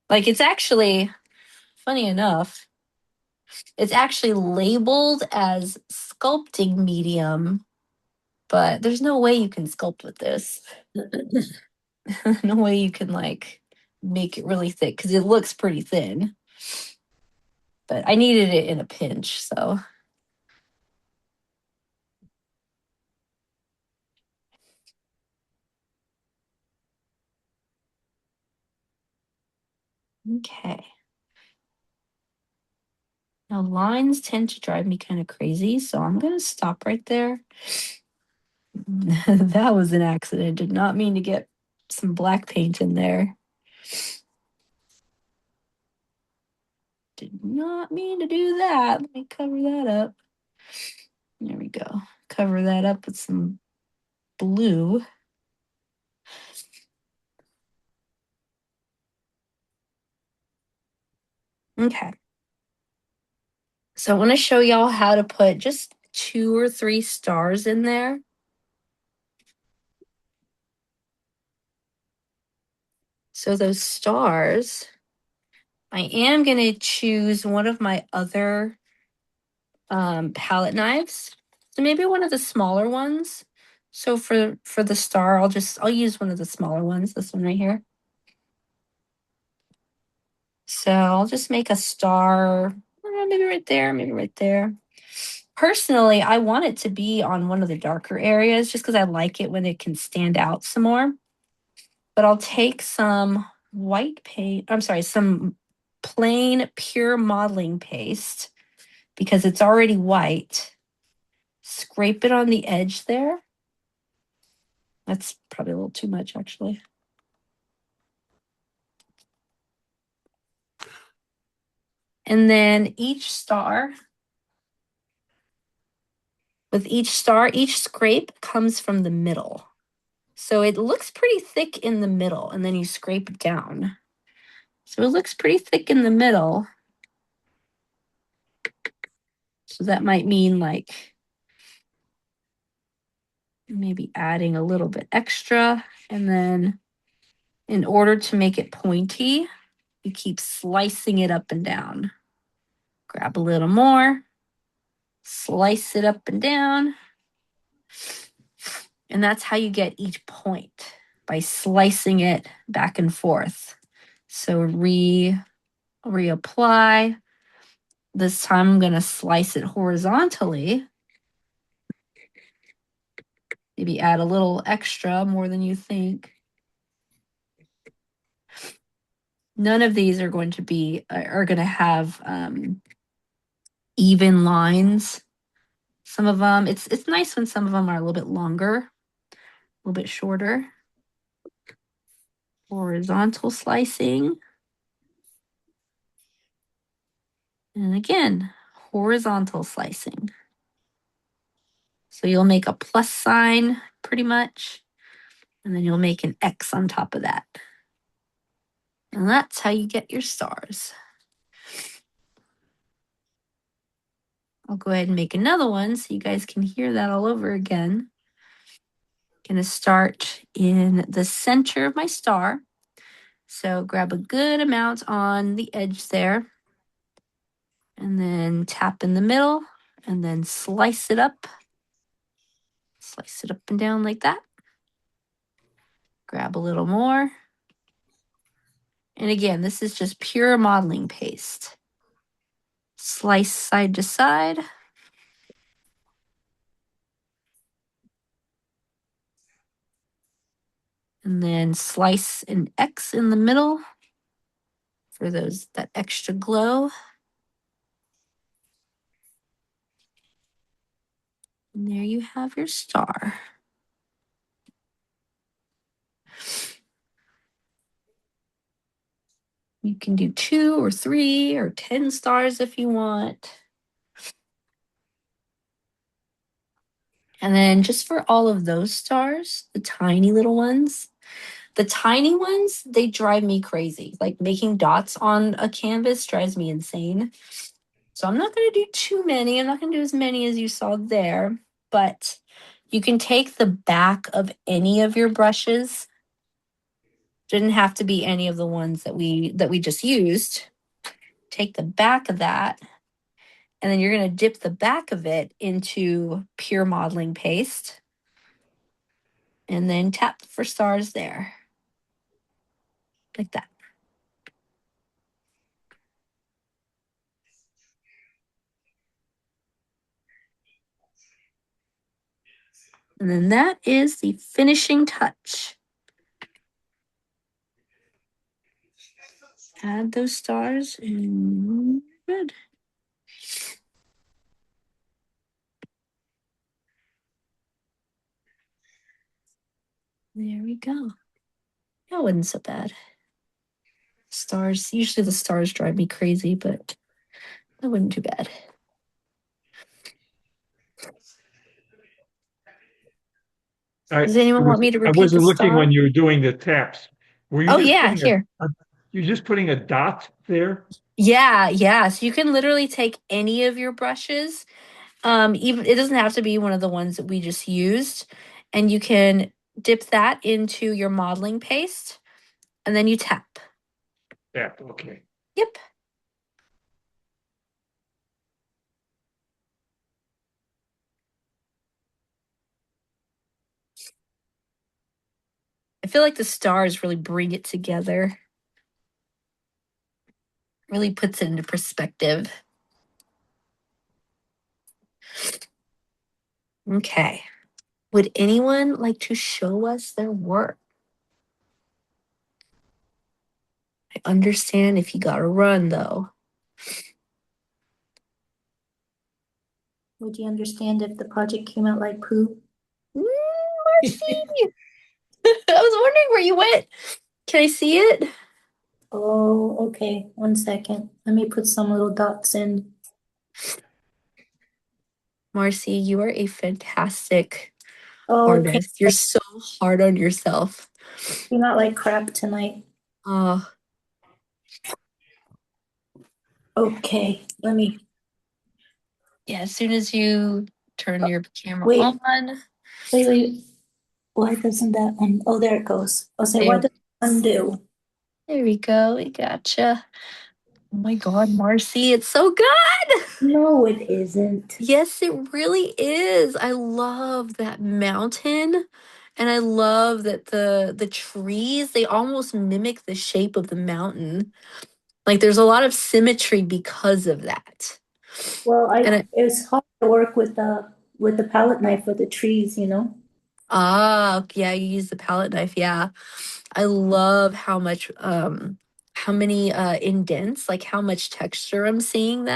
Like it's actually, funny enough, it's actually labeled as sculpting medium, but there's no way you can sculpt with this. No way you can like make it really thick because it looks pretty thin. But I needed it in a pinch, so. Okay. Now lines tend to drive me kind of crazy, so I'm gonna stop right there. That was an accident. Did not mean to get some black paint in there. Did not mean to do that. Let me cover that up. There we go. Cover that up with some blue. Okay. So I want to show y'all how to put just 2 or 3 stars in there. So those stars, I am going to choose one of my other palette knives. So maybe one of the smaller ones. So for the star, I'll use one of the smaller ones, this one right here. So I'll just make a star, maybe right there, maybe right there. Personally, I want it to be on one of the darker areas just because I like it when it can stand out some more. But I'll take some white paint, some plain pure modeling paste because it's already white. Scrape it on the edge there. That's probably a little too much, actually. And then each star, with each star, each scrape comes from the middle. So it looks pretty thick in the middle, and then you scrape it down. So it looks pretty thick in the middle. So that might mean like maybe adding a little bit extra. And then in order to make it pointy, you keep slicing it up and down. Grab a little more, slice it up and down. And that's how you get each point, by slicing it back and forth. So reapply. This time I'm going to slice it horizontally. Maybe add a little extra, more than you think. None of these are going to have even lines. Some of them, it's nice when some of them are a little bit longer, a little bit shorter. Horizontal slicing. And again, horizontal slicing. So you'll make a plus sign pretty much, and then you'll make an X on top of that. And that's how you get your stars. I'll go ahead and make another one so you guys can hear that all over again. Gonna start in the center of my star. So grab a good amount on the edge there, and then tap in the middle, and then slice it up. Slice it up and down like that. Grab a little more. And again, this is just pure modeling paste. Slice side to side. And then slice an X in the middle for that extra glow. And there you have your star. You can do 2 or 3 or 10 stars if you want. And then just for all of those stars, the tiny little ones, they drive me crazy. Like making dots on a canvas drives me insane. So I'm not going to do too many. I'm not going to do as many as you saw there, but you can take the back of any of your brushes. Didn't have to be any of the ones that we just used. Take the back of that, and then you're going to dip the back of it into pure modeling paste, and then tap for stars there, like that. And then that is the finishing touch. Add those stars and good. There we go. That wasn't so bad. Stars, usually the stars drive me crazy, but that wasn't too bad. Does anyone want me to repeat I wasn't the looking star? when you were doing the taps. Were you Oh just yeah, putting here. you're just putting a dot there? Yeah. So you can literally take any of your brushes. Even it doesn't have to be one of the ones that we just used, and you can dip that into your modeling paste, and then you tap. Yeah, okay. Yep. I feel like the stars really bring it together. Really puts it into perspective. Okay. Would anyone like to show us their work? I understand if you gotta run though. Would you understand if the project came out like poo? Marcy! I was wondering where you went. Can I see it? Oh, okay. 1 second. Let me put some little dots in. Marcy, you are a fantastic Oh, it paints Hardness. You're so hard on yourself. came out like crap tonight. Oh, Okay, let me. yeah. As soon as you turn your camera Wait. on, Wait. Why doesn't that Oh, there it goes. I'll say, why there, does it undo? there we go. We gotcha. Oh my God, Marcy, it's so good. No, it isn't. Yes, it really is. I love that mountain. And I love that the trees, they almost mimic the shape of the mountain. Like there's a lot of symmetry because of that. Well, And it was hard to work with the palette knife with the trees, yeah, you use the palette knife. Yeah. I love how many indents, like how much texture I'm seeing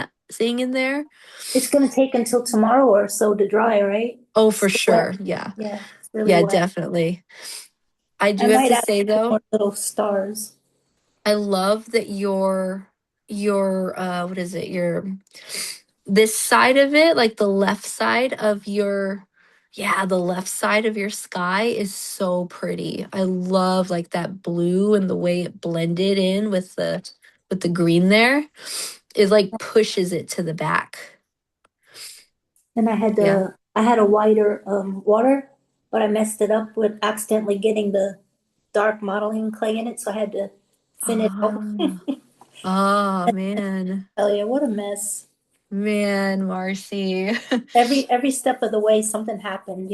in there. It's gonna take until tomorrow or so to dry, right? Oh, for Still wet. sure. Yeah. Yeah, it's really Yeah, wet. definitely. I I do have might to add say though, more little stars. I love that your what is it? Your this side of it, like the left side of your yeah, the left side of your sky is so pretty. I love like that blue and the way it blended in with the green there. It like pushes it to the back. And Yeah. I had a whiter water, but I messed it up with accidentally getting the dark modeling clay in it, so I had to thin it out. Oh, oh man. Tell you, what a mess. Man, Marcy. Every step of the way something happened.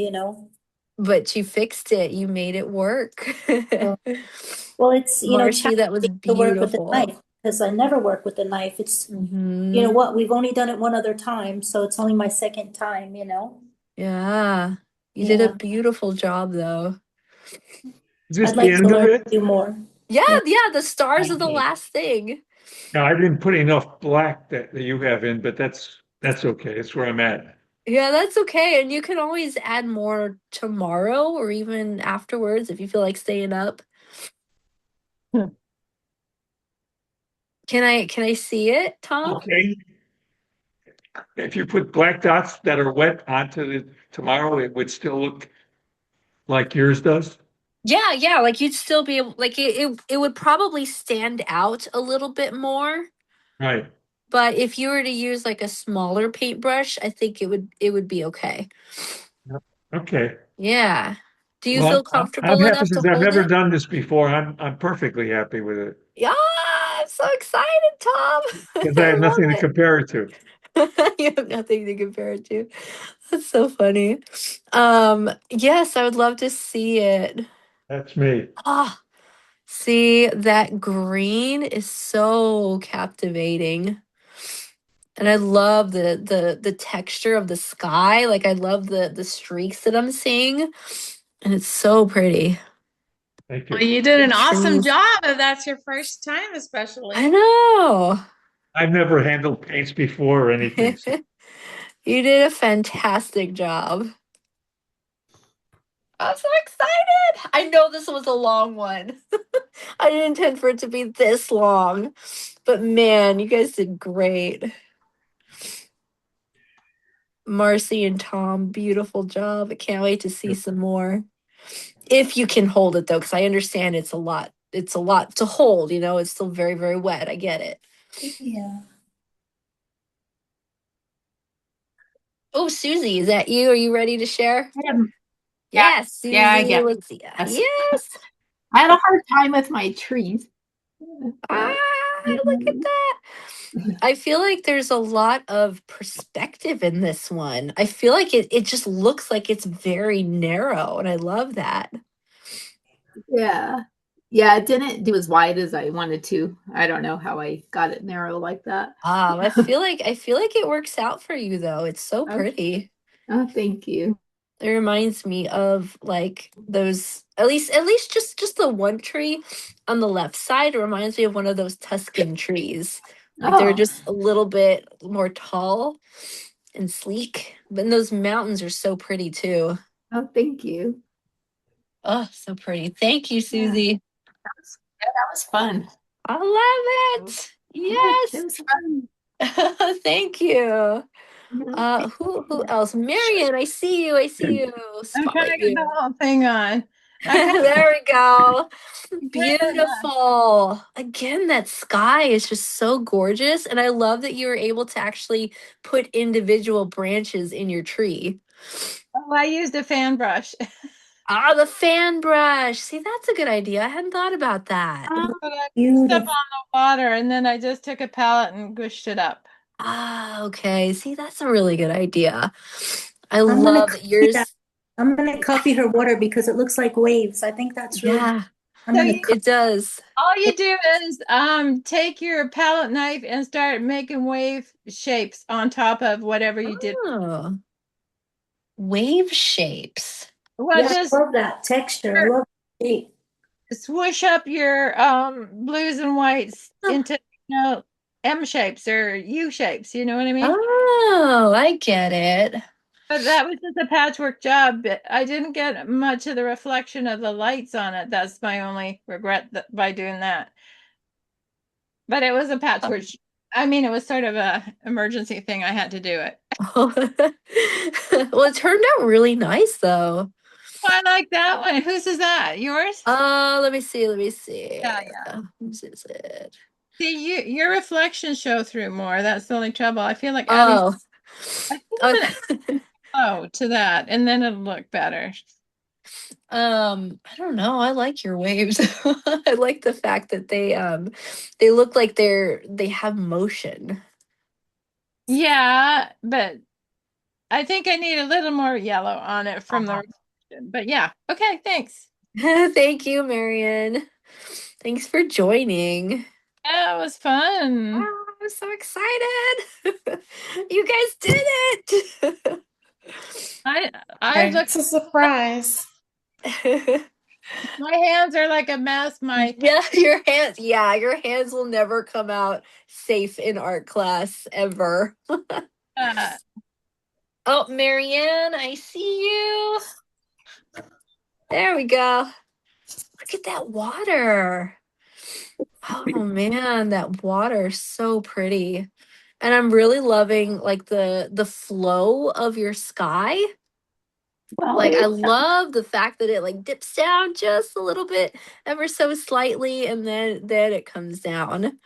But you fixed it. You made it work. So, well, it's Marcy, that was challenging to work with the beautiful. knife because I never work with the knife. It's you know Hmm. what, we've only done it one other time, so it's only my second time. Yeah. You did a Yeah, beautiful job though. Is this I'd the like to end of learn to it? do more. Yeah, Yeah. yeah, the stars are the last thing. No, I didn't put enough black that you have in, but that's okay. It's where I'm at. Yeah, that's okay. And you can always add more tomorrow or even afterwards if you feel like staying up. Can I see it, Tom? Okay. If you put black dots that are wet onto the tomorrow, it would still look like yours does. Yeah, yeah, like you'd still be able like it would probably stand out a little bit more. Right. But if you were to use like a smaller paintbrush, I think it would be okay. Yep. Okay. Yeah. Do you Well, feel I'm comfortable happy enough to since I've hold never it? done this before. I'm perfectly happy with it Yeah, I'm so excited, Tom. because I I have nothing to love compare it to. it. You have nothing to compare it to. That's so funny. Yes, I would love to see it. That's me. Ah, see, that green is so captivating. And I love the texture of the sky. Like I love the streaks that I'm seeing. And it's so pretty. Thank Well, you. you did an The awesome trees. job if that's your first time, I especially. know. I've never handled paints before or anything. So You did a fantastic job. I'm so excited. I know this was a long one. I didn't intend for it to be this long. But man, you guys did great. Marcy and Tom, beautiful job. I can't wait to see some more. If you can hold it though, because I understand it's a lot. It's a lot to hold, it's still very, very wet. I get it. Yeah. Oh, Susie, is that you? Are you ready to share? Yeah, Yes, yeah, I Susie. get Let's see. yes. Yes. I had a hard time with my trees. Ah, But, look at that. I feel like there's a lot of perspective in this one. I feel like it just looks like it's very narrow, and I love that. yeah. Yeah, it didn't do as wide as I wanted to. I don't know how I got it narrow like that. I feel like it works out for you though. It's so Okay. pretty. Oh, thank you. It reminds me of like those at least just the one tree on the left side. It reminds me of one of those Tuscan trees. Like they're Oh, just a little bit more tall and sleek. But those mountains are so pretty too. oh, thank you. Oh, so pretty. Thank you, Yeah, Susie. that was fun. I love it. Yeah, it Yes. was fun. Thank you. Who else? Marion, I see you. I see you. I'm trying to Spotlight get the you. whole thing on. Okay. There we go. Great. Beautiful. Again, that sky is just so gorgeous. And I love that you were able to actually put individual branches in your tree. Oh, I used a fan brush. Ah, the fan brush. See, that's a good idea. I hadn't thought about that. But I put stuff on Beautiful. the water and then I just took a palette and gushed it up. Ah, okay. See, that's a really good idea. I I'm gonna love that copy that. yours. I'm gonna copy her water because it looks like waves. I think that's really. Yeah, I'm So gonna. you, it does. all you do is take your palette knife and start making wave shapes on top of whatever you did. Oh, wave shapes. Well, Yeah, I just love that texture. I love the shape. swoosh up your blues and whites into M shapes or U shapes, you know what I mean? Oh, I get it. But that was just a patchwork job. I didn't get much of the reflection of the lights on it. That's my only regret by doing that. But it was a patchwork. I mean, it was sort of a emergency thing. I had to do it. Well, it turned out really nice though. Oh, I like that one. Whose is that? Yours? Let me see. Let me see. Yeah. Whose is it? See, your reflections show through more. That's the only trouble. I feel like adding Oh, I think I'm gonna to that, and then it'll look better. I don't know. I like your waves. I like the fact that they look like they have motion. Yeah, but I think I need a little more yellow on it from the reflection. But yeah, okay, thanks. Thank you, Marion. Thanks for joining. Yeah, it was fun. Wow, I'm so excited. You guys did it. I look. It's a surprise. My hands are like a mess. My Your hands will never come out safe in art class ever. uh, Oh, Marianne, I see you. There we go. Look at that water. Oh man, that water is so pretty. And I'm really loving like the flow of your sky. Well, Like I love the fact that it like dips down just a little bit, ever so slightly, and then it comes down.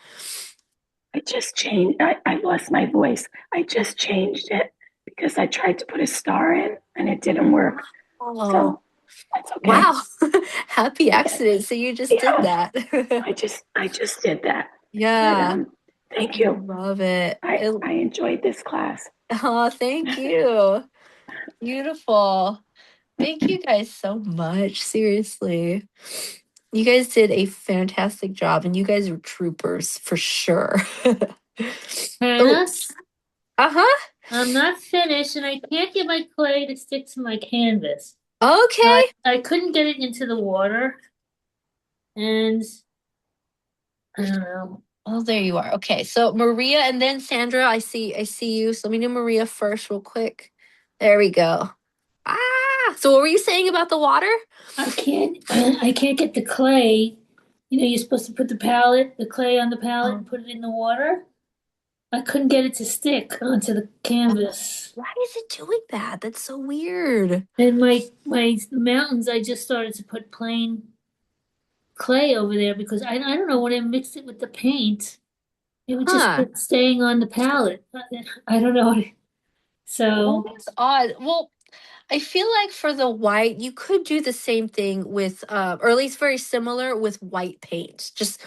I just changed. I lost my voice. I just changed it because I tried to put a star in and it didn't work. Oh, So that's okay. wow. Happy accident. So you just did that. I just did that. Yeah. But, thank you. Love it. I enjoyed this class. Oh, thank you. Beautiful. Thank you guys so much. Seriously. You guys did a fantastic job and you guys are troopers for sure. Hannah, Uh-huh. I'm not finished, and I can't get my clay to stick to my canvas. Okay. I couldn't get it into the water, and I don't know. Oh, there you are. Okay. So Maria and then Sandra, I see you. So let me do Maria first real quick. There we go. Ah, so what were you saying about the water? I can't get the clay. You know, you're supposed to put the clay on the palette and put it in the water. I couldn't get it to stick onto the canvas. Why is it doing that? That's so weird. And my mountains, I just started to put plain clay over there because I don't know when I mixed it with the paint, it would just keep staying on the palette. I don't know. So That's odd. Well, I feel like for the white, you could do the same thing with, or at least very similar with white paint. Just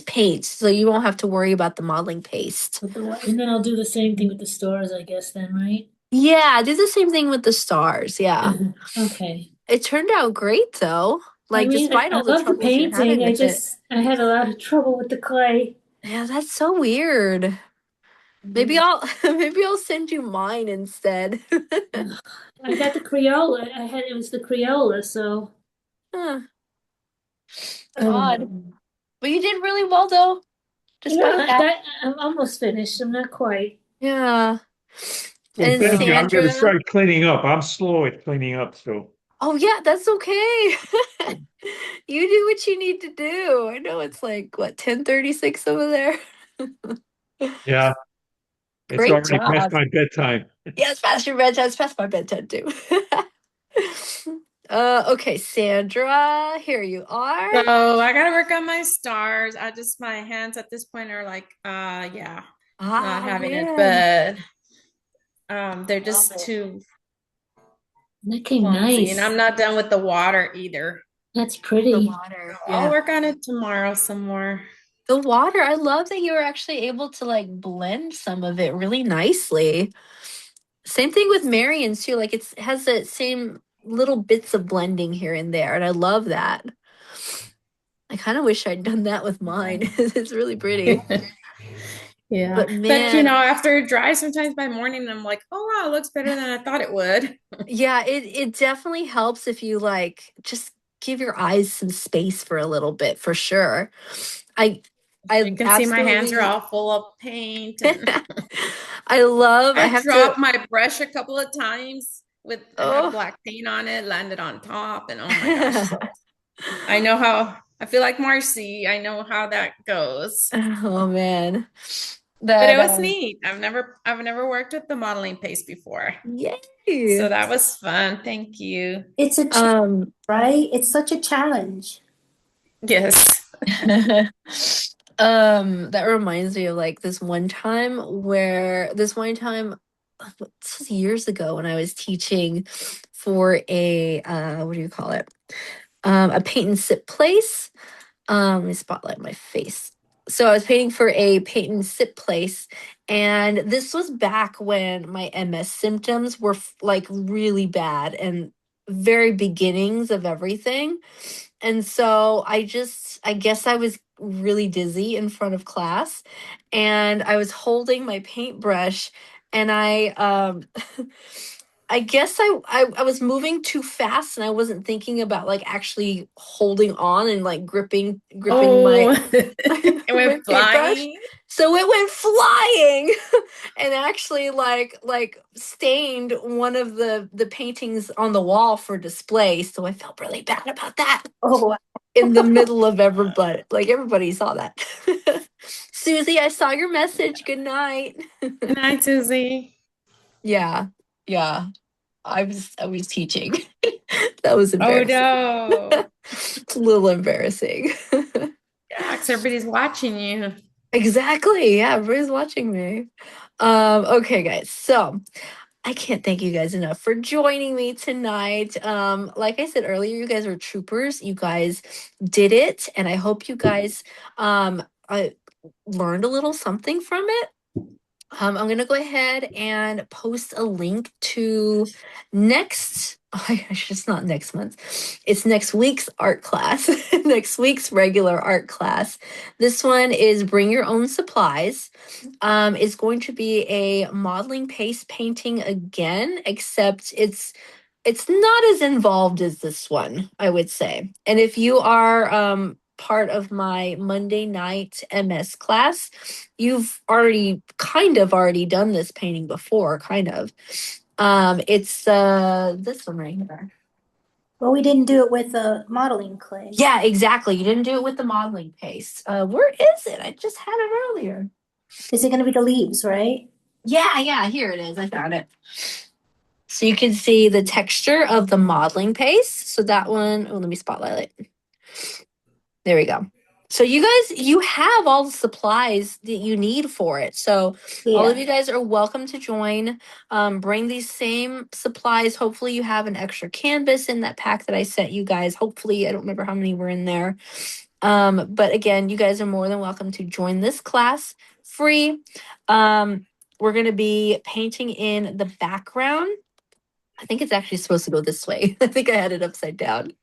paint, so you won't have to worry about the modeling paste. and then I'll do the same thing with the stars, I guess, then, right? Yeah, do the same thing with the stars. Yeah. Okay. It turned out great though. Like despite I all the love the troubles you're having painting. with I had a lot of trouble with the clay. Yeah, that's so weird. Maybe I'll send you mine instead. I got the Crayola. It was the Crayola, so Huh. I don't Odd. know. But you did really well though. Despite that. I'm almost finished. I'm not quite. Yeah. Well, And thank you. I'm going to Sandra. start cleaning up. I'm slow at cleaning up, so. Oh yeah, that's okay. You do what you need to do. I know it's like what 10:36 over there. Yeah, it's Great already past job. my bedtime. Yeah, it's past your bedtime. It's past my bedtime too. Okay, Sandra, here you are. So I gotta work on my stars. My hands at this point are like, yeah, not having it, Man. but they're just too Looking clumsy, and nice. I'm not done with the water either. That's The pretty. water. I'll Yeah. work on it tomorrow some more. The water. I love that you were actually able to like blend some of it really nicely. Same thing with Marion's too. Like it has the same little bits of blending here and there, and I love that. I kind of wish I'd done that with mine. It's really pretty. Yeah. But But you man, know, after it dries, sometimes by morning, I'm like, oh wow, it looks better than I thought it would. yeah, it definitely helps if you like just give your eyes some space for a little bit for sure. I You I can see my hands are absolutely all full of paint, and I I have to dropped my brush a couple of times with it had oh black paint on it, landed on top, and oh my gosh. So I know how I feel like Marcy. I know how that goes. oh man. But it That was neat. I've never worked with the modeling paste before. So yay. that was fun. Thank you. It's a challenge, Um right? It's such a challenge. Yes. that reminds me of like this one time this was years ago when I was teaching for a what do you call it? A paint and sip place. Let me spotlight my face. So I was painting for a paint and sip place, and this was back when my MS symptoms were like really bad and very beginnings of everything. And so I guess I was really dizzy in front of class, and I was holding my paintbrush, and I guess I was moving too fast, and I wasn't thinking about like actually holding on and like gripping Oh, my it my went paintbrush. flying. So it went flying and actually like stained one of the paintings on the wall for display. So I felt really bad about that Oh, wow. in the middle of everybody. Like everybody saw that. Susie, I saw your message. Good night. Good night, Susie. Yeah. Yeah. I was teaching. That was Oh embarrassing. no. It's a little embarrassing. Yeah, 'cause everybody's watching you. Exactly. Yeah, everybody's watching me. Okay, guys. So I can't thank you guys enough for joining me tonight. Like I said earlier, you guys are troopers. You guys did it, and I hope you guys I learned a little something from it. I'm gonna go ahead and post a link to next. It's not next month. It's next week's art class. Next week's regular art class. This one is bring your own supplies. It's going to be a modeling paste painting again, except it's not as involved as this one, I would say. And if you are part of my Monday night MS class, you've already done this painting before, kind of. It's this one right here. Well, we didn't do it with the modeling clay. Yeah, exactly. You didn't do it with the modeling paste. Where is it? I just had it earlier. Is it going to be the leaves, right? Yeah, here it is. I found it. So you can see the texture of the modeling paste. So that one, oh, let me spotlight it. There we go. So you guys, you have all the supplies that you need for it. So all of Yeah. you guys are welcome to join. Bring these same supplies. Hopefully you have an extra canvas in that pack that I sent you guys. Hopefully, I don't remember how many were in there. But again, you guys are more than welcome to join this class free. We're going to be painting in the background. I think it's actually supposed to go this way. I think I had it upside down.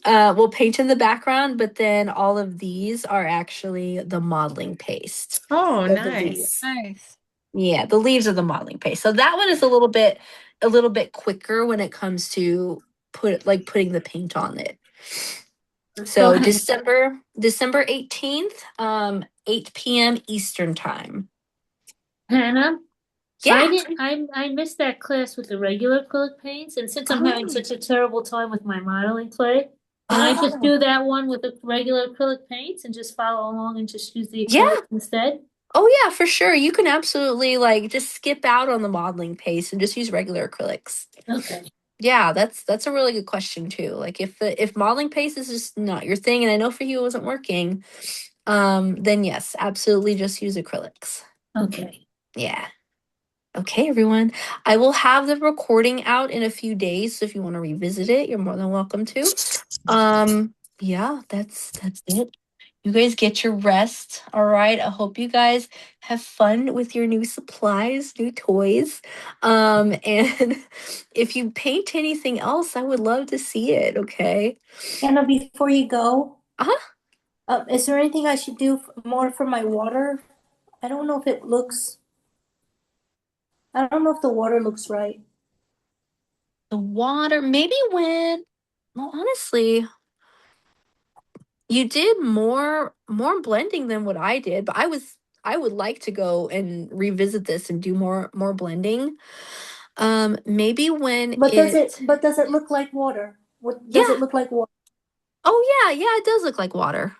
We'll paint in the background, but then all of these are actually the modeling paste. Oh, Or the leaves. nice. Nice. Yeah, the leaves are the modeling paste. So that one is a little bit quicker when it comes to putting the paint on it. So December 18th, 8 p.m. Eastern time. Hannah, Yeah. I missed that class with the regular acrylic paints, and since I'm having such a terrible time with my modeling clay, can I just do that one with the regular acrylic paints and just follow along and just use the Yeah. acrylic instead? Oh yeah, for sure. You can absolutely like just skip out on the modeling paste and just use regular acrylics. Okay. Yeah, that's a really good question too. Like if modeling paste is just not your thing, and I know for you it wasn't working, then yes, absolutely just use acrylics. Okay. Yeah. Okay, everyone. I will have the recording out in a few days, so if you want to revisit it, you're more than welcome to. Yeah, that's it. You guys get your rest. All right. I hope you guys have fun with your new supplies, new toys. And if you paint anything else, I would love to see it. Okay. Anna, before you go, Uh-huh. is there anything I should do more for my water? I don't know if it looks, I don't know if the water looks right. The water, maybe well, honestly, you did more blending than what I did, but I would like to go and revisit this and do more blending. Maybe when But it does it look like water? What does it yeah. look like water? Oh yeah, it does look like water.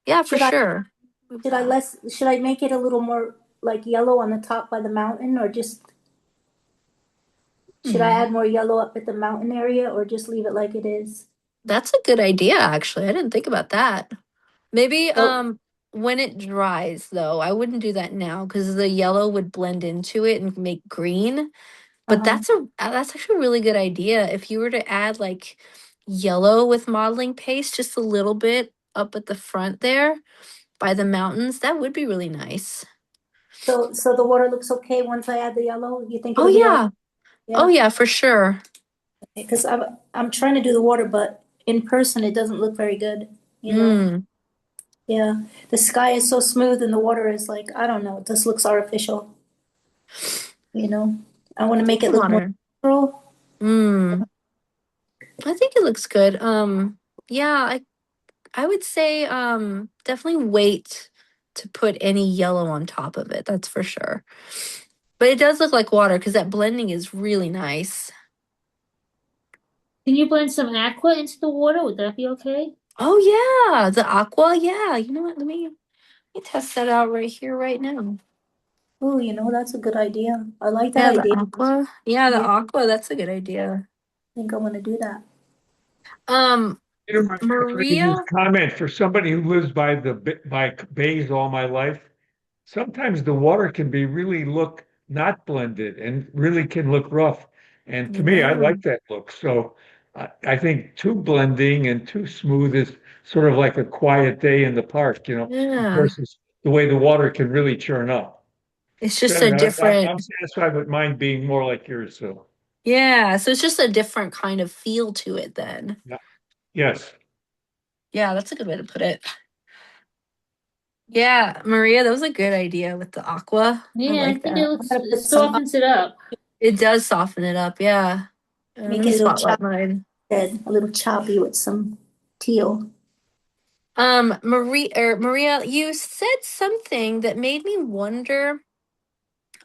Yeah, for Should I sure. Move that. should I make it a little more like yellow on the top by the mountain, or just should I Hmm. add more yellow up at the mountain area, or just leave it like it is? That's a good idea, actually. I didn't think about that. Maybe So, when it dries though, I wouldn't do that now because the yellow would blend into it and make green. But uh-huh. that's actually a really good idea. If you were to add like yellow with modeling paste, just a little bit up at the front there by the mountains, that would be really nice. So the water looks okay once I add the yellow? You think Oh it'll be all right? yeah. Oh Yeah, yeah, for sure. because I'm trying to do the water, but in person it doesn't look very good, you know? Mm. Yeah. The sky is so smooth and the water is like, I don't know, it just looks artificial, you know? I want I to think make it the look more water. natural. Mm. I think it looks good. Yeah, I would say definitely wait to put any yellow on top of it. That's for sure. But it does look like water because that blending is really nice. Can you blend some aqua into the water? Would that be okay? Oh yeah, the aqua. Yeah, you know what? Let me test that out right here, right now. Oh, that's a good idea. I like that Yeah, the idea. aqua. Yeah, the Yeah, I aqua. That's a good idea. think I'm gonna do that. Um, You know, if I could Maria. just comment, for somebody who lives by by bays all my life, sometimes the water can be really look not blended and really can look rough. And to me, I Yeah. like that look. So I think too blending and too smooth is sort of like a quiet day in the park, Yeah, versus the way the water can really churn up. it's So just a I'm different. satisfied with mine being more like yours. So Yeah, so it's just a different kind of feel to it then. yeah. Yes. Yeah, that's a good way to put it. Yeah, Maria, that was a good idea with the aqua. I Yeah, I like think it that. looks, I'm gonna it put some, softens it up. It does soften it up. Yeah. Let make me it a little spotlight choppy, mine. a little choppy with some teal. Maria, you said something that made me wonder.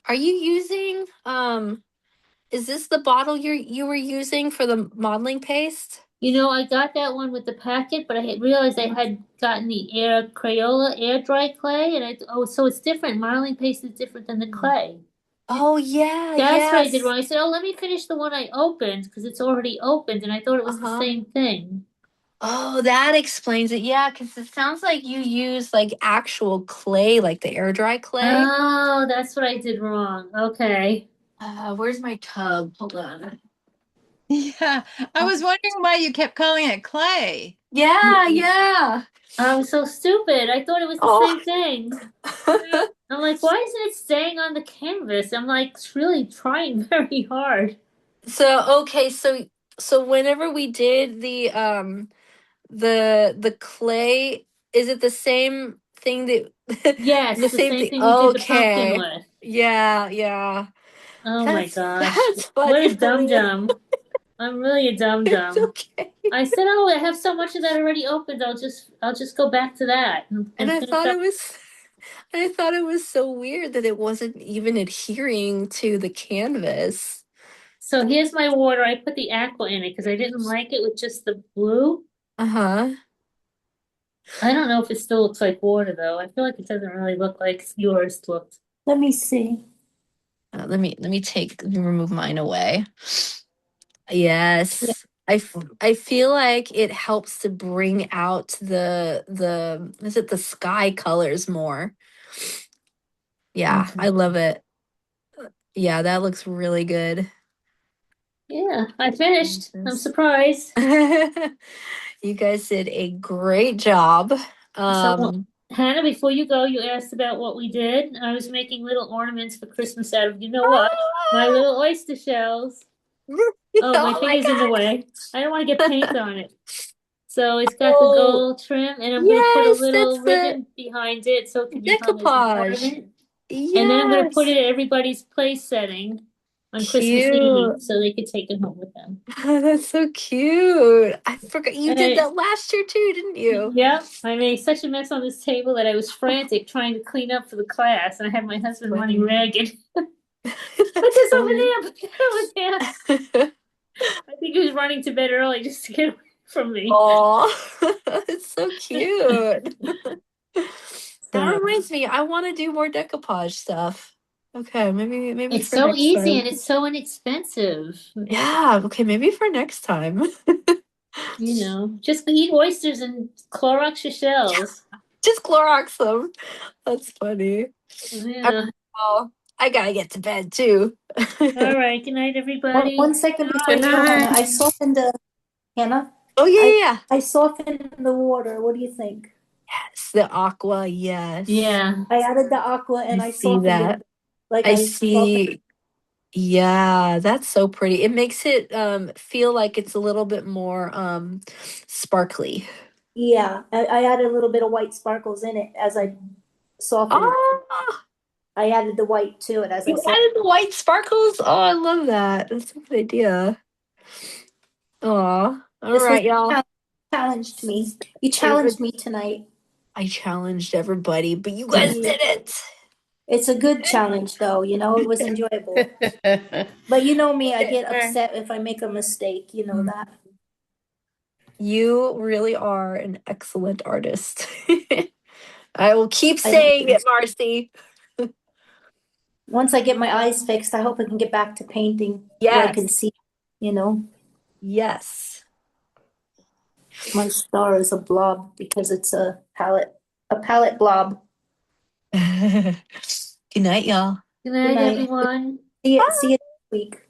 Are you using is this the bottle you were using for the modeling paste? I got that one with the packet, but I had realized I had gotten the air Crayola air dry clay, and so it's different. Modeling paste is different than the clay. Oh yeah, That's what I did yes. wrong. I said, "Oh, let me finish the one I opened because it's already opened," and I thought it was the Uh-huh. same thing. Oh, that explains it. Yeah, because it sounds like you use like actual clay, like the air dry clay. Oh, that's what I did wrong. Okay. Where's my tub? Hold on. Yeah, I was wondering why you kept calling it clay. Yeah, yeah. I was so stupid. I thought it was the Oh. same thing. I'm like, why isn't it staying on the canvas? I'm like really trying very hard. So okay, so whenever we did the clay, is it the same thing that Yes, the the same same thing? thing we did the pumpkin Okay. with. Yeah, yeah. Oh my That's gosh. that's What funny, a dum Maria. dum. I'm really a dum It's dum. okay. I said, "Oh, I have so much of that already opened. I'll just go back to that And and I finish thought up." it was I thought it was so weird that it wasn't even adhering to the canvas. So here's my water. I put the aqua in it because I didn't like it with just the blue. Uh-huh. I don't know if it still looks like water though. I feel like it doesn't really look like yours looked. Let me see. Let me remove mine away. Yeah. Yes. I feel like it helps to bring out the sky colors more. Yeah, I love it. Yeah, that looks really good. Yeah, I finished. I'm surprised. You guys did a great job. So, Hannah, before you go, you asked about what we did. I was making little ornaments for Christmas out of, you know what? My little oyster shells. Oh, my Oh my finger's in the God. way. I don't want to get paint on it. So it's got the Oh, gold trim, and I'm going to put a yes, little that's the ribbon behind it so it can be hung as an decoupage. ornament. And then I'm going to put Yes. it at everybody's place setting on Christmas Eve Cute. so they could take it home with them. That's so cute. I forgot you did And that last year too, didn't you? yeah, I made such a mess on this table that I was frantic trying to clean up for the class, and I had my husband running ragged. Put this over there, put that over there. I think he was running to bed early just to get away from me. Oh, it's so cute. That So reminds me, I want to do more decoupage stuff. Okay, maybe it's for so next easy time. and it's so inexpensive. Yeah, okay, maybe for next time. You know, just eat oysters and Clorox your shells. Just Clorox them. That's funny. Yeah. Oh, I gotta get to bed too. All right. Good night, everybody. One second before Good you go, Hannah. I night. softened the Hannah. Oh yeah. I softened the water. What do you think? Yes, the aqua, yes. Yeah. I added the aqua and I See softened that. it. Like I I softened. see. Yeah, that's so pretty. It makes it feel like it's a little bit more sparkly. Yeah, I added a little bit of white sparkles in it as I softened it. Oh, I added the white to it as I you softened. added the white sparkles. Oh, I love that. That's a good idea. Oh, all This was right, y'all. challenged me. You Every- challenged me tonight. I challenged everybody, but you guys did it. It's a good challenge though, you know, it was enjoyable. But you know me, I get upset if I make a mistake, you know that. You really are an excellent artist. I will keep I don't saying think it, Marcy. Once I get my eyes fixed, I hope I can get back to painting where I can Yes. see, you know. Yes. My star is a blob because it's a palette blob. Good night, y'all. Good Good night, night. everyone. See you next week.